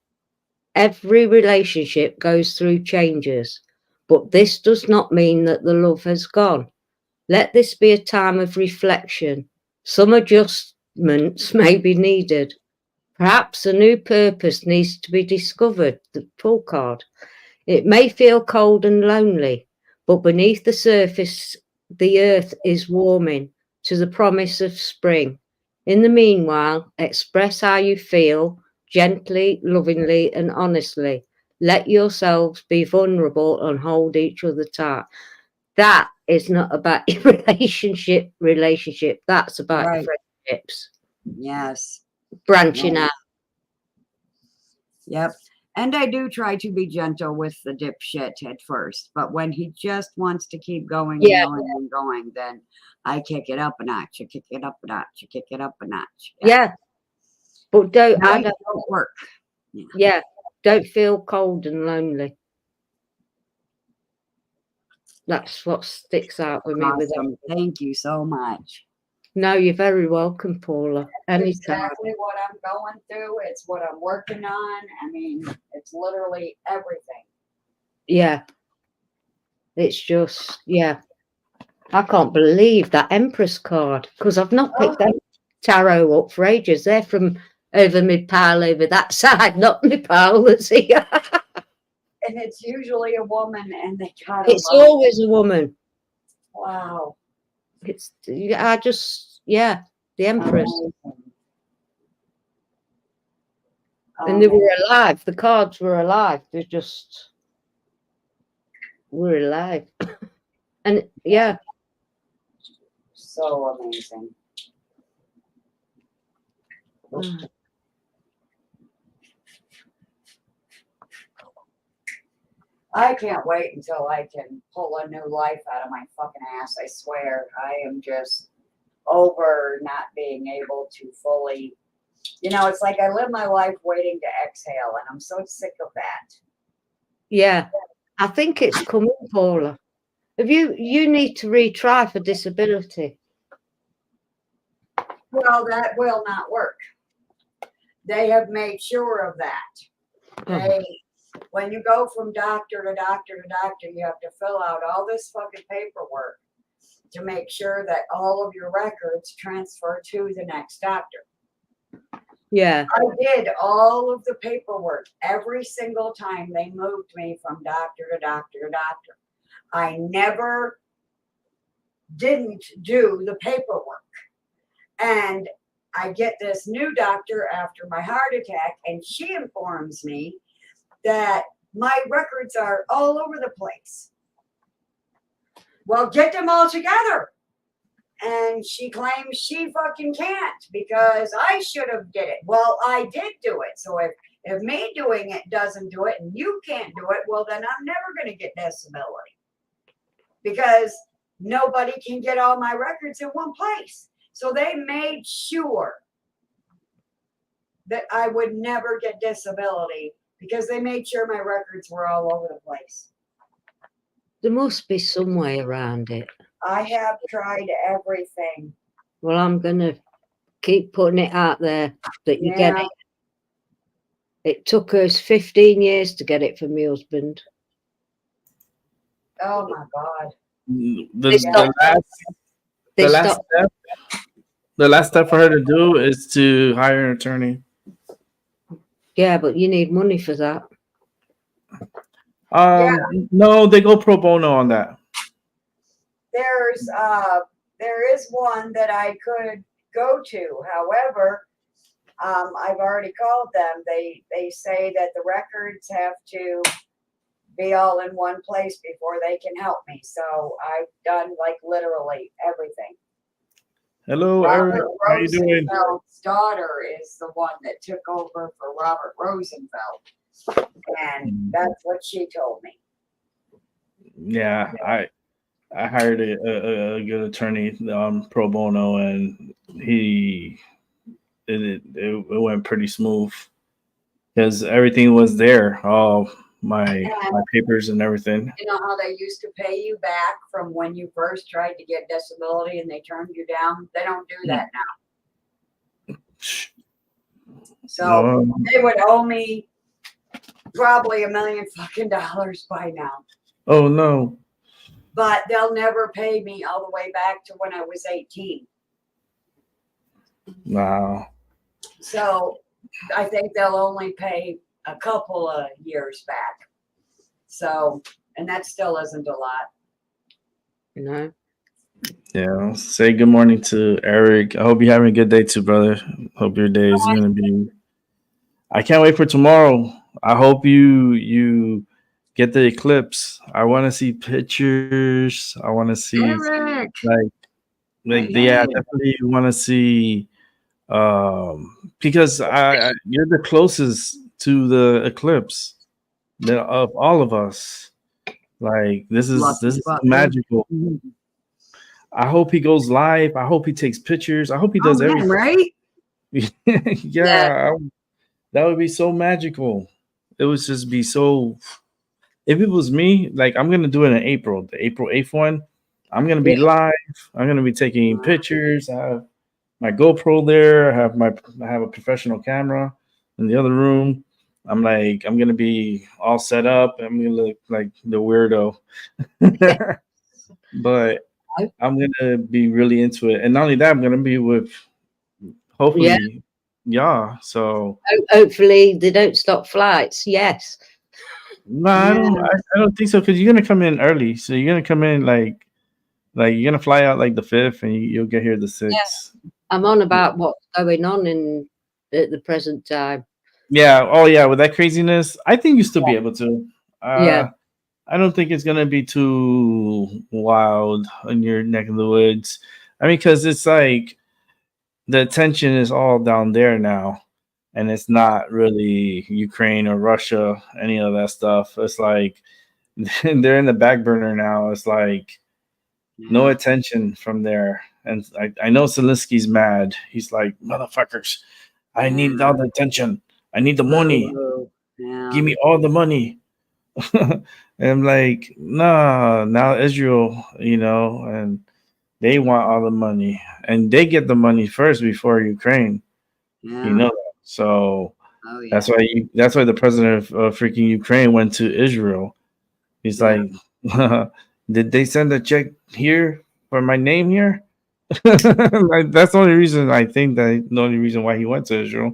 every relationship goes through changes, but this does not mean that the love has gone. Let this be a time of reflection. Some adjustments may be needed. Perhaps a new purpose needs to be discovered. The pull card. It may feel cold and lonely, but beneath the surface, the earth is warming to the promise of spring. In the meanwhile, express how you feel, gently, lovingly, and honestly. Let yourselves be vulnerable and hold each other tight. That is not about your relationship. That's about friendships. Yes. Branching out. Yep. And I do try to be gentle with the dipshit at first, but when he just wants to keep going and going and going, then I kick it up a notch. You kick it up a notch. You kick it up a notch. Yeah. But I don't work. Yeah, don't feel cold and lonely. That's what sticks out with me with Awesome. Thank you so much. No, you're very welcome, Paula. That's Anytime. exactly what I'm going through. It's what I'm working on. I mean, it's literally everything. Yeah. It's just, yeah. I can't believe that Empress card because I've not picked that tarot up for ages. They're from over my pal over that side, not my pal that's here. And it's usually a woman, and they got a It's lot. always a woman. Wow. It's, I just, yeah, the Empress. Amazing. And they were alive. The cards were alive. They just were alive. And yeah. So amazing. Mm. I can't wait until I can pull a new life out of my fucking ass. I swear. I am just over not being able to fully, it's like I live my life waiting to exhale, and I'm so sick of that. Yeah. I think it's coming, Paula. You need to retry for disability. Well, that will not work. They have made sure of that. When you go from doctor to doctor to doctor, you have to fill out all this fucking paperwork to make sure that all of your records transfer to the next doctor. Yeah. I did all of the paperwork every single time they moved me from doctor to doctor to doctor. I never didn't do the paperwork. And I get this new doctor after my heart attack, and she informs me that my records are all over the place. Well, get them all together. And she claims she fucking can't because I should have did it. Well, I did do it. So if me doing it doesn't do it and you can't do it, well, then I'm never going to get disability because nobody can get all my records in one place. So they made sure that I would never get disability because they made sure my records were all over the place. There must be some way around it. I have tried everything. Well, I'm going to keep putting it out there that you get it. It took us 15 years to get it from my husband. Oh my God. The last step for her to do is to hire an attorney. Yeah, but you need money for that. No, they go pro bono on that. There is one that I could go to. However, I've already called them. They say that the records have to be all in one place before they can help me. So I've done like literally everything. Hello, Eric. How you doing? Rosenfeld's daughter is the one that took over for Robert Rosenfeld, and that's what she told me. Yeah, I hired a good attorney, pro bono, and it went pretty smooth because everything was there, all my papers and everything. You know how they used to pay you back from when you first tried to get disability and they turned you down? They don't do that now. So they would owe me probably $1 million fucking by now. Oh no. But they'll never pay me all the way back to when I was 18. Wow. So I think they'll only pay a couple of years back. So, and that still isn't a lot. No. Yeah. Say good morning to Eric. I hope you're having a good day too, brother. Hope your day is going to be. I can't wait for tomorrow. I hope you get the eclipse. I want to see pictures. I want to see Eric. I definitely want to see because you're the closest to the eclipse of all of us. Like this is magical. I hope he goes live. I hope he takes pictures. I hope he does everything. Right? Yeah. That would be so magical. It would just be so. If it was me, like I'm gonna do it in April, the April 8th one. I'm gonna be Yeah. live. I'm gonna be taking pictures. I have my GoPro there. I have a professional camera in the other room. I'm gonna be all set up. I'm gonna look like the weirdo. But I'm gonna be really into it. And not only that, I'm gonna be with Yeah. hopefully y'all. So Hopefully they don't stop flights. Yes. no, Yeah. I don't think so because you're gonna come in early. So you're gonna come in like you're gonna fly out like the 5th and you'll get here the 6th. I'm on about what's going on at the present time. Yeah. Oh yeah, with that craziness, I think you still be able to. Yeah. I don't think it's gonna be too wild in your neck of the woods. I mean, because it's like the attention is all down there now, and it's not really Ukraine or Russia, any of that stuff. It's like they're in the back burner now. It's like no Yeah. attention from there. And I know Zelensky's mad. He's like, motherfuckers, I need all the attention. I need the money. Yeah. Give me all the money. And I'm like, nah, now Israel, and they want all the money. And they get the money first before Ukraine. Yeah. You know that. So Oh, yeah. that's why the president of freaking Ukraine went to Israel. He's Yeah. like, did they send a check here for my name here? Like, that's the only reason I think that the only reason why he went to Israel,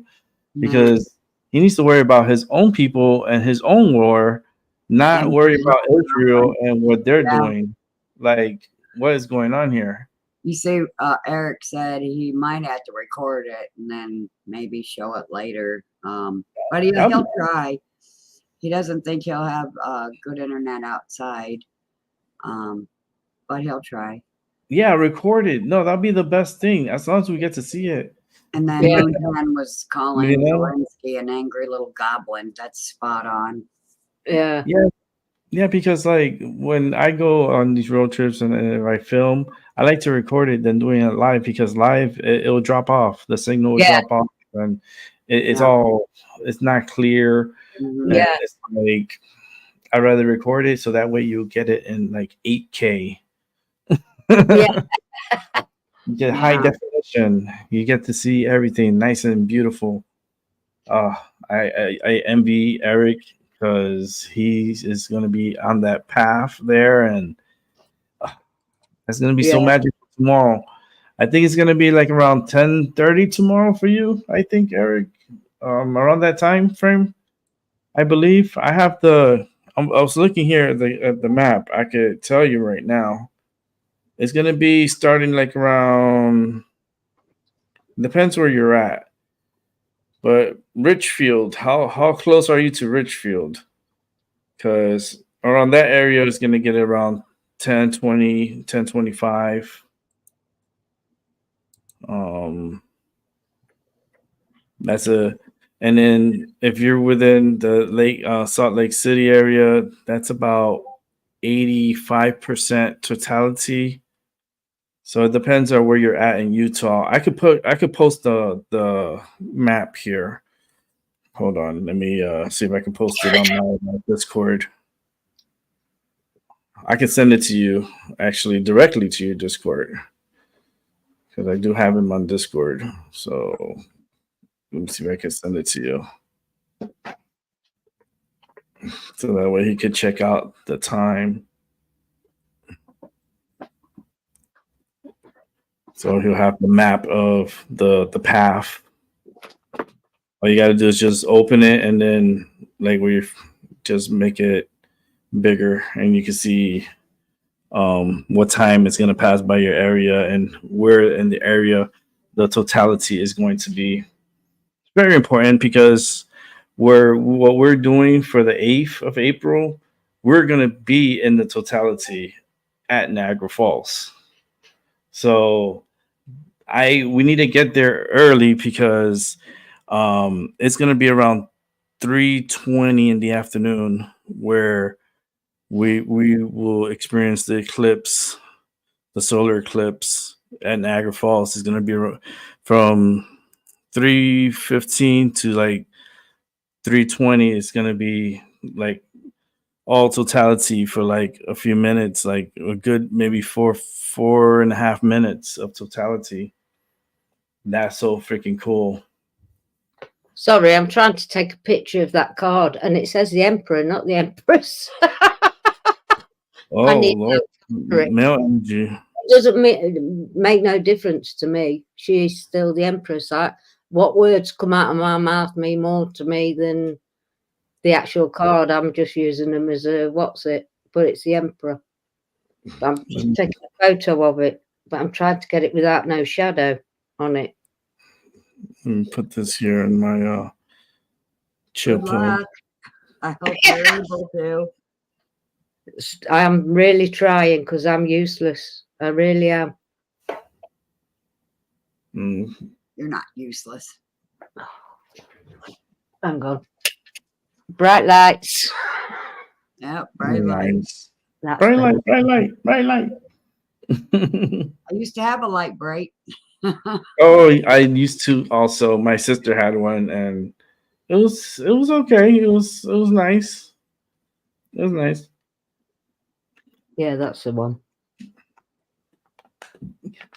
because he needs to worry about his own people and his own war, not And worry about Israel Yeah. and what they're Yeah. doing. Like, what is going on here? You see, Eric said he might have to record it and then maybe show it later. But he'll try. He doesn't think he'll have good internet outside. But he'll try. Yeah, record it. No, that'll be the best thing as long as we get to see it. And then Yeah. Moonman was calling You know? Zelensky an angry little goblin. That's spot on. Yeah. Yeah, because like when I go on these road trips and if I film, I like to record it than doing it live because live it'll drop off. The signal will Yeah. drop off and it's Yeah. it's not clear. Mhm. And Yeah. it's like I'd rather record it so that way you get it in like 8K. Yeah. You get high Yeah. definition. You get to see everything nice and beautiful. I envy Eric because he is going to be on that path there, and it's going to be so Yeah. magical tomorrow. I think it's going to be like around 10:30 tomorrow for you. I think Eric, around that time frame, I believe. I was looking here at the map. I could tell you right now. It's going to be starting like around. Depends where you're at. But Richfield, how close are you to Richfield? Because around that area is going to get around 10:20, 10:25. And then if you're within the Salt Lake City area, that's about 85% totality. So it depends on where you're at in Utah. I could post the map here. Hold on, let me see if I can post it on my Discord. I can send it to you actually directly to your Discord because I do have him on Discord. So let me see if I can send it to you. So that way he could check out the time. So he'll have the map of the path. All you got to do is just open it and then like we just make it bigger and you can see what time it's going to pass by your area and where in the area the totality is going to be. It's very important because what we're doing for the 8th of April, we're going to be in the totality at Niagara Falls. So we need to get there early because it's going to be around 3:20 in the afternoon where we will experience the eclipse, the solar eclipse at Niagara Falls. Is going to be from 3:15 to like 320 is gonna be like all totality for like a few minutes, like a good maybe 4.5 minutes of totality. That's so freaking cool. Sorry, I'm trying to take a picture of that card, and it says the Emperor, not the Empress. Oh need Lord, correct. male energy. It doesn't make no difference to me. She's still the Empress. What words come out of my mouth mean more to me than the actual card. I'm just using them as a but it's the Emperor. I'm just taking a photo of it, but I'm trying to get it without no shadow on it. Let me put this here in my chill Good pill. luck. I hope you're able to. I am really trying because I'm useless. I really am. Mm, You're not useless. Hang on. Bright lights. Yep, bright light. nice. That's Bright better. light, bright light, bright light. I used to have a light bright. Oh, I used to also. My sister had one, and it was okay. It was nice. It was nice. Yeah, that's the one.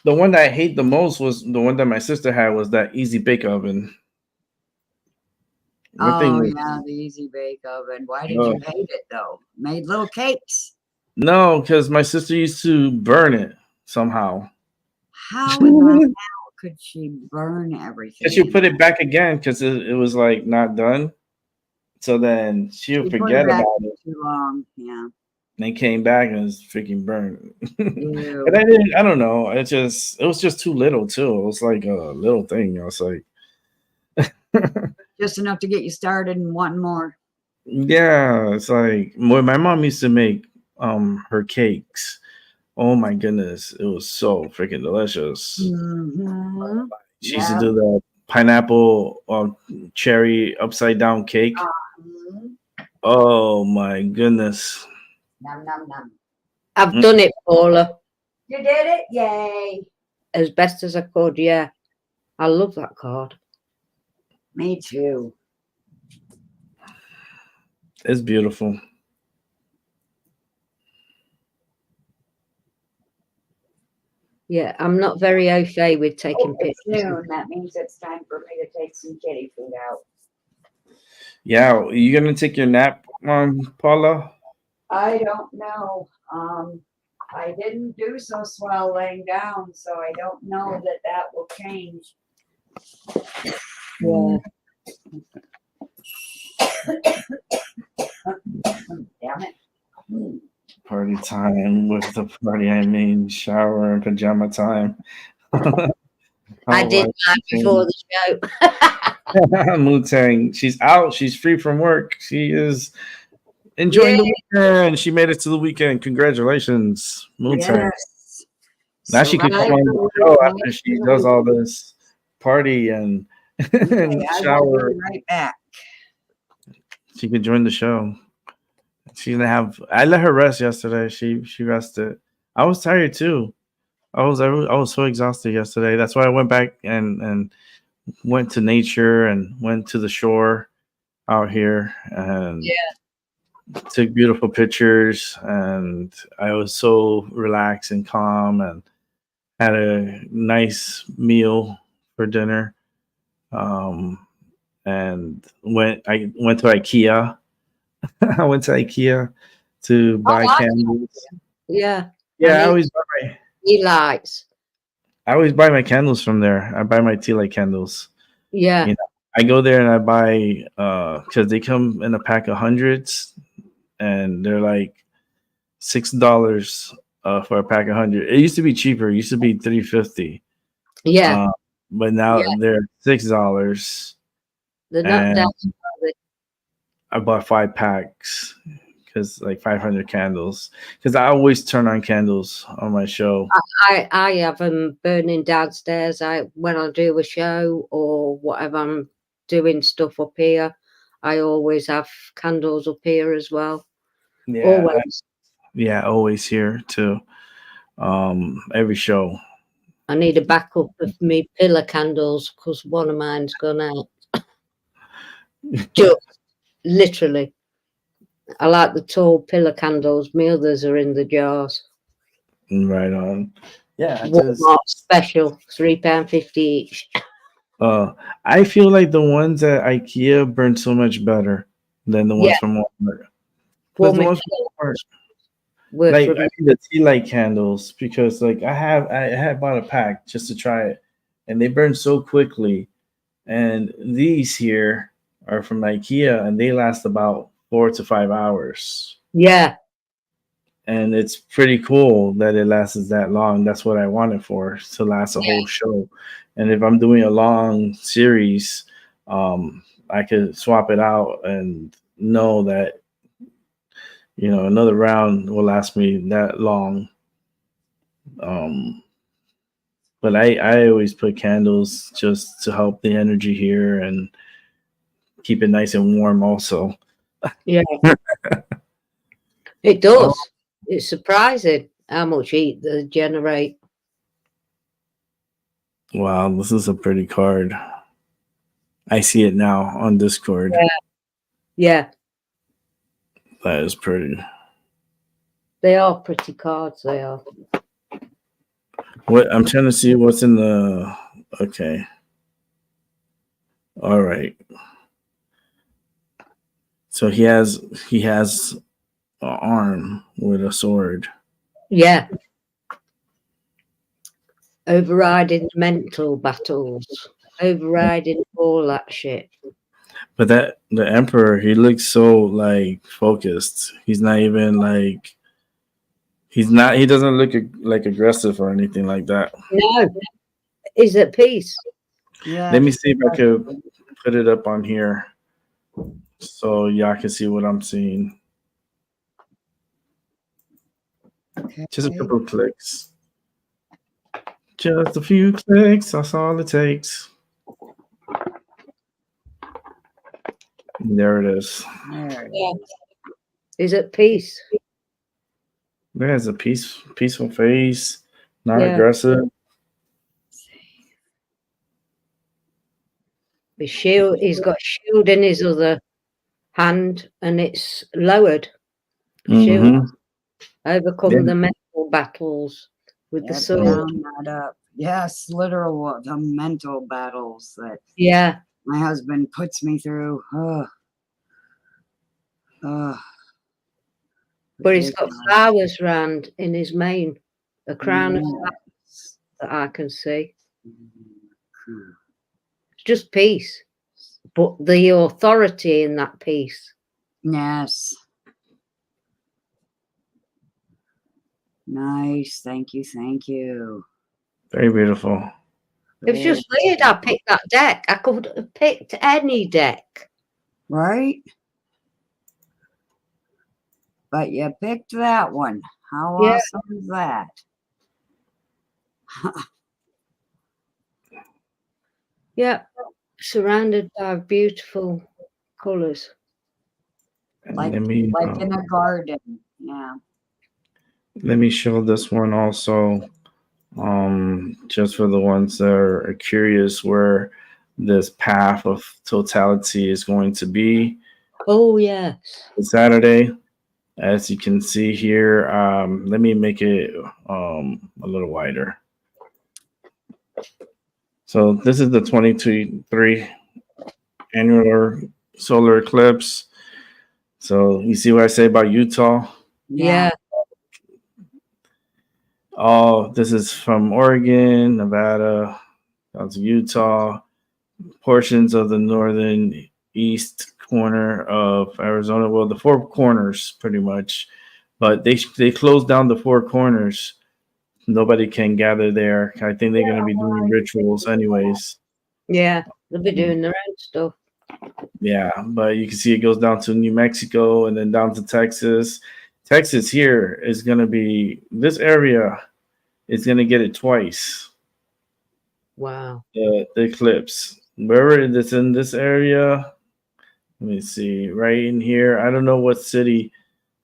The one that I hate the most was the one that my sister had, was that Easy Bake Oven. That thing Oh was- yeah, the Easy Bake Oven. Why did Oh. you hate it though? Made little cakes. No, because my sister used to burn it somehow. How in the hell could she burn everything? And she'll in put that? it back again because it was like not done. So then she'll She put it forget back about it. too long. Yeah. And they came back and it was freaking burned. Ew. But I don't know. It was just too little too. It was like a little thing. I was like, Just enough to get you started and wanting more. yeah, it's like when my mom used to make her cakes. Oh my goodness, it was so freaking delicious. Mhm. She used to do the pineapple cherry upside down cake. Mhm. Oh my goodness. Nom nom nom. I've done it, Paula, You did it! Yay! as best as I could. Yeah, I love that card. Me too. It's beautiful. Yeah, I'm not very au fait with taking Oh, it's pictures. noon. That means it's time for me to take some kitty food out. Yeah, you gonna take your nap, Paula? I don't know. I didn't do so swell laying down, so I don't know that will change. Yeah. Damn it. Party time. With the party, I mean shower and pajama time. I did that before the show. Wu-Tang. She's out. She's free from work. She is enjoying the weekend. She made it to the weekend. Congratulations, Wu-Tang. Yes. Now she can come on the show after she does all this party and, and I will shower. be right back. She could join the show. She's gonna have. I let her rest yesterday. She rested. I was tired too. I was so exhausted yesterday. That's why I went back and went to nature and went to the shore out here and took beautiful pictures. And I was so relaxed and calm and had a nice meal for dinner. And I went to IKEA. I went to IKEA to buy candles. Yeah, Yeah, I he likes. I always buy my candles from there. I buy my tea light candles. Yeah, You know, I go there and I buy because they come in a pack of hundreds, and they're like $6 for a pack of 100. It used to be cheaper. It used to be $3.50. yeah. But now Yeah. they're $6. They're not and that. I bought 5 packs because like 500 candles. Because I always turn on candles on my show. I have them burning downstairs. When I do a show or whatever, I'm doing stuff up here. I always have candles up here as well. Yeah, Always. always here too. Every show. I need a backup of me pillar candles because one of mine's gone out. Just literally. I like the tall pillar candles. My others are in the jars. Right on. Yeah, I just Walmart special, £3.50 each. I feel like the ones at IKEA burn so much better than the ones Yeah. from Walmart. Well, Because the my ones from Walmart, work like from I mean the tea light candles, because like I had bought a pack just to try it, and they burn so quickly. And these here are from IKEA, and they last about 4 to 5 hours. yeah, And it's pretty cool that it lasts that long. That's what I want it for, to last a whole show. And if I'm doing a long series, I could swap it out and know that another round will last me that long. But I always put candles just to help the energy here and keep it nice and warm also. yeah. It does. It's surprising how much heat they generate. Wow, this is a pretty card. I see it now on Discord. Yeah, That is pretty. they are pretty cards, they are. What I'm trying to see what's in the. Okay. All right. So he has an arm with a sword. Yeah. Overriding mental battles. Overriding all that shit. But the Emperor, he looks so like focused. He's not even like he doesn't look like aggressive or anything like that. No. He's at peace. Yeah. Let me see if I could put it up on here so y'all can see what I'm seeing. Okay. Just a couple of clicks. Just a few clicks. That's all it takes. There it is. There it Yeah. is. He's at peace. There's a peaceful face, not Yeah. aggressive. His shield, he's got a shield in his other hand and it's lowered. Shield. Mhm. Overcome Yeah. the mental battles with the Yep, sword. round that up. Yes, literal the mental battles that Yeah. my husband puts me through. Ugh. Ugh. But he's got Ridiculous. flowers round in his mane. A crown of flowers Yes. that I can see. Mhm. It's just peace. But the authority in that peace. Yes. Nice. Thank you. Thank you. Very beautiful. It was just weird I picked that deck. I could have picked any deck. Right? But you picked that one. How Yeah. awesome is that? Yeah. Surrounded by beautiful colours. And Like let me in a garden. Yeah. let me show this one also. Just for the ones that are curious where this path of totality is going to be. Oh yes. Saturday, as you can see here. Let me make it a little wider. So this is the 2023 annular solar eclipse. So you see what I say about Utah? Yeah. Oh, this is from Oregon, Nevada, down to Utah, portions of the northern east corner of Arizona. Well, the four corners pretty much, but they closed down the four corners. Nobody can gather there. I think they're going to be doing rituals anyways. Yeah. They'll be doing their own stuff. Yeah, but you can see it goes down to New Mexico and then down to Texas. Texas here is going to be, this area is going to get it twice. Wow. The eclipse. Wherever it is in this area, let me see, right in here. I don't know what city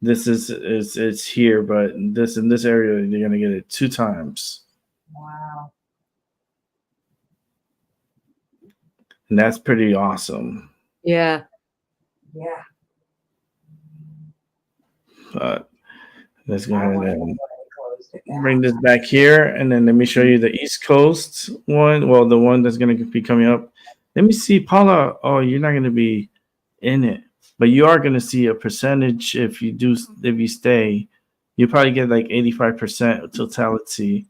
this is it's here, but this in this area, they're going to get it 2 times. Wow. And that's pretty awesome. Yeah. Yeah. Let's go I ahead wonder and why they closed it down. bring this back here, and then let me show you the East Coast one. Well, the one that's going to be coming up. Let me see, Paula. Oh, you're not going to be in it, but you are going to see a percentage if you stay. You probably get like 85% totality.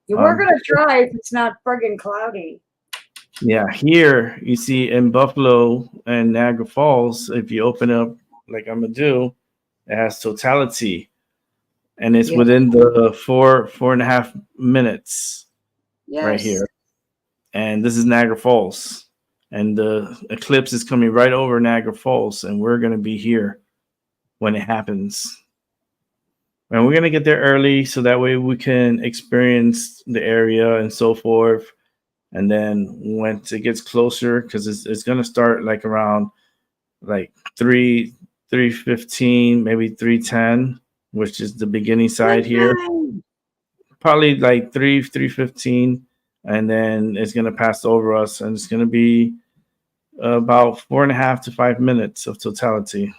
Yeah, we're Um, gonna try if it's not friggin' cloudy. Yeah, here you see in Buffalo and Niagara Falls, if you open up like I'm gonna do, it has totality, and it's Yeah. within the 4.5 minutes right Yes. here. And this is Niagara Falls, and the eclipse is coming right over Niagara Falls, and we're gonna be here when it happens. And we're gonna get there early so that way we can experience the area and so forth. And then once it gets closer, because it's gonna start like around like 3:15, maybe 3:10, which is the beginning side here. Probably like 3:15, and then it's gonna pass over us, and it's gonna be about 4.5 to 5 minutes of totality.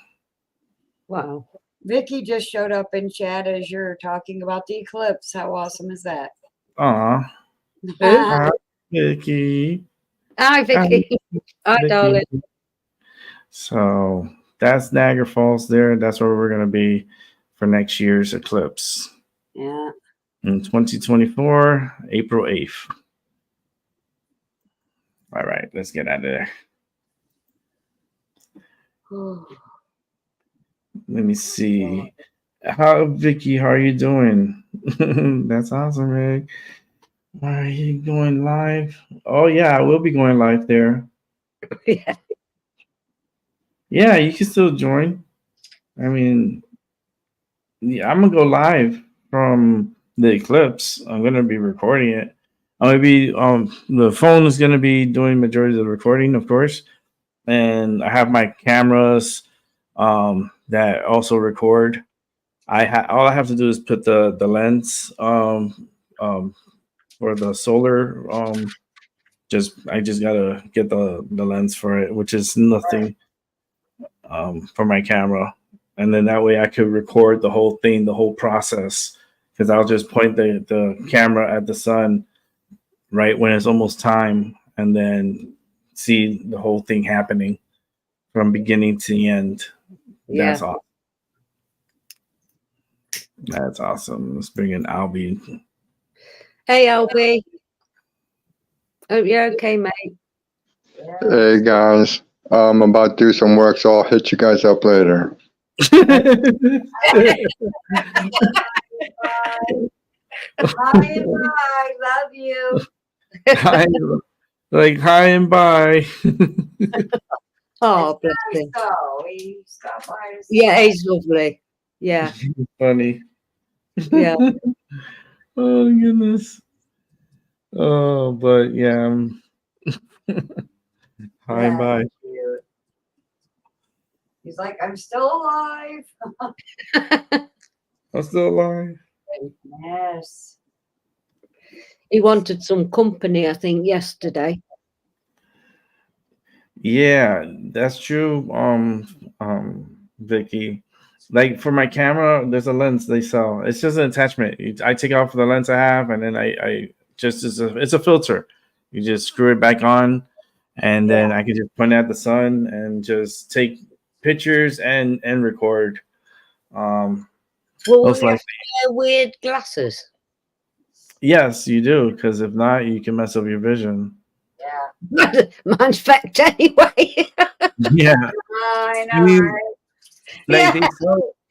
Wow. Vicky just showed up in chat as you're talking about the eclipse. How awesome is that? Aw, Who? Vicky. Hi, Vicky. Hi, Vicky. darling. So that's Niagara Falls there. That's where we're gonna be for next year's eclipse. Yeah. In 2024, April 8th. All right, let's get out of there. Let me see. Vicky, how are you doing? That's awesome, Rick. Are you going live? Oh yeah, I will be going live there. Yeah. Yeah, you can still join. I mean, yeah, I'm gonna go live from the eclipse. I'm gonna be recording it. I'm gonna be the phone is gonna be doing majority of the recording, of course. And I have my cameras that also record. All I have to do is put the lens for the solar I just gotta get the lens for it, which is nothing for my camera, and then that way I could record the whole thing, the whole process, because I'll just point the camera at the sun right when it's almost time, and then see the whole thing happening from beginning to the end. That's Yeah. awesome. That's awesome. Let's bring in Albie. Hey, Albie. Hope you're okay, mate. Hey guys, I'm about to do some work, so I'll hit you guys up later. Hi and bye. Love you. Hi, like hi and bye. Oh, bless Nice him. though. He stopped by to say Yeah, hi. he's lovely. Yeah, Funny. yeah. Oh goodness. Oh, but yeah. Hi and Yeah, bye. cute. He's like, I'm still alive. I'm still alive. Yes. He wanted some company, I think, yesterday. Yeah, that's true. Vicky, like for my camera, there's a lens they sell. It's just an attachment. I take off the lens I have, and then I just it's a filter. You just screw it back on, and then I can just point at the sun and just take pictures and record. Well, Most we have likely, to wear weird glasses. yes, you do. Because if not, you can mess up your vision. Yeah. Mine's fact anyway. Yeah, I know. I mean, right? like Yeah.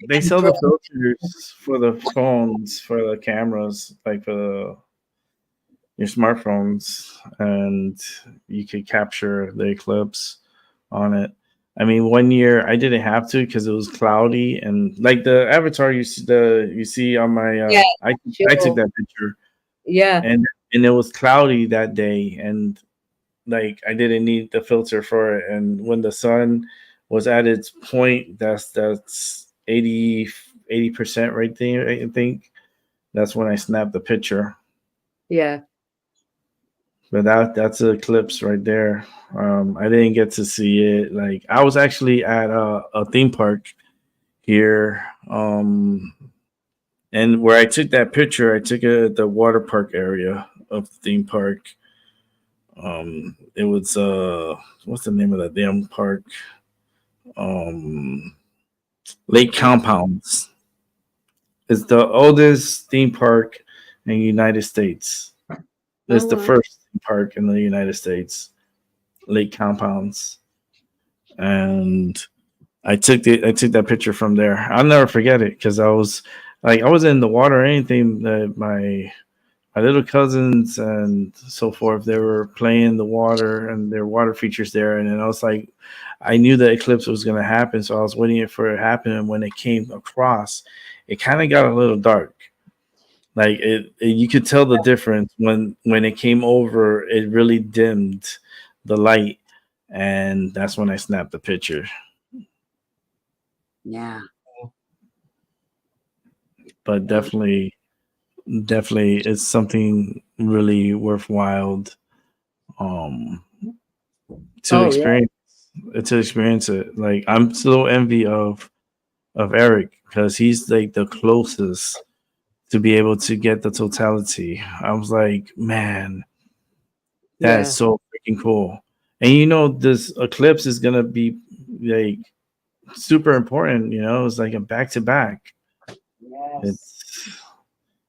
they sell the filters for the phones, for the cameras, like for your smartphones, and you could capture the eclipse on it. I mean, 1 year I didn't have to because it was cloudy, and like the avatar you see on my Yeah, I sure. took that picture, Yeah, and it was cloudy that day, and like I didn't need the filter for it. And when the sun was at its point, that's 80% right there, I think. That's when I snapped the picture. yeah. But that's an eclipse right there. I didn't get to see it. Like I was actually at a theme park here. And where I took that picture, I took it at the water park area of the theme park. It was what's the name of that damn park? Lake Compounds. It's the oldest theme park in the United States. It's the wow. first theme park in the United States. Lake Compounds. And I took that picture from there. I'll never forget it because I wasn't in the water or anything. My little cousins and so forth, they were playing the water and their water features there. And then I was like, I knew the eclipse was going to happen, so I was waiting for it to happen. And when it came across, it kind of got a little dark. Like you could tell the difference when it came over. It really dimmed the light, and that's when I snapped the picture. Yeah. But definitely, it's something really worthwhile to experience. To experience it. Like I'm so envy of Eric because he's like the closest to be able to get the totality. I was like, man, that's so freaking cool. And this eclipse is gonna be like super important. It's like a back to back. Yes.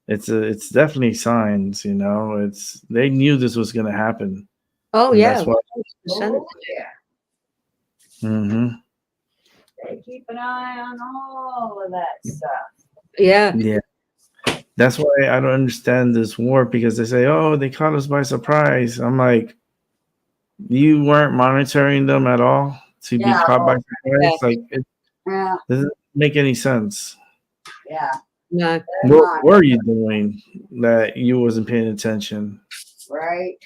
It's definitely signs. They knew this was gonna happen. Oh And yeah, that's why. 100%. Oh, yeah. Mm-hmm. They keep an eye on all of that stuff. Yeah, Yeah. That's why I don't understand this war because they say, "Oh, they caught us by surprise." I'm like, you weren't monitoring them at all to be Yeah. caught by surprise. Like, it Yeah. doesn't make any sense. Yeah. no, What were you doing that you wasn't paying attention? Right.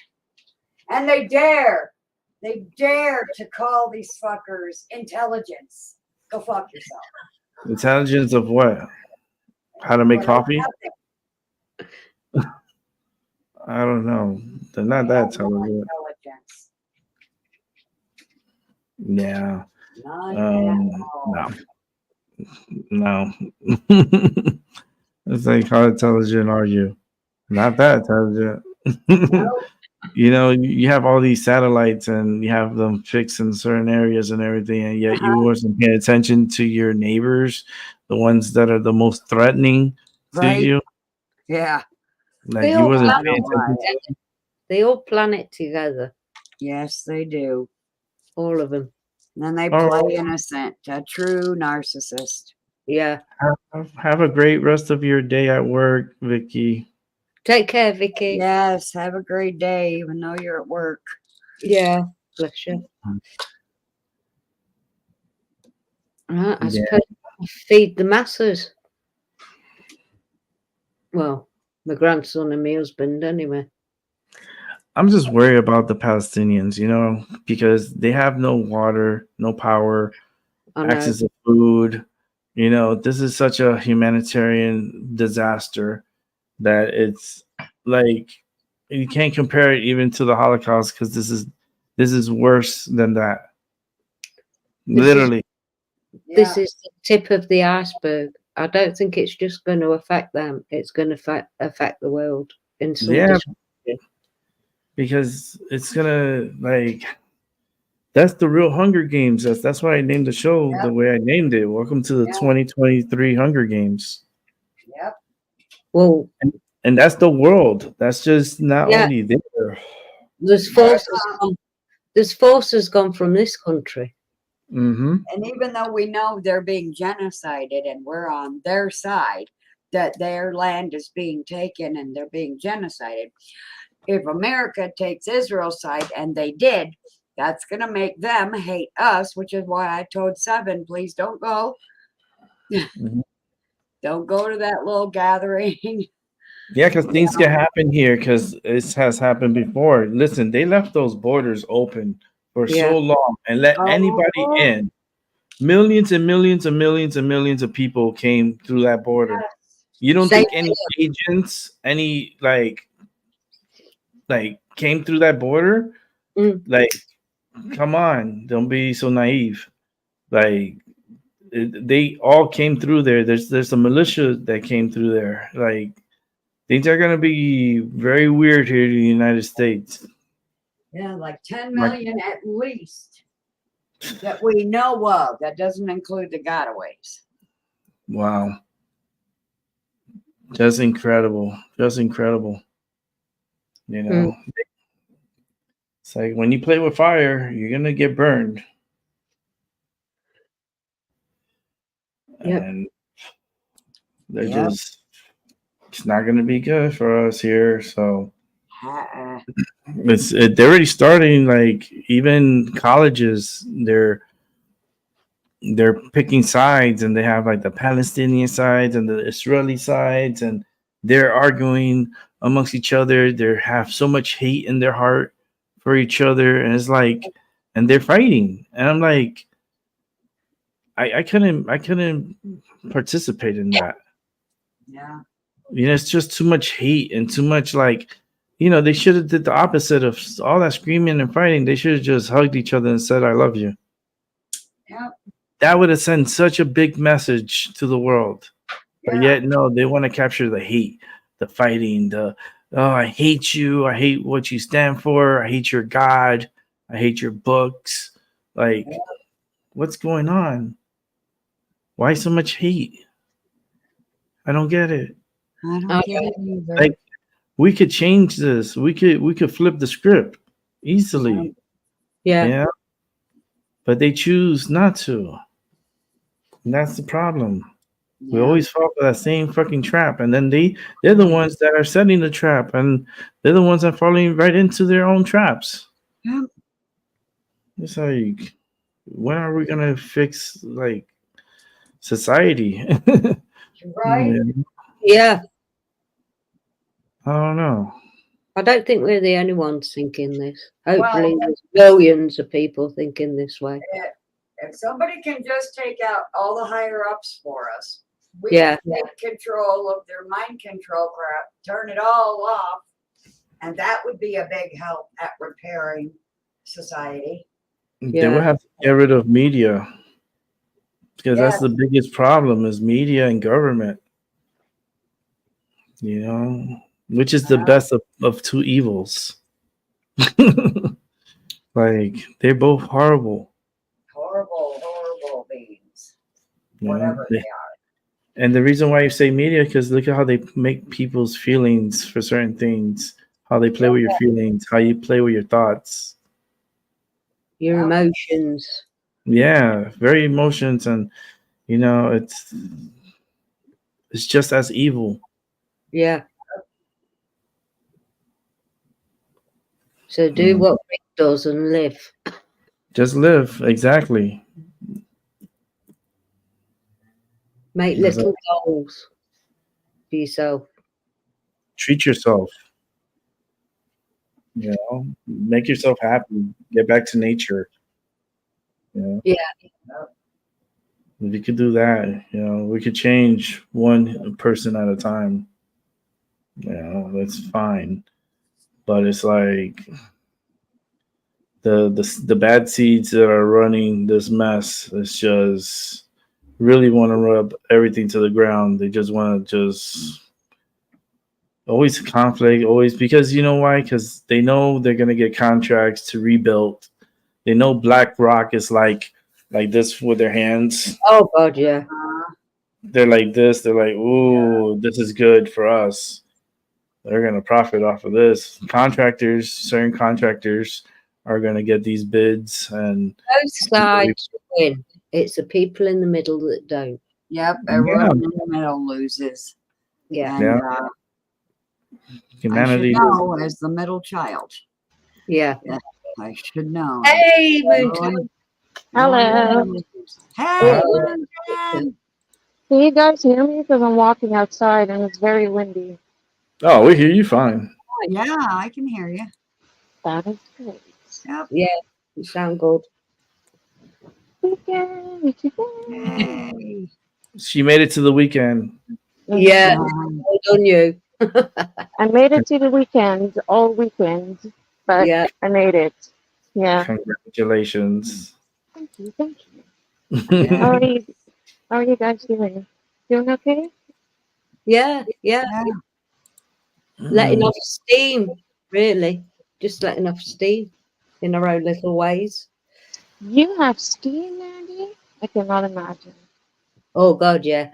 And they dare to call these fuckers intelligence. Go fuck yourself. Intelligence of what? How to make coffee? I don't know. They're not that intelligent. Intelligence. Yeah. Not at all. No. It's like, how intelligent are you? Not that intelligent. Nope. You have all these satellites and you have them fixed in certain areas and everything, and yet you wasn't paying attention to your neighbors, the ones that are the most threatening to Right. you. Yeah. Like They you all wasn't plan paying it attention. together. They all plan it together, Yes, they do. all of them. And they Oh. play innocent, a true narcissist. Yeah. Have a great rest of your day at work, Vicky. Take care, Vicky. Yes, have a great day, even though you're at work. Yeah. Bless you. Right, I Yeah. suppose I feed the masses. Well, my grandson and my husband, anyway. I'm just worried about the Palestinians, because they have no water, no power, I know. access to food. This is such a humanitarian disaster that it's like you can't compare it even to the Holocaust because this is worse than that. Literally. This is the tip of the iceberg. I don't think it's just going to affect them. It's going to affect the world in some because it's gonna that's the real Hunger Games. That's why I named the show the way I named it. Welcome to the 2023 Hunger Games. Yep. Well, and that's the world. That's just not only there. There's forces gone from this country. Mm-hmm. And even though we know they're being genocided and we're on their side, that their land is being taken and they're being genocided, if America takes Israel's side, and they did, that's going to make them hate us, which is why I told Seven, please don't go. Mm-hmm. Don't go to that little gathering. Yeah, because things can happen here because it has happened before. Listen, they left those borders open for so long and let anybody in. Millions and millions and millions and millions of people came through that border. You don't think any agents, any like came through that border? Like, come on, don't be so naive. Like, they all came through there. There's a militia that came through there. Like things are gonna be very weird here in the United States. Yeah, like 10 Like- million at least that we know of. That doesn't include the gotaways. Wow. Just incredible. Just incredible. You know, it's like when you play with fire, you're gonna get burned. Yep. And they're Yep. just it's not gonna be good for us here. So they're already starting, like even colleges, they're picking sides, and they have like the Palestinian sides and the Israeli sides, and they're arguing amongst each other. They have so much hate in their heart for each other, and it's like, and they're fighting, and I'm like, I couldn't participate in that. Yeah. You know, it's just too much hate and too much, like, you know, they should have did the opposite of all that screaming and fighting. They should have just hugged each other and said, "I love you." Yep. That would have sent such a big message to the world. But Yeah. yet, no, they want to capture the hate, the fighting, the, oh, I hate you. I hate what you stand for. I hate your God. I hate your books. Like, what's going on? Why so much hate? I don't get it. I don't Oh, get it either. Like, we could change this. We could flip the script easily. Yeah. Yeah. But they choose not to. And that's the problem. We Yeah. always fall for that same fucking trap, and then they're the ones that are setting the trap, and they're the ones that are falling right into their own traps. Yep. It's like, when are we gonna fix like society? Right? Yeah. I don't know. I don't think we're the only ones thinking this. Well- Hopefully, there's millions of people thinking this way. If somebody can just take out all the higher ups for us, we Yeah. can take control of their mind control crap, turn it all off, and that would be a big help at repairing society. They will Yeah. have to get rid of media, because that's Yeah. the biggest problem is media and government. You know, which is the best of two evils. Like, they're both horrible. Horrible beings. you know? Whatever They- they are. And the reason why you say media, because look at how they make people's feelings for certain things, how they play with your feelings, how you play with your thoughts. Your Yeah. emotions. Yeah, very emotions, and you know, it's just as evil. Yeah. So do what Rick does and live. Just live, exactly. Make Yes, little goals for yourself. Treat yourself. You know, make yourself happy. Get back to nature. You know? Yeah. If you could do that, you know, we could change one person at a time. You know, that's fine. But it's like the bad seeds that are running this mess, it's just really want to rub everything to the ground. They just want to just always conflict, always, because you know why? Because they know they're gonna get contracts to rebuild. They know BlackRock is like this with their hands. Oh God, yeah. They're like this. They're like, ooh, this is good for us. They're gonna profit off of this. Certain contractors are gonna get these bids, and Both sides win. It's the people in the middle that don't. Yep, everyone in the middle loses. Yeah. And, Yeah. humanity. I should know as the middle child. Yeah. I should know. Hey, Everyone- Moon. Hello. Hey, Hello. Moon. Can you guys hear me? Because I'm walking outside and it's very windy. Oh, we hear you fine. Yeah, I can hear you. That is great. Yep. You sound good. Weekend, weekend. Yay. She made it to the weekend. Yeah. Um, Well done, you. I made it to the weekend, all weekend, but Yeah. I made it. Yeah. Congratulations. Thank you. Thank you. I already How are you guys doing? Doing okay? Yeah. Yeah. Letting off steam, really. Just letting off steam in our own little ways. You have steam, Mandy? I cannot imagine. Oh, God, yeah.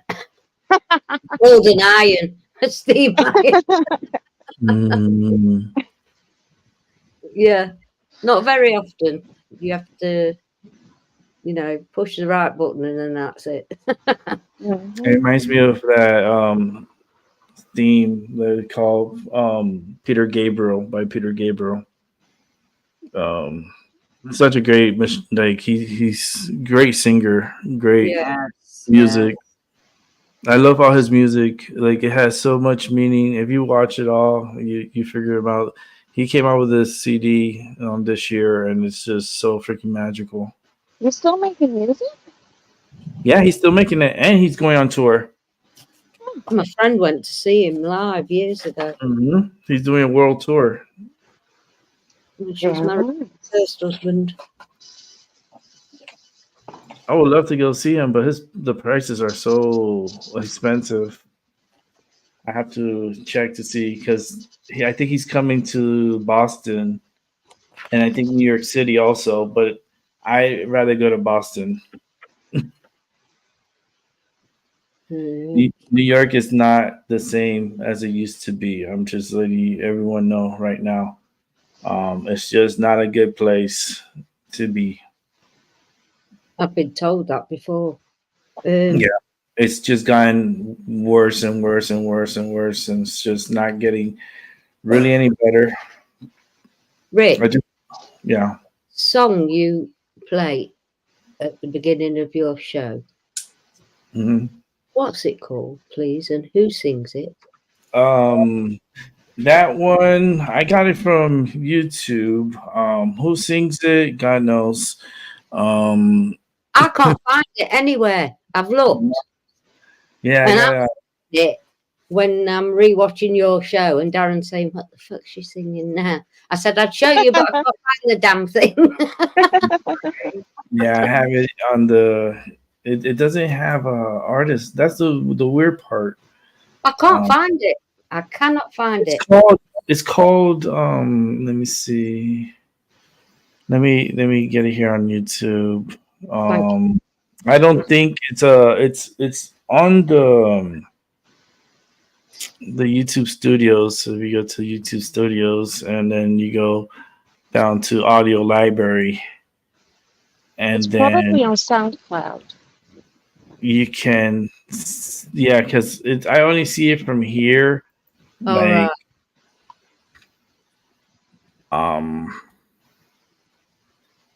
Golden iron. Steam iron. Mm. Yeah. Not very often. You have to, you know, push the right button and then that's it. It reminds me of that theme that they call Peter Gabriel by Peter Gabriel. Such a great like he's great singer, great Yes. music. I love all his music. Like it has so much meaning. If you watch it all, you figure about. He came out with this CD this year, and it's just so freaking magical. You're still making music? Yeah, he's still making it, and he's going on tour. My friend went to see him live years ago. He's doing a world tour. She was married to his first husband. I would love to go see him, but the prices are so expensive. I have to check to see because I think he's coming to Boston, and I think New York City also. But I'd rather go to Boston. New York is not the same as it used to be. I'm just letting everyone know right now. It's just not a good place to be. I've been told that before. Yeah, it's just gotten worse and worse and worse and worse, and it's just not getting really any better. Rick, yeah. Song you play at the beginning of your show. What's it called, please, and who sings it? That one I got it from YouTube. Who sings it? God knows. I can't find it anywhere. I've looked. Yeah, and I found it when I'm rewatching your show, and Darren saying, "What the fuck's she singing now?" I said, "I'd show you, but I can't find the damn thing." Yeah, I have it on the. It doesn't have a artist. That's the weird part. I can't find it. I cannot find it. It's called. Let me see. Let me get it here on YouTube. I don't think it's on the YouTube Studios. So we go to YouTube Studios, and then you go down to Audio Library, and It's then probably on SoundCloud. you can, yeah, because I only see it from here. Like,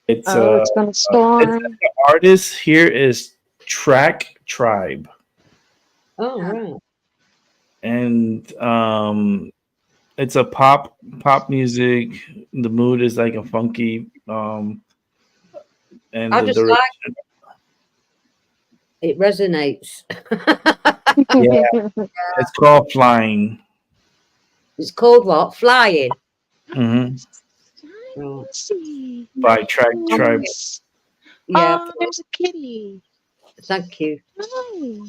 it's it's gonna storm. The artist here is Track Tribe. Oh, right. And it's a pop music. The mood is like a funky and I just like it resonates. Yeah, it's called Flying. It's called what? Flying. By Track Tribe. Yeah. Oh, there's a kitty. Thank you. Hi.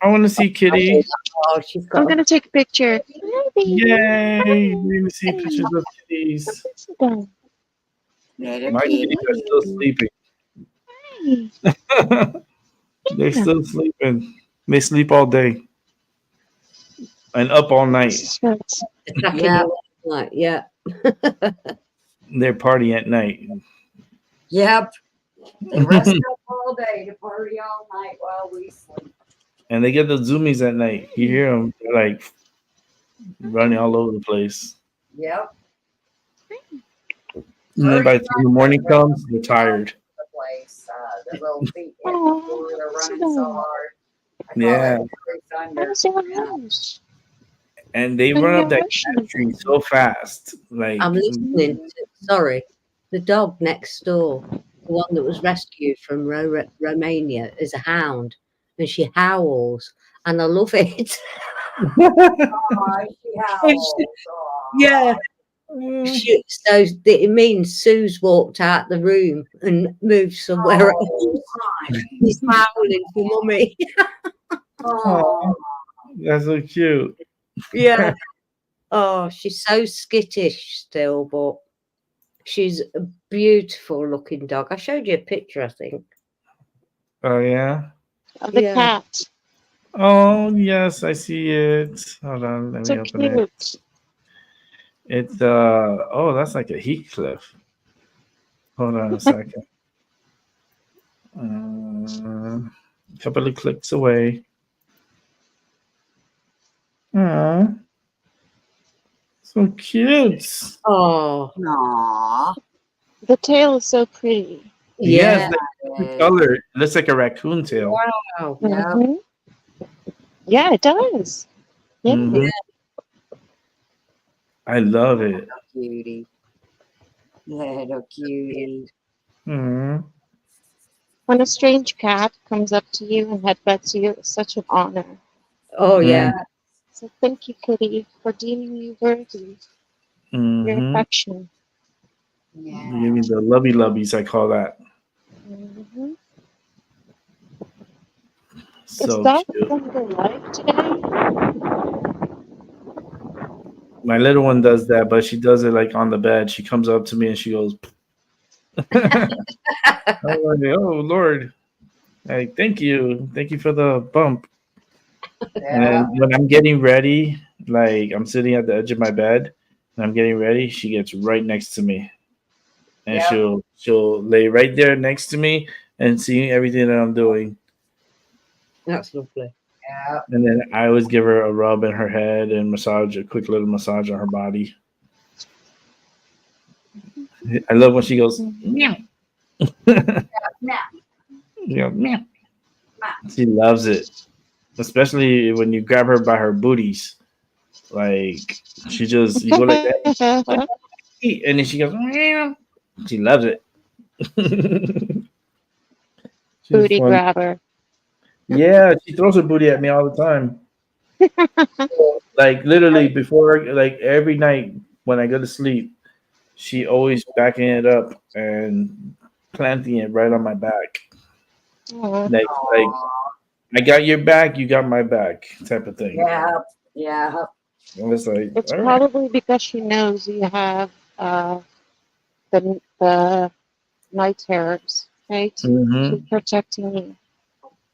I want to see Kitty. Oh, she's got I'm gonna take a picture. Hi, baby. Yay! We're gonna see pictures of kitties. My kitties are still sleeping. They're still sleeping. They sleep all day and up all night. Yeah. Like, yeah. They're partying at night. Yep. They rest up all day to party all night while we sleep. And they get the zoomies at night. You hear them, they're like running all over the place. Yep. And then by the time the morning comes, they're tired. The place, their little feet hit the floor, they're running so hard. Yeah. And they run up that tree so fast. Like I'm listening to, sorry, the dog next door, the one that was rescued from Romania, is a hound, and she howls, and I love it. Oh, she howls. Yeah, So it means Sue's walked out the room and moved somewhere else. He's howling for mummy. Oh, that's so cute. Yeah. Oh, she's so skittish still, but she's a beautiful looking dog. I showed you a picture, I think. Oh yeah. Of the Yeah. cat. Oh yes, I see it. Hold on, let me So open it. cute. It's oh, that's like a Heathcliff. Hold on a second. A couple of clicks away. Aw. So cute. Oh, Aww. The tail is so pretty. Yes, yeah. the color. It looks like a raccoon tail. Wow. Yeah. Mhm. Yeah, it does. Yeah. Mhm. I love it. Cutie. Little cutie. Mhm. When a strange cat comes up to you and headbutts you, it's such an honor. Oh, yeah. So thank you, Kitty, for deeming me worthy of your Mhm. affection. Yeah. Give me the lovey lubbies, I call that. Mhm. Is So Doc cute. going to live today? My little one does that, but she does it like on the bed. She comes up to me and she goes, I'm like, oh Lord. Like, thank you. Thank you for the bump. And then when I'm getting ready, like I'm sitting at the edge of my bed and I'm getting ready, she gets right next to me. And Yep. she'll lay right there next to me and see everything that I'm doing. That's lovely. Yeah. And then I always give her a rub in her head and massage, a quick little massage on her body. I love when she goes, meow. Meow. Yeah, meow. She loves it. Especially when you grab her by her booties. Like she just you go like that, and then she goes, meow. She loves it. She's Booty fun. grabber. Yeah, she throws her booty at me all the time. Like literally before, like every night when I go to sleep, she always backing it up and planting it right on my back. Aw. Like I got your back, you got my back, type of thing. Yeah. Yeah. I was like, It's all right. probably because she knows you have the night terrors, right? Mhm. She's protecting you.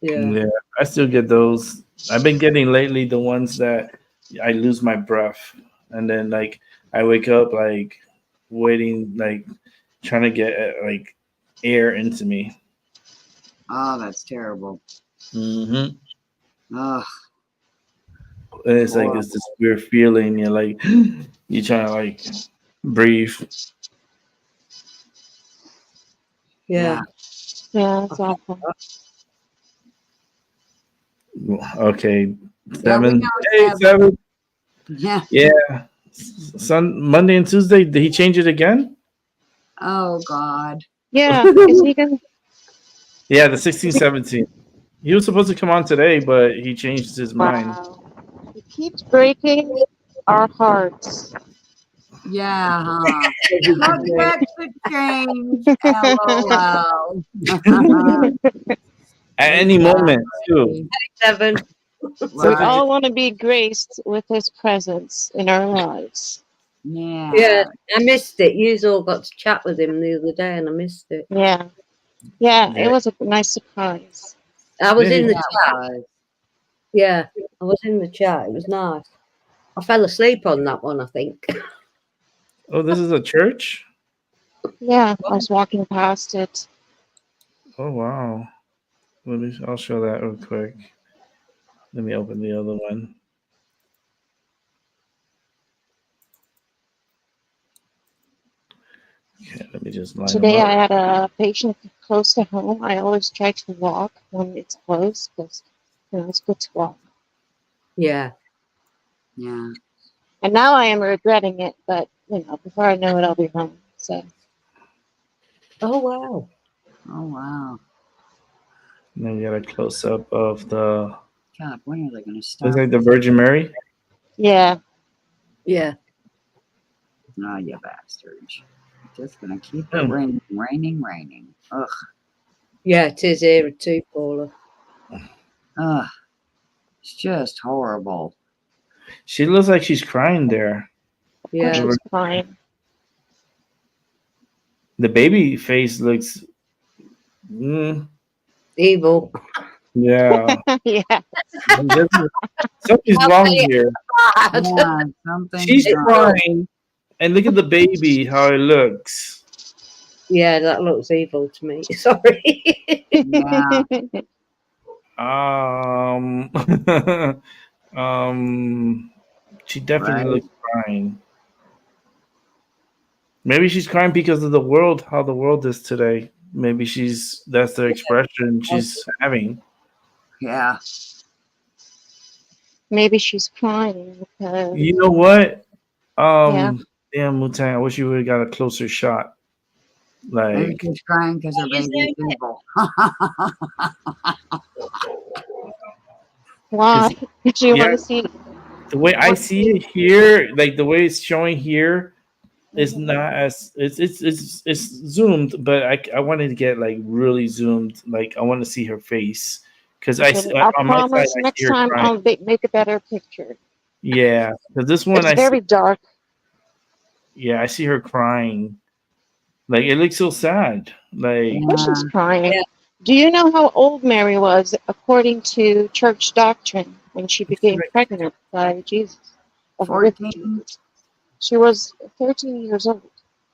Yeah. Yeah, I still get those. I've been getting lately the ones that I lose my breath, and then like I wake up like waiting, like trying to get like air into me. Oh, that's terrible. Mm-hmm. Oh, And it's like it's this weird feeling. You're like you're trying to like breathe. Yeah. Yeah, it's awful. Okay, yeah, we 7. know Hey, Seven. 7. Yeah. Yeah, Monday and Tuesday. Did he change it again? Oh God. Yeah, is he gonna? Yeah, the 16, 17. He was supposed to come on today, but he changed his mind. Wow, he keeps breaking our hearts. Yeah. Huh? Subject to change. LOL. At any moment, too. 7. We Right. all want to be graced with his presence in our lives. Yeah. Yeah, I missed it. You all got to chat with him the other day and I missed it. Yeah, yeah, Yeah. it was a nice surprise. I was Yeah, in the Yeah, chat. was. Yeah, I was in the chat. It was nice. I fell asleep on that one, I think. Oh, this is a church? Yeah, I was walking past it. Oh, wow. I'll show that real quick. Let me open the other one. Okay, let me just line Today them I up. had a patient close to home. I always try to walk when it's close because it's good to walk. Yeah. Yeah. And now I am regretting it, but before I know it, I'll be home. So Oh, wow. Oh wow. And then we got a close up of the. God, when are they going to Looks stop? like the Virgin Mary. yeah, Yeah. Oh, you bastards. Just gonna keep it raining, raining, raining. Ugh. Yeah, it is here too, Paula. Ugh. It's just horrible. She looks like she's crying there. Yeah. She's fine. The baby face looks. Evil. Yeah. Yeah. Something's wrong here. Yeah, something. She's crying, and look at the baby, how it looks. Yeah, that looks evil to me. Sorry. Yeah. She definitely Right. looks crying. Maybe she's crying because of the world, how the world is today. Maybe that's the expression she's having. Yeah. Maybe she's crying because You know what? Yeah. Damn, Mutang, I wish you would have got a closer shot. Maybe Like, she's crying because her baby's evil. why? Do you yeah. want to see? the way I see it here, like the way it's showing here, is not as it's zoomed, but I wanted to get like really zoomed. Like I want to see her face because I on my side promise I next see her time crying. I'll make a better picture. Yeah, because this one It's very dark. yeah, I see her crying. Like it looks so sad. Like But she's crying. Yeah. Do you know how old Mary was according to church doctrine when she became pregnant by Jesus? 14. She was 13 years old.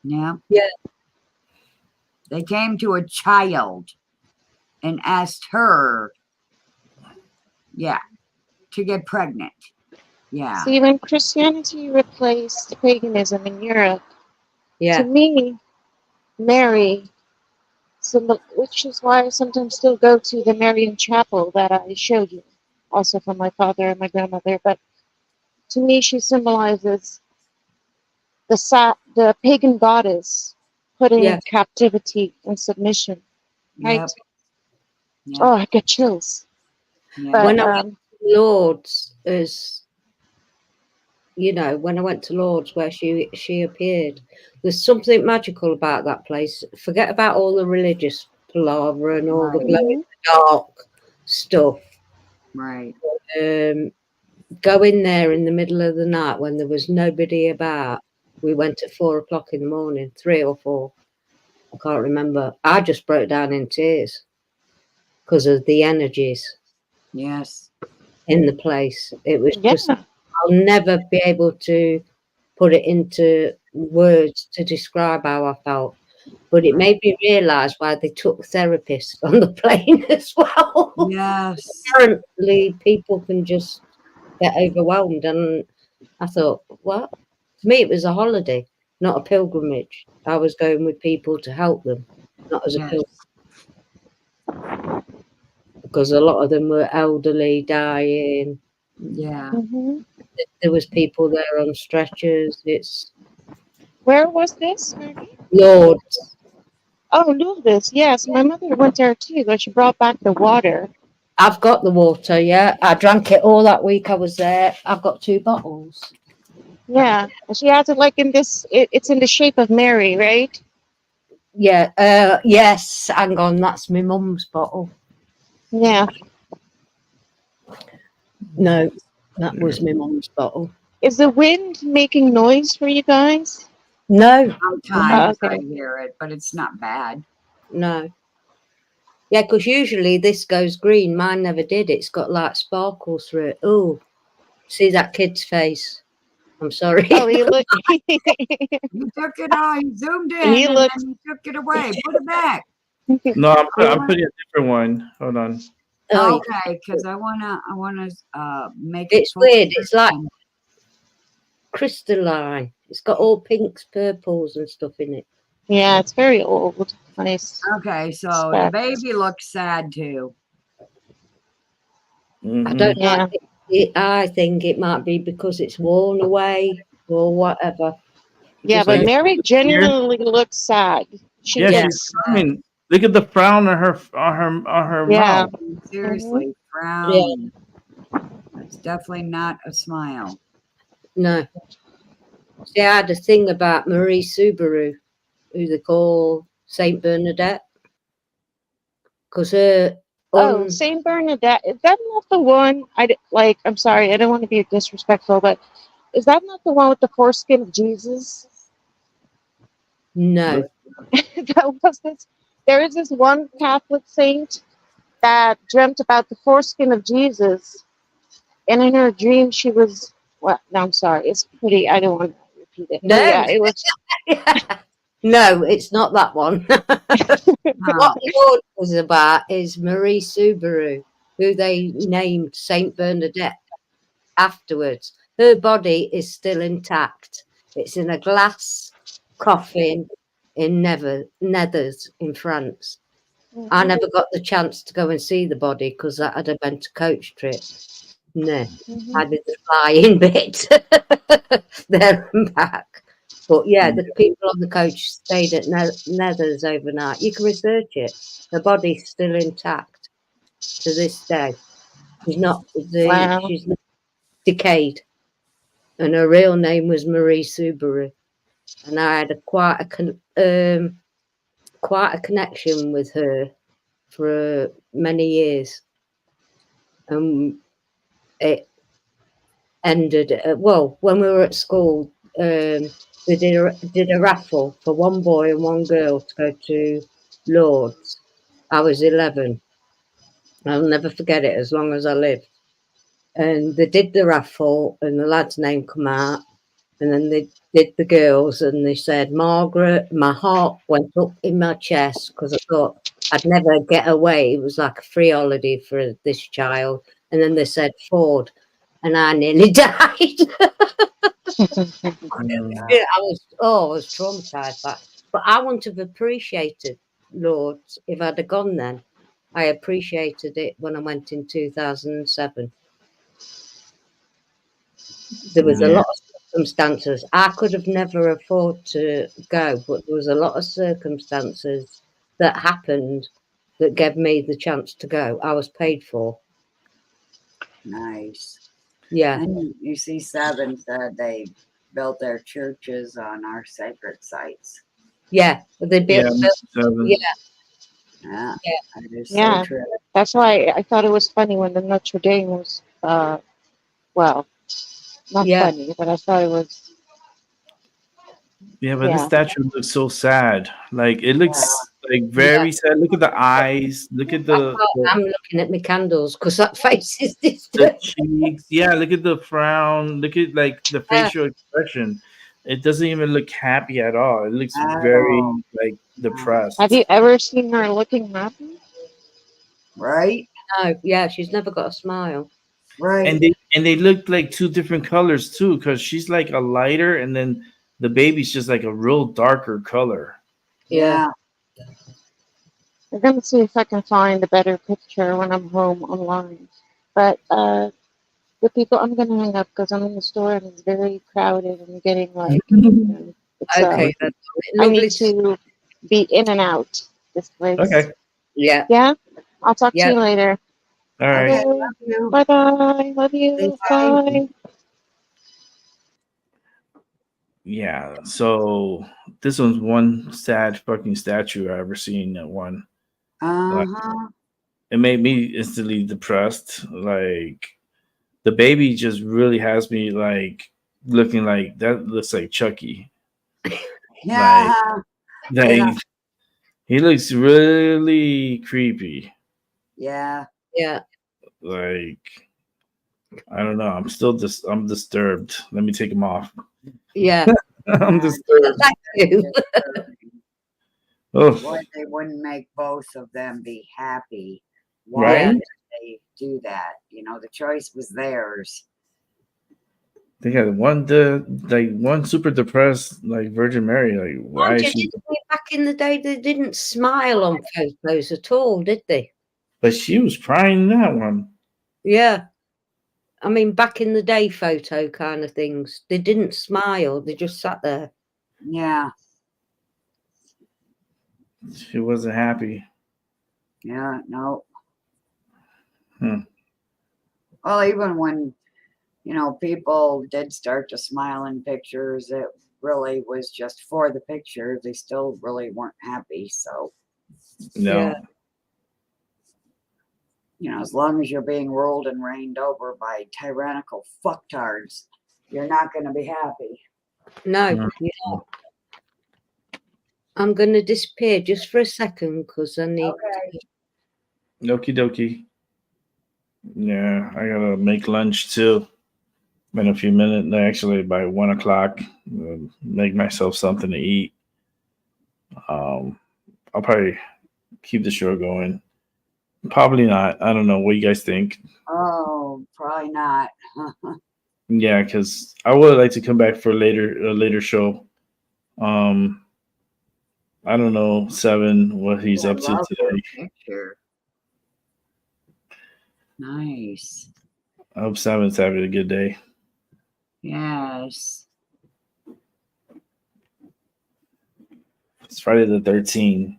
Yeah. Yeah. They came to a child and asked her, to get pregnant. Yeah. See, when Christianity replaced paganism in Europe, Yeah. to me, Mary, which is why I sometimes still go to the Marian chapel that I showed you, also from my father and my grandmother, but to me, she symbolizes the pagan goddess put in Yeah. captivity and submission. Right? Yep. Yep. Oh, I get chills. Yeah. But When I went to Lourdes, when I went to Lourdes where she appeared, there's something magical about that place. Forget about all the religious palaver and all the Right. glowing dark stuff. Right. Go in there in the middle of the night when there was nobody about. We went at 4 o'clock in the morning, 3 or 4. I can't remember. I just broke down in tears because of the energies Yes. in the place. It was yeah, just, I'll never be able to put it into words to describe how I felt. But it made me realise why they took therapists on the plane as well. Yes. Apparently, people can just get overwhelmed. And I thought, what? To me, it was a holiday, not a pilgrimage. I was going with people to help them, not as a Yes. pilgrim. Because a lot of them were elderly, dying. Yeah. mhm. There was people there on stretchers. It's Where was this, Mary? Lourdes. Oh, Lourdes. Yes, my mother went there too, but she brought back the water. I've got the water, yeah. I drank it all that week I was there. I've got 2 bottles. Yeah, and she has it like in this. It's in the shape of Mary, right? Yeah, yes, hang on, that's my mum's bottle. Yeah. No, that was my mum's bottle. Is the wind making noise for you guys? No, Sometimes okay. I hear it, but it's not bad. no. Yeah, because usually this goes green. Mine never did. It's got like sparkles through it. Oh, see that kid's face. I'm sorry. Oh, you look. You took it all. You zoomed in He and looks- then you took it away. Put it back. no, I'm putting a different one. Hold on. Oh, Okay, because I wanna make it's it weird. It's like and- crystalline. It's got all pinks, purples, and stuff in it. Yeah, it's very old. Nice. Okay, so the baby looks sad too. I Mhm. don't know. Yeah. I think it might be because it's worn away or whatever. Yeah, Because but I- Mary genuinely looks sad. She Yeah, Yeah. she's crying. Look at the frown on her Yeah. mouth. Seriously, frown. It's definitely not a smile. No. See, I had a thing about Marie Subaru, who they call Saint Bernadette, because her Oh, Saint Bernadette. Is that not the one? Like. I'm sorry. I don't want to be disrespectful, but is that not the one with the foreskin of Jesus? no, That was this. There is this one Catholic saint that dreamt about the foreskin of Jesus, and in her dream she was. Well, no, I'm sorry. It's pretty. I don't want to repeat it. But yeah, no, it was. no, it's not that one. What Lord was about is Marie Subaru, who they named Saint Bernadette afterwards. Her body is still intact. It's in a glass coffin in Nethers in France. I never got the chance to go and see the body because that had meant a coach trip. No, I did the flying bit there and back. But yeah, the people on the coach stayed at Nethers overnight. You can research it. The body's still intact to this day. She's not Wow. she's not decayed. And her real name was Marie Subaru. And I had quite a connection with her for many years. It ended well when we were at school. They did a raffle for one boy and one girl to go to Lourdes. I was 11. I'll never forget it as long as I live. And they did the raffle, and the lad's name come out, and then they did the girls, and they said Margaret. My heart went up in my chest because I thought I'd never get away. It was like a free holiday for this child. And then they said Ford, and I nearly died. Yeah, I was traumatized by it. But I wouldn't have appreciated Lourdes if I'd have gone then. I appreciated it when I went in 2007. There was a lot of circumstances. I could have never afforded to go, but there was a lot of circumstances that happened that gave me the chance to go. I was paid for. Nice. Yeah. And you see, Seven said they built their churches on our sacred sites. Yeah. They built, yeah. Yeah. That is Yeah. so true. That's why I thought it was funny when the Notre Dame was. Well, not funny, but I thought it was. Yeah, but this statue looks so sad. Like it looks like very sad. Look at the eyes. Look at I'm looking at my candles because that face is the disturbed. cheeks. Yeah, look at the frown. Look at like the facial expression. It doesn't even look happy at all. It looks very like depressed. Have you ever seen her looking happy? Right? No, yeah, she's never got a smile. Right. And they look like two different colors too, because she's like a lighter, and then the baby's just like a real darker color. Yeah. I'm gonna see if I can find a better picture when I'm home online. But the people, I'm gonna hang up because I'm in the store and it's very crowded and getting like. Okay. I need to be in and out this place. Okay. Yeah. Yeah. I'll talk to you later. All right. Bye bye. Love you. Bye. Yeah, so this one's one sad fucking statue I ever seen at one. Like, it made me instantly depressed. Like the baby just really has me like looking like that looks like Chucky. Yeah. Like he looks really creepy. Yeah. Yeah. Like I don't know. I'm disturbed. Let me take him off. Yeah. I'm disturbed. Thank you. Oh. Why they wouldn't make both of them be happy? Right? Why did they do that? You know, the choice was theirs. They got one super depressed like Virgin Mary. Like why is she? Back in the day, they didn't smile on photos at all, did they? But she was crying in that one. Yeah. I mean, back in the day, photo kind of things. They didn't smile. They just sat there. Yeah. She wasn't happy. Yeah. No. Hmm. Well, even when you know, people did start to smile in pictures. It really was just for the picture. They still really weren't happy. So, No. Yeah. you know, as long as you're being ruled and reigned over by tyrannical fucktards, you're not going to be happy. No, Mm. yeah. I'm going to disappear just for a second because I need. Okay. Okie dokie. Yeah, I gotta make lunch too. In a few minutes, actually by 1 o'clock, make myself something to eat. I'll probably keep the show going. Probably not. I don't know. What you guys think? Oh, probably not. Yeah, because I would like to come back for a later show. Um, I don't know, Seven, what he's I up to love your today. picture. Nice. I hope Seven's having a good day. Yes. It's Friday the 13th.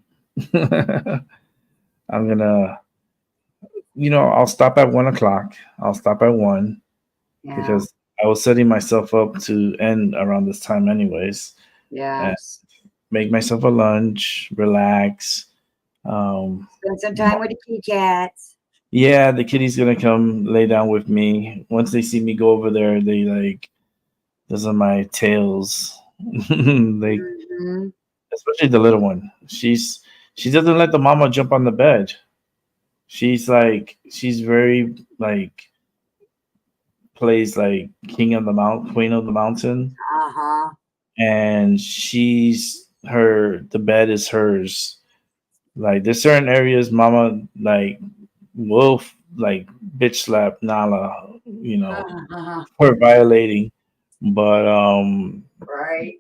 I'm gonna, I'll stop at 1 o'clock. I'll stop at 1 Yeah. because I was setting myself up to end around this time, anyways. Yes. Make myself a lunch, relax. Spend some time with the kitty cats. Yeah, the kitty's gonna come lay down with me. Once they see me go over there, they like, those are my tails. They, Hmm. especially the little one. She doesn't let the mama jump on the bed. She's very like plays like king of the mountain, queen of the mountain, Uh-huh. and the bed is hers. Like there's certain areas mama like will like bitch slap Nala, Uh-huh. for violating. But Right.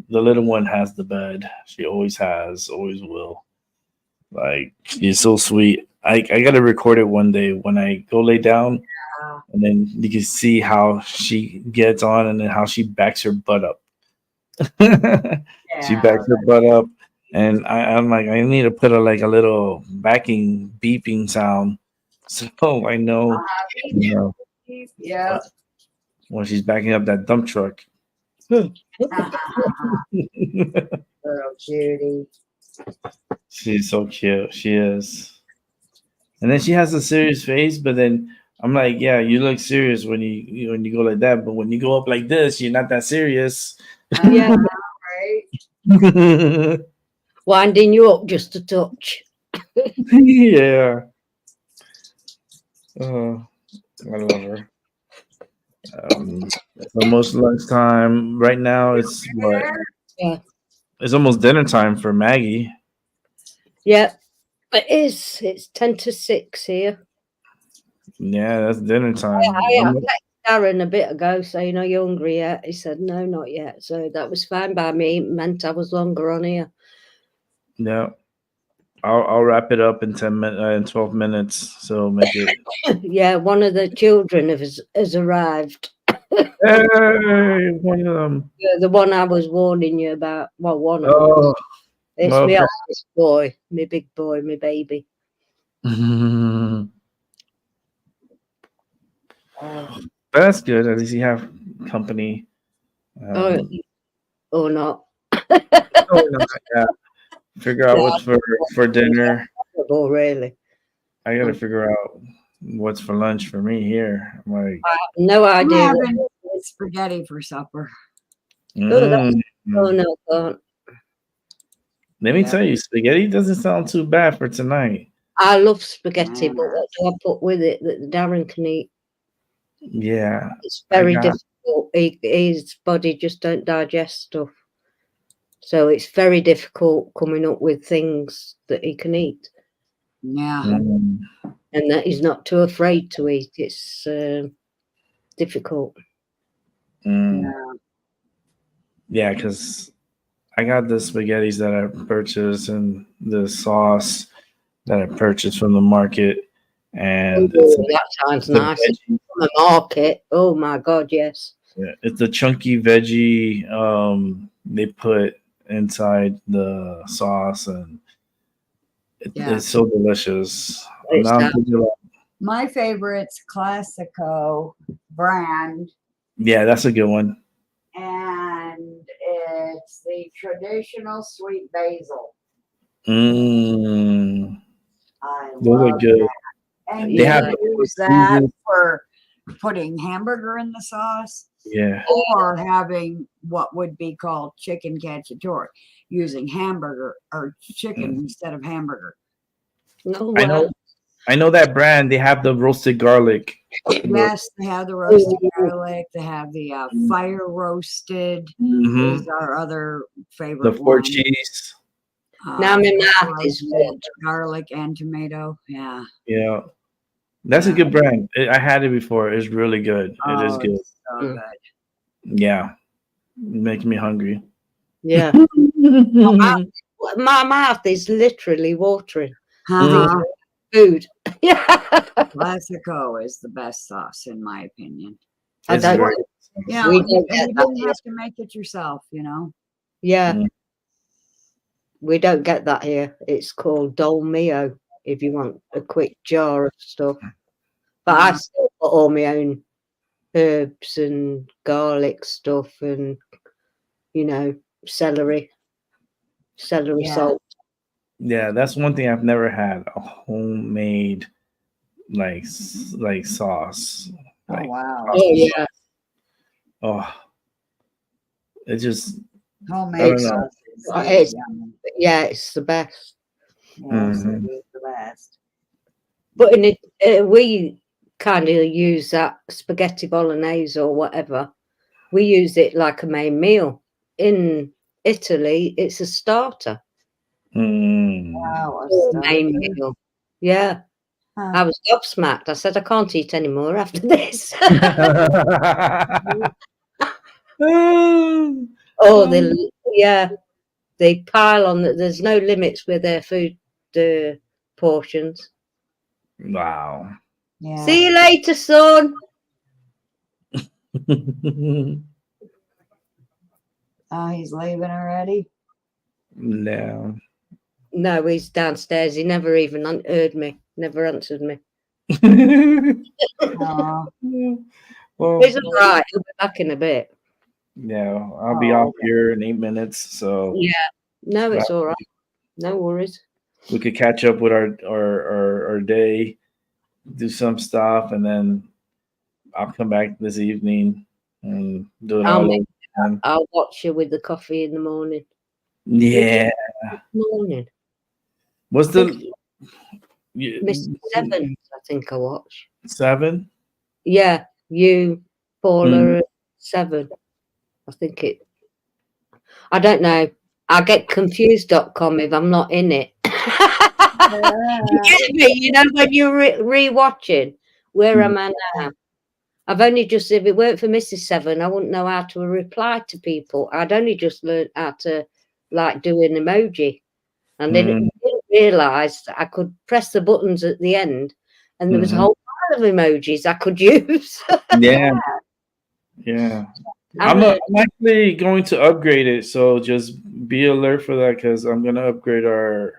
the little one has the bed. She always has, always will. Like she's so sweet. I gotta record it one day when I go lay down, Uh, and then you can see how she gets on and then how she backs her butt up. She yeah. backs her butt up, and I'm like, I need to put a little backing beeping sound, so I know, Yeah. when she's backing up that dump truck. Little Judy. She's so cute. She is. And then she has a serious face, but then I'm like, yeah, you look serious when you go like that, but when you go up like this, you're not that serious. Yeah. Right. Winding you up just a touch. Yeah. Oh, I love her. It's almost lunchtime. Right now it's what? Yeah. It's almost dinner time for Maggie. Yeah, it is. It's 10 to 6 here. Yeah, that's dinner time. I texted Darren a bit ago saying, are you hungry yet? He said, no, not yet. So that was fine by me. It meant I was longer on here. Yeah. I'll wrap it up in 12 minutes. So make it. Yeah, one of the children has arrived. Hey, one of them. The one I was warning you about. Well, one of them. Oh, It's okay. my oldest boy, my big boy, my baby. That's good. At least you have company. Or not. Yeah. Figure out what's for dinner. Oh, really? I gotta figure out what's for lunch for me here. I'm like, No I'm idea. having spaghetti for supper. Oh, no, can't. Let me tell you, spaghetti doesn't sound too bad for tonight. I love spaghetti, but what do I put with it that Darren can eat? Yeah, It's very difficult. His body just don't digest stuff. So it's very difficult coming up with things that he can eat. Yeah. Mm. And that he's not too afraid to eat. It's difficult. Mm. Yeah, because I got the spaghettis that I purchased and the sauce that I purchased from the market. And that sounds nice. From the market. Oh my God, yes. Yeah, it's the chunky veggie they put inside the sauce, and it's so delicious. My favorite's Classico brand, Yeah, that's a good one. and it's the traditional sweet basil. Mm, I those are love good. that. And They you have can the use that seasons. for putting hamburger in the sauce Yeah. or having what would be called chicken cacciatore, using hamburger or chicken instead of hamburger. No, I know that brand. They have the roasted garlic. Yes, they have the roasted garlic. They have the fire roasted. Mhm. Is our other The favorite four one. cheese. Now my mouth is roasted watering. garlic and tomato. Yeah. Yeah, that's a Yeah. good brand. I had it before. It's really good. It is Oh, good. it's so Mm. good. Yeah, making me hungry. Yeah. My mouth is literally watering. Uh-huh. Food. Yeah. Classico is the best sauce, in my opinion. I It's don't very. You know, We and don't you get that didn't here. have to make it yourself, you know. Yeah. Mm. We don't get that here. It's called Dolmio if you want a quick jar of stuff. But I Mm. still put all my own herbs and garlic stuff and, you know, celery Yeah. salt. Yeah, that's one thing I've never had. A homemade like sauce. Oh Like wow. Oh, yeah. oh, it just Homemade I don't know. sauce is It's, yummy. yeah, it's the best. Yes, Mhm. it is the best. But in it, we kind of use that spaghetti bolognese or whatever. We use it like a main meal. In Italy, it's a starter. Mm. Wow, a Or main starter. meal. Yeah. Huh. I was gobsmacked. I said, I can't eat any more after this. Oh, they pile on. There's no limits with their food portions. Wow. Yeah. See you later, son. Oh, he's leaving already. No. No, he's downstairs. He never even heard me. Never answered me. Oh, Well, He's all right. He'll be back in a bit. yeah, I'll be off here in 8 minutes, so Yeah. No, it's all right. No worries. we could catch up with our day, do some stuff, and then I'll come back this evening and do it all over again. I'll watch you with the coffee in the morning. Yeah. Morning. What's the Mr. Sevens, I think I watch. 7? Yeah, you, Paula, 7. I think it. I don't know. I get confused.com if I'm not in it. You get me? You know, when you're re-watching, where am I now? I've only just, if it weren't for Mrs. Seven, I wouldn't know how to reply to people. I'd only just learned how to like do an emoji. And then I didn't realise that I could press the buttons at the end and there was a whole pile of emojis I could use. Yeah. Yeah. I'm actually going to upgrade it, so just be alert for that because I'm gonna upgrade our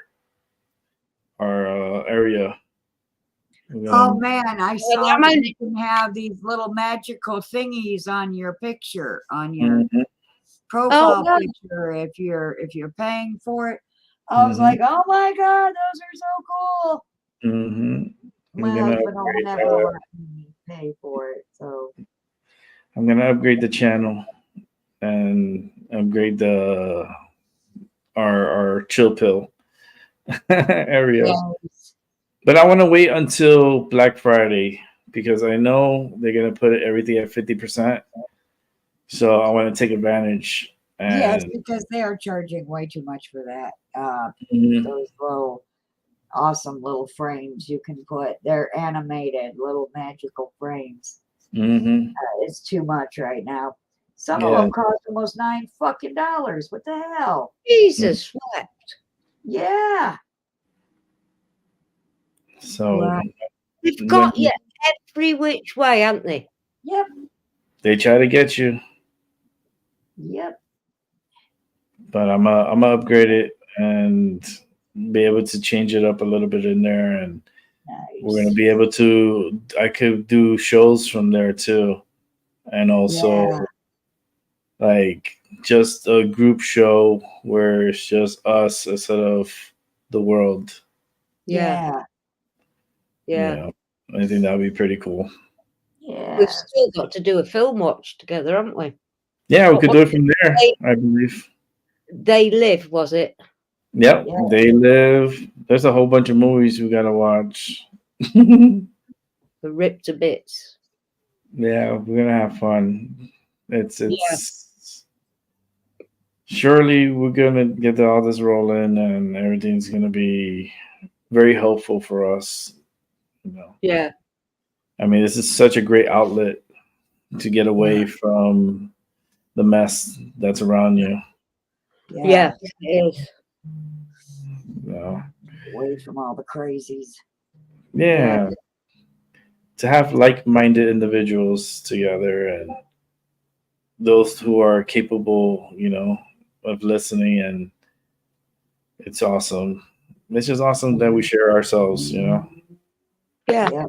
area. Oh man, I saw that you can have these little magical thingies on your picture, on your profile picture if you're paying for it. I was like, oh my god, those are so cool. My husband will never let me pay for it, so I'm gonna upgrade the channel and upgrade our chill pill area. yes. But I want to wait until Black Friday because I know they're gonna put everything at 50%. So I want to take advantage. And Yes, because they are charging way too much for that. Those little awesome little frames you can put. They're animated little magical frames. It's too much right now. Some of them cost almost $9 fucking. What the hell? Jesus wept. Yeah. So they've got you every which way, haven't they? Yep. They try to get you. Yep. But I'm gonna upgrade it and be able to change it up a little bit in there, and we're gonna be able to. I could do shows from there too. and also Yeah. like just a group show where it's just us instead of the world. Yeah. You Yeah. know, I think that'd be pretty cool. Yeah. We've still got to do a film watch together, haven't we? Yeah, we What could do was it from there, I believe. They Live, was it? Yep, Yeah. They Live. There's a whole bunch of movies we gotta watch. The Ripped to Bits. Yeah, we're gonna have fun. It's surely we're gonna get all this rolling, and everything's gonna be very helpful for us. You know, Yeah. I mean, this is such a great outlet to get away from the mess that's around you. Yeah, it is. You know? Away from all the crazies. Yeah. To have like-minded individuals together and those who are capable, you know, of listening, and it's awesome. It's just awesome that we share ourselves, you know. Yeah. Yeah.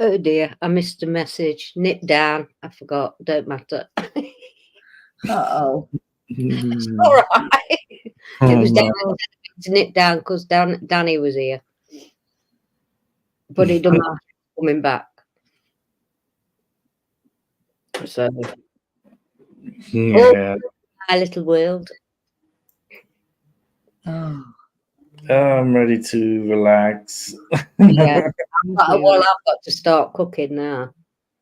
Oh dear, I missed a message. Nip down. I forgot. Don't matter. Uh-oh. All right. It was down to nip down because Danny was here. But he don't mind coming back. So Yeah. my little world. Oh. I'm ready to relax. Yeah. Well, I've got to start cooking now.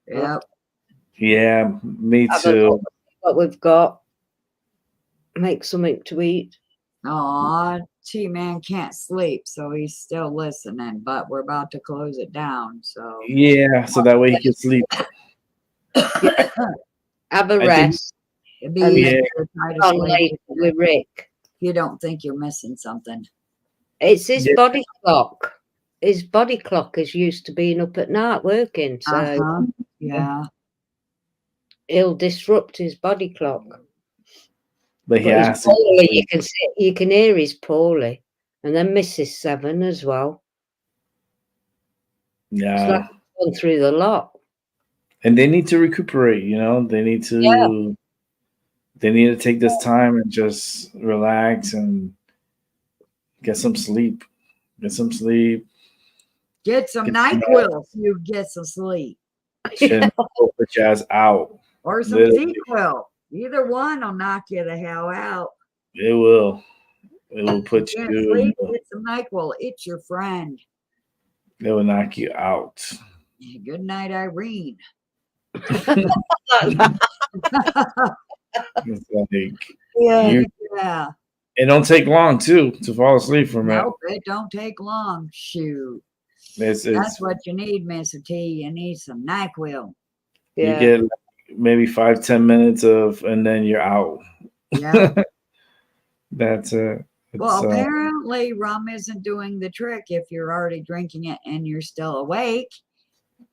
Yep. Yeah, me Have a too. look at what we've got. Make something to eat. Aw, T-Man can't sleep, so he's still listening, but we're about to close it down, so. Yeah, so that way he can sleep. Have a I think- rest. It'd be And easier then- to try to On sleep later with Rick. if you don't think you're missing something. It's his Yeah. body clock. His body clock is used to being up at night working, so Uh-huh. Yeah. he'll disrupt his body clock. But he But has he's to. poorly. You can hear he's poorly, and then Mrs. Seven as well. It's Yeah. like he's gone through the lot. And they need to recuperate, you know. They need to take this time and just relax and get some sleep. Get some sleep. Get some Get some NyQuil so you get some sleep. Shit, put your ass out. Or some Literally. ZQuil. Either one will knock you the hell out. It will. It will put Can't you. sleep, get some NyQuil. It's your friend. It will knock you out. Good night, Irene. It's like, Yeah. you, Yeah. it don't take long too to fall asleep from it. Nope, it don't take long. Shoot. It's That's what you need, Mr. T. You need some NyQuil. you Yeah. get like maybe 5-10 minutes of, and then you're out. Yeah. That's it. Well, It's, apparently rum isn't doing the trick if you're already drinking it and you're still awake.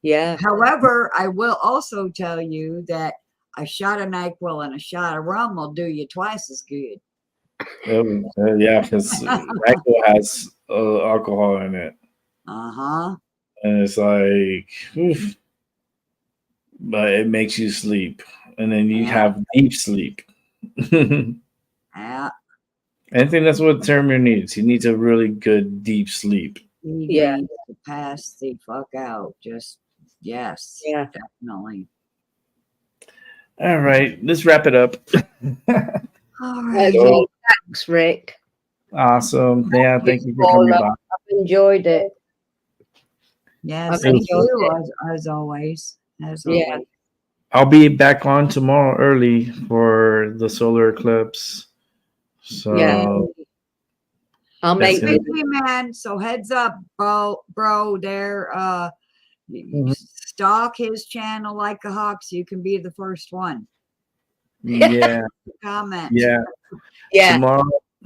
Yeah. However, I will also tell you that a shot of NyQuil and a shot of rum will do you twice as good. yeah, because NyQuil has alcohol in it, Uh-huh. and it's like, oof. But it makes you sleep, and then you Yeah. have deep sleep. I Yeah. think that's what Termier needs. He needs a really good deep sleep. He Yeah. needs to pass the fuck out. Just, yes. Yeah. Definitely. All right, let's wrap it up. All right. Okay. Thanks, Rick. Awesome. Yeah, thank you for coming Paula. by. I've enjoyed it. Yes, I've thank enjoyed you, as always. As Yeah. always. I'll be back on tomorrow early for the solar eclipse. So Yeah. I'll That's make it. Busy man, so heads up, bro. There, Mhm. stalk his channel like a hawk, so you can be the first one. yeah, Comment. yeah. Yeah.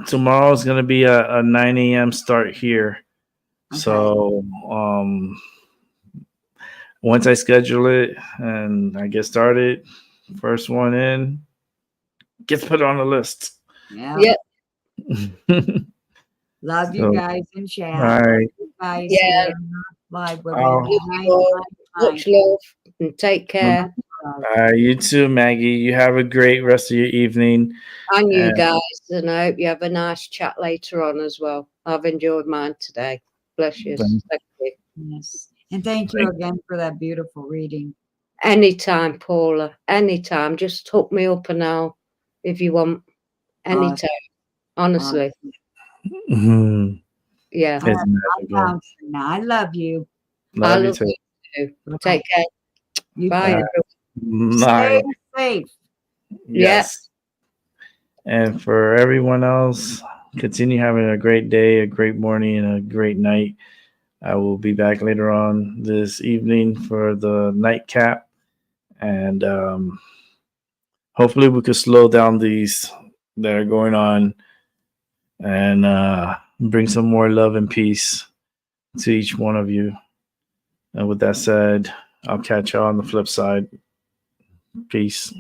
Tomorrow's gonna be a 9 a.m. start here. Okay. So once I schedule it and I get started, first one in gets put on the list. Yeah. Yeah. Love you So, guys in chat. all right. You guys Yeah. here live with me. Oh. Good night, Love you all. night, night. Much love. and take care. You too, Maggie. You have a great rest of your evening. And you And- guys, and I hope you have a nice chat later on as well. I've enjoyed mine today. Bless you. Thank Thank you. Yes. And thank you again for that beautiful reading. Anytime, Paula. Anytime. Just hook me up and I'll, if you want. Anytime. Honestly. Mhm. Yeah. It's I'm magical. down, Trina. I love you. I Love you love too. you too. Take care. You Bye. too. everyone. Bye. Stay safe. Yes. And for everyone else, continue having a great day, a great morning, and a great night. I will be back later on this evening for the nightcap. And hopefully we could slow down these that are going on and bring some more love and peace to each one of you. And with that said, I'll catch y'all on the flip side. Peace.